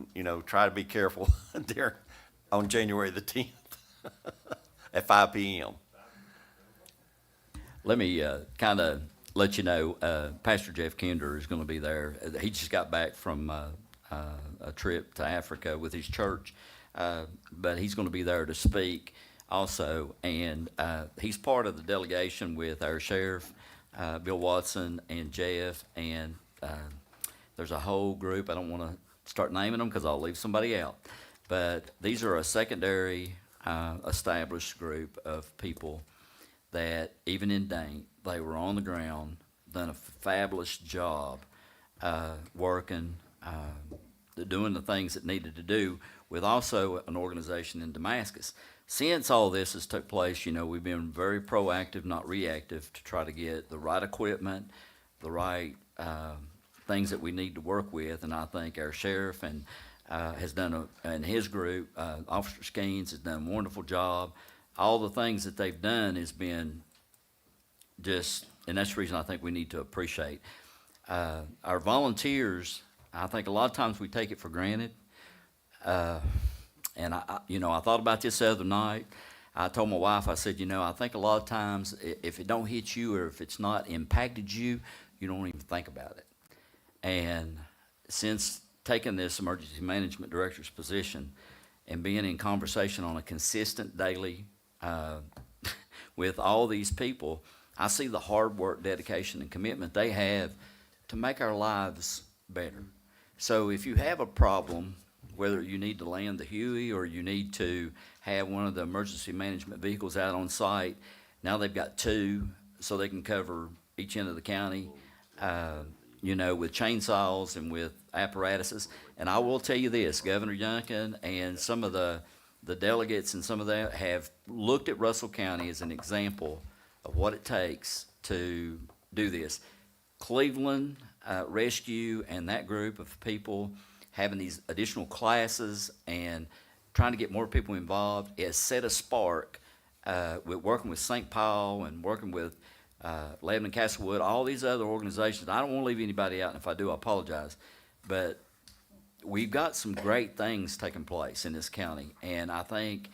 try to be careful there on January the 10th at 5 PM. Let me kind of let you know, Pastor Jeff Kinder is going to be there. He just got back from a trip to Africa with his church, but he's going to be there to speak also. And he's part of the delegation with our sheriff, Bill Watson, and Jeff. And there's a whole group. I don't want to start naming them because I'll leave somebody out. But these are a secondary established group of people that even in Dane, they were on the ground, done a fabulous job working, doing the things that needed to do with also an organization in Damascus. Since all this has took place, we've been very proactive, not reactive, to try to get the right equipment, the right things that we need to work with. And I think our sheriff and has done, and his group, Officer Skeens has done a wonderful job. All the things that they've done has been just, and that's the reason I think we need to appreciate. Our volunteers, I think a lot of times we take it for granted. And I thought about this the other night. I told my wife, I said, I think a lot of times if it don't hit you or if it's not impacted you, you don't even think about it. And since taking this emergency management director's position and being in conversation on a consistent daily with all these people, I see the hard work, dedication, and commitment they have to make our lives better. So if you have a problem, whether you need to land the Huey or you need to have one of the emergency management vehicles out on site, now they've got 2 so they can cover each end of the county, with chainsaws and with apparatuses. And I will tell you this, Governor Youngkin and some of the delegates and some of that have looked at Russell County as an example of what it takes to do this. Cleveland Rescue and that group of people having these additional classes and trying to get more people involved has set a spark with working with St. Paul and working with Lebanon, Castlewood, all these other organizations. I don't want to leave anybody out, and if I do, I apologize. But we've got some great things taking place in this county, and I think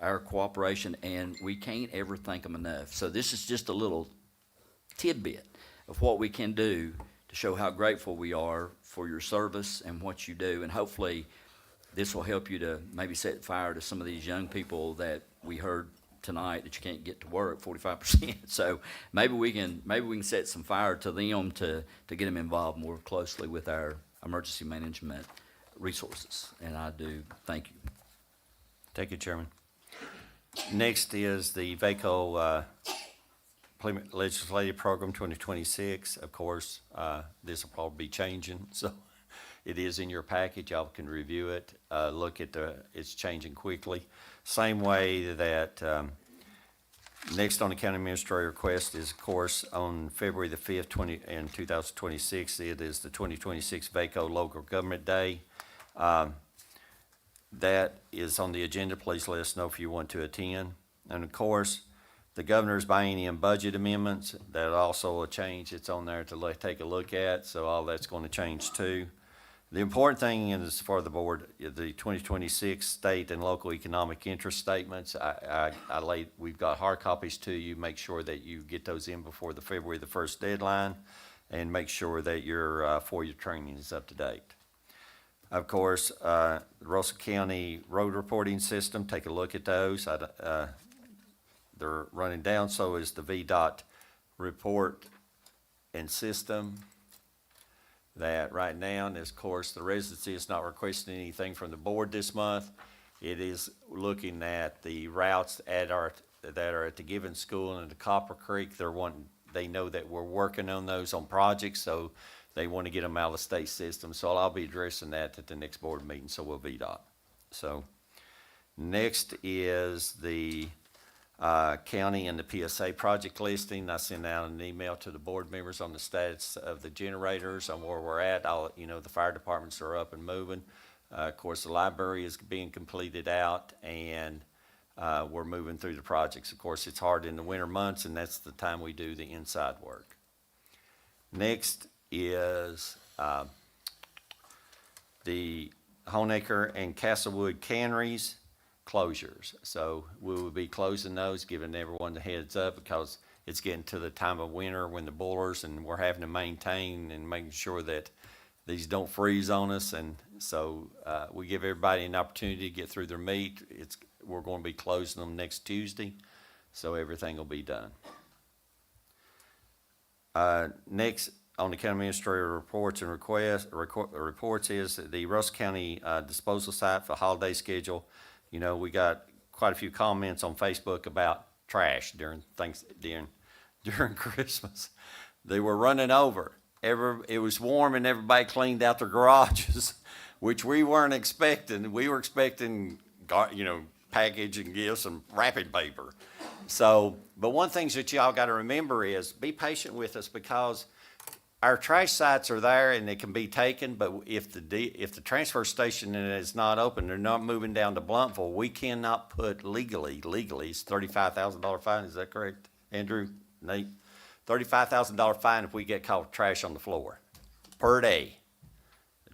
our cooperation, and we can't ever thank them enough. So this is just a little tidbit of what we can do to show how grateful we are for your service and what you do. And hopefully this will help you to maybe set fire to some of these young people that we heard tonight that you can't get to work, 45%. So maybe we can set some fire to them to get them involved more closely with our emergency management resources. And I do thank you. Thank you, Chairman. Next is the VACO Legislative Program 2026. Of course, this will probably be changing, so it is in your package. Y'all can review it, look at it's changing quickly. Same way that next on the county administrator request is, of course, on February the 5th, 2026, it is the 2026 VACO Local Government Day. That is on the agenda. Please let us know if you want to attend. And of course, the governor's biennium budget amendments, that also a change. It's on there to take a look at, so all that's going to change too. The important thing is for the board, the 2026 state and local economic interest statements. We've got hard copies to you. Make sure that you get those in before the February the 1st deadline, and make sure that your FOIA training is up to date. Of course, the Russell County road reporting system, take a look at those. They're running down, so is the VDOT report and system. That right now, and of course, the residency is not requesting anything from the board this month. It is looking at the routes that are at the Given School and the Copper Creek. They know that we're working on those on projects, so they want to get them out of the state system. So I'll be addressing that at the next board meeting, so will VDOT. So Next is the county and the PSA project listing. I sent out an email to the board members on the status of the generators, on where we're at. The fire departments are up and moving. Of course, the library is being completed out, and we're moving through the projects. Of course, it's hard in the winter months, and that's the time we do the inside work. Next is the Honaker and Castlewood canneries closures. So we will be closing those, giving everyone the heads up, because it's getting to the time of winter when the boilers, and we're having to maintain and making sure that these don't freeze on us. And so we give everybody an opportunity to get through their meat. We're going to be closing them next Tuesday, so everything will be done. Next on the county administrator reports and reports is the Russell County disposal site for holiday schedule. We got quite a few comments on Facebook about trash during Christmas. They were running over. It was warm and everybody cleaned out their garages, which we weren't expecting. We were expecting, package and gifts and wrapping paper. So, but one thing that y'all got to remember is be patient with us, because our trash sites are there and they can be taken, but if the transfer station is not open, they're not moving down to Bluntville, we cannot put legally, it's $35,000 fine. Is that correct, Andrew, Nate? $35,000 fine if we get caught with trash on the floor per day,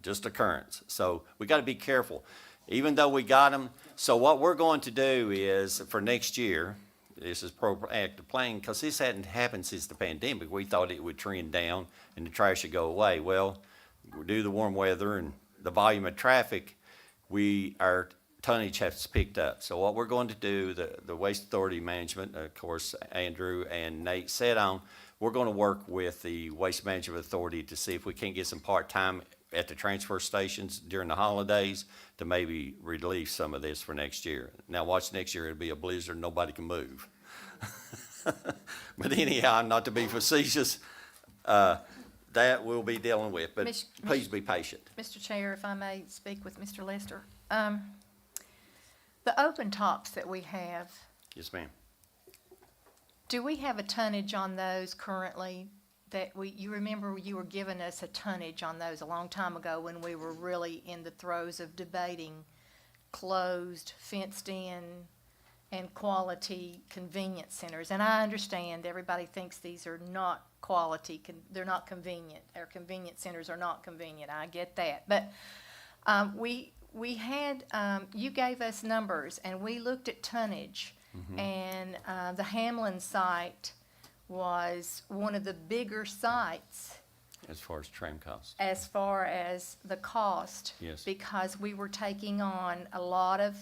just occurrence. So we got to be careful, even though we got them. So what we're going to do is for next year, this is proactive planning, because this hadn't happened since the pandemic. We thought it would trend down and the trash would go away. Well, due to the warm weather and the volume of traffic, our tonnage has picked up. So what we're going to do, the Waste Authority Management, of course, Andrew and Nate said on, we're going to work with the Waste Management Authority to see if we can't get some part-time at the transfer stations during the holidays to maybe relieve some of this for next year. Now watch next year, it'll be a blizzard, nobody can move. But anyhow, not to be facetious, that we'll be dealing with, but please be patient. Mr. Chair, if I may speak with Mr. Lester. The open tops that we have, Yes, ma'am. do we have a tonnage on those currently? You remember you were giving us a tonnage on those a long time ago when we were really in the throes of debating closed, fenced in, and quality convenience centers. And I understand everybody thinks these are not quality, they're not convenient. Our convenience centers are not convenient. I get that. But we had, you gave us numbers and we looked at tonnage. Mm-hmm. And the Hamlin site was one of the bigger sites as far as tram costs. As far as the cost. Yes. Because we were taking on a lot of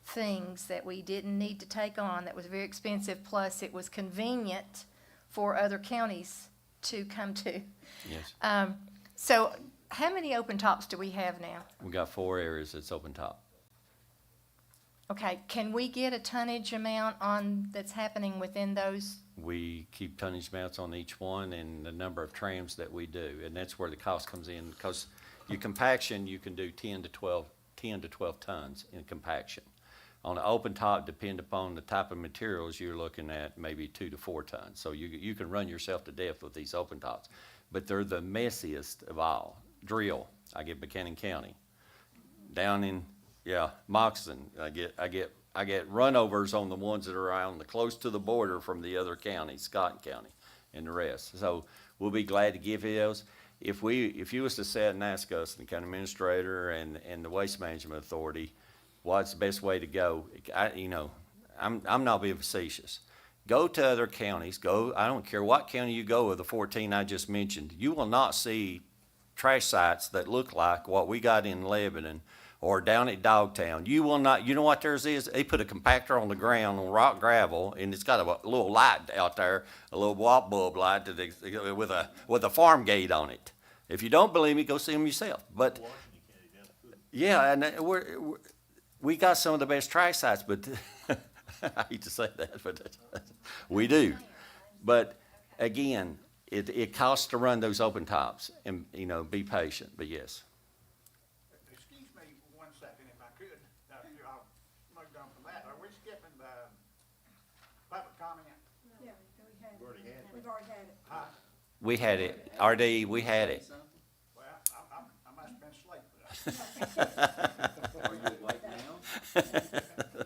things that we didn't need to take on that was very expensive, plus it was convenient for other counties to come to. Yes. So how many open tops do we have now? We got 4 areas that's open top. Okay, can we get a tonnage amount that's happening within those? We keep tonnage amounts on each one and the number of trams that we do, and that's where the cost comes in, because your compaction, you can do 10 to 12 tons in compaction. On the open top, depend upon the type of materials, you're looking at maybe 2 to 4 tons. So you can run yourself to death with these open tops, but they're the messiest of all. Drill, I get Buchanan County. Down in Moxon, I get runovers on the ones that are around close to the border from the other counties, Scott County and the rest. So we'll be glad to give you those. If you was to sit and ask us, the county administrator and the Waste Management Authority, what's the best way to go? I'm not being facetious. Go to other counties. I don't care what county you go of the 14 I just mentioned. You will not see trash sites that look like what we got in Lebanon or down at Dogtown. You will not. You know what theirs is? They put a compactor on the ground on rock gravel, and it's got a little light out there, a little watt bulb light with a farm gate on it. If you don't believe me, go see them yourself. But yeah, and we got some of the best trash sites, but I hate to say that, but we do. But again, it costs to run those open tops, and be patient. But yes. Excuse me 1 second, if I could. I'll make done for that. Are we skipping the public comment? Yeah, we've already had it. Huh? We had it. RD, we had it. Well, I must have been asleep. Are you awake now?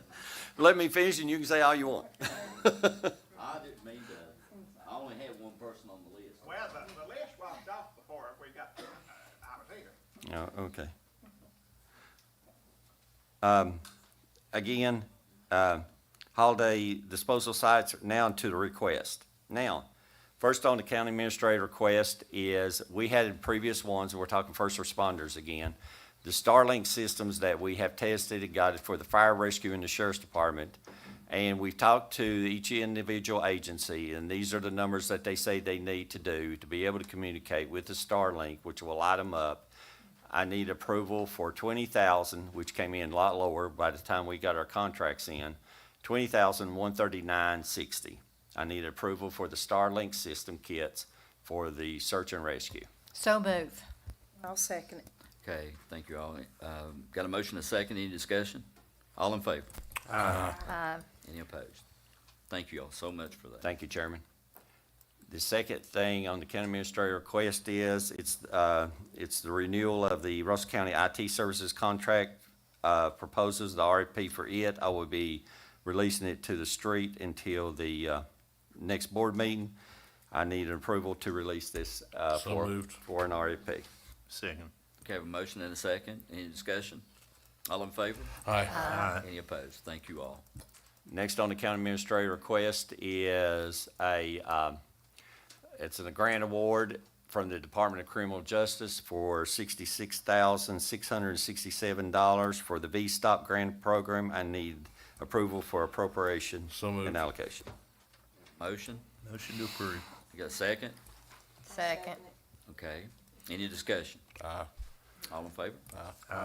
Let me finish and you can say all you want. I didn't mean to, I only had one person on the list. Well, the list walked off before we got, I was here. Oh, okay. Again, holiday disposal sites are now to the request. Now, first on the county administrator request is, we had previous ones, and we're talking first responders again. The Starlink systems that we have tested and got it for the fire rescue and the sheriff's department. And we've talked to each individual agency, and these are the numbers that they say they need to do to be able to communicate with the Starlink, which will light them up. I need approval for 20,000, which came in a lot lower by the time we got our contracts in, 20,139.60. I need approval for the Starlink system kits for the search and rescue. So move. I'll second it. Okay, thank you all. Got a motion, a second, any discussion? All in favor? Any opposed? Thank you all so much for that. Thank you, Chairman. The second thing on the county administrator request is, it's the renewal of the Russell County IT services contract, proposes the RFP for it. I will be releasing it to the street until the, next board meeting. I need an approval to release this, So moved. for an RFP. Second. Okay, have a motion and a second. Any discussion? All in favor? Aye. Any opposed? Thank you all. Next on the county administrator request is it's a grant award from the Department of Criminal Justice for $66,667 for the V-Stop grant program. I need approval for appropriation So moved. and allocation. Motion? Motion to approve. You got a second? Second. Okay. Any discussion? Aye. All in favor?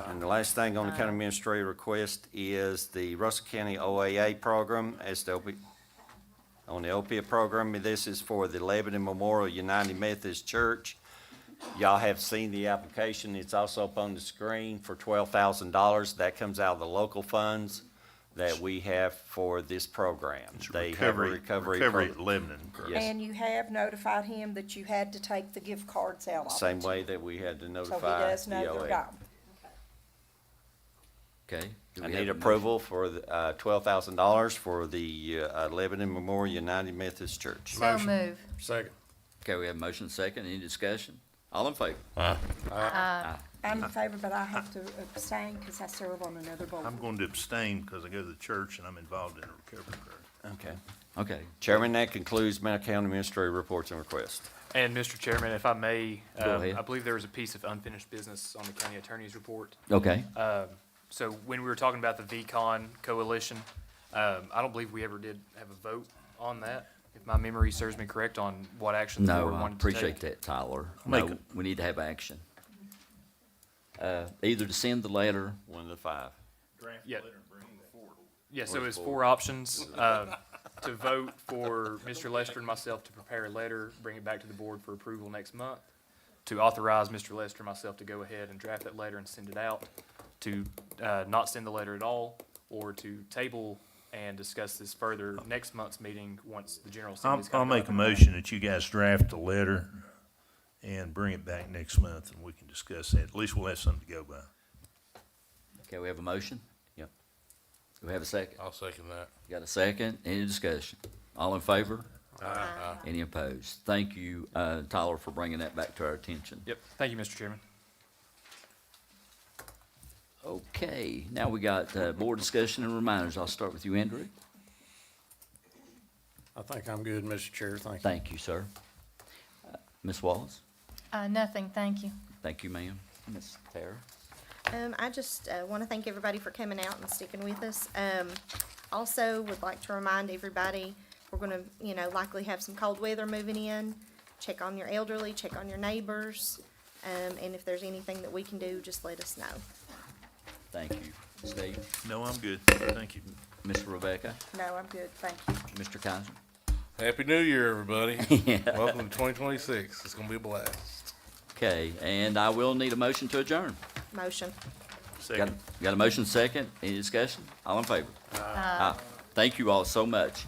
And the last thing on the county administrator request is the Russell County OAA program, as the on the opiate program. This is for the Lebanon Memorial United Methodist Church. Y'all have seen the application. It's also up on the screen for $12,000. That comes out of the local funds that we have for this program. It's a They have a recovery recovery program. at Lebanon. correct? Yes. And you have notified him that you had to take the gift cards out of it. Same way that we had to So notify he does know the they're OA. gone. Okay. Do I we need have a motion? approval for the, $12,000 for the Lebanon Memorial United Methodist Church. So move. Second. Okay, we have a motion second. Any discussion? All in favor? I'm in favor, but I have to abstain because I serve on another board. I'm going to abstain because I go to the church and I'm involved in a recovery program. Okay. Okay. Chairman, that concludes Manor County Administrative reports and requests. And Mr. Chairman, if I may, Go ahead. I believe there was a piece of unfinished business on the county attorney's report. Okay. So when we were talking about the VCon coalition, I don't believe we ever did have a vote on that, if my memory serves me correct, on what action the board No, I wanted to take. appreciate that, Tyler. Make No, it- we need to have action. Either to send the letter, One of the five. Yeah. Yeah, so it's four options, to vote for Mr. Lester and myself to prepare a letter, bring it back to the board for approval next month, to authorize Mr. Lester and myself to go ahead and draft that letter and send it out, to, not send the letter at all, or to table and discuss this further next month's meeting, once the General Assembly's I'll got make a motion that you guys draft a letter and bring it back next month and we can discuss that. At least we'll have something to go by. okay, we have a motion? Yep. Do we have a second? I'll second that. Got a second? Any discussion? All in favor? Aye. Any opposed? Thank you, Tyler, for bringing that back to our attention. Yep, thank you, Mr. Chairman. Okay, now we got, board discussion and reminders. I'll start with you, Andrew. I think I'm good, Mr. Chair. Thank you. Thank you, sir. Ms. Wallace? Nothing, thank you. Thank you, ma'am. Ms. Tara? I just want to thank everybody for coming out and sticking with us. Also, would like to remind everybody, we're going to, likely have some cold weather moving in. Check on your elderly, check on your neighbors, and if there's anything that we can do, just let us know. Thank you. Steve? No, I'm good. Thank you. Ms. Rebecca? No, I'm good, thank you. Mr. Kaiser? Happy New Year, everybody. Yeah. Welcome to 2026. It's gonna be a blast. Okay, and I will need a motion to adjourn. Motion. Second. Got a motion second, any discussion? All in favor? Aye. Thank you all so much.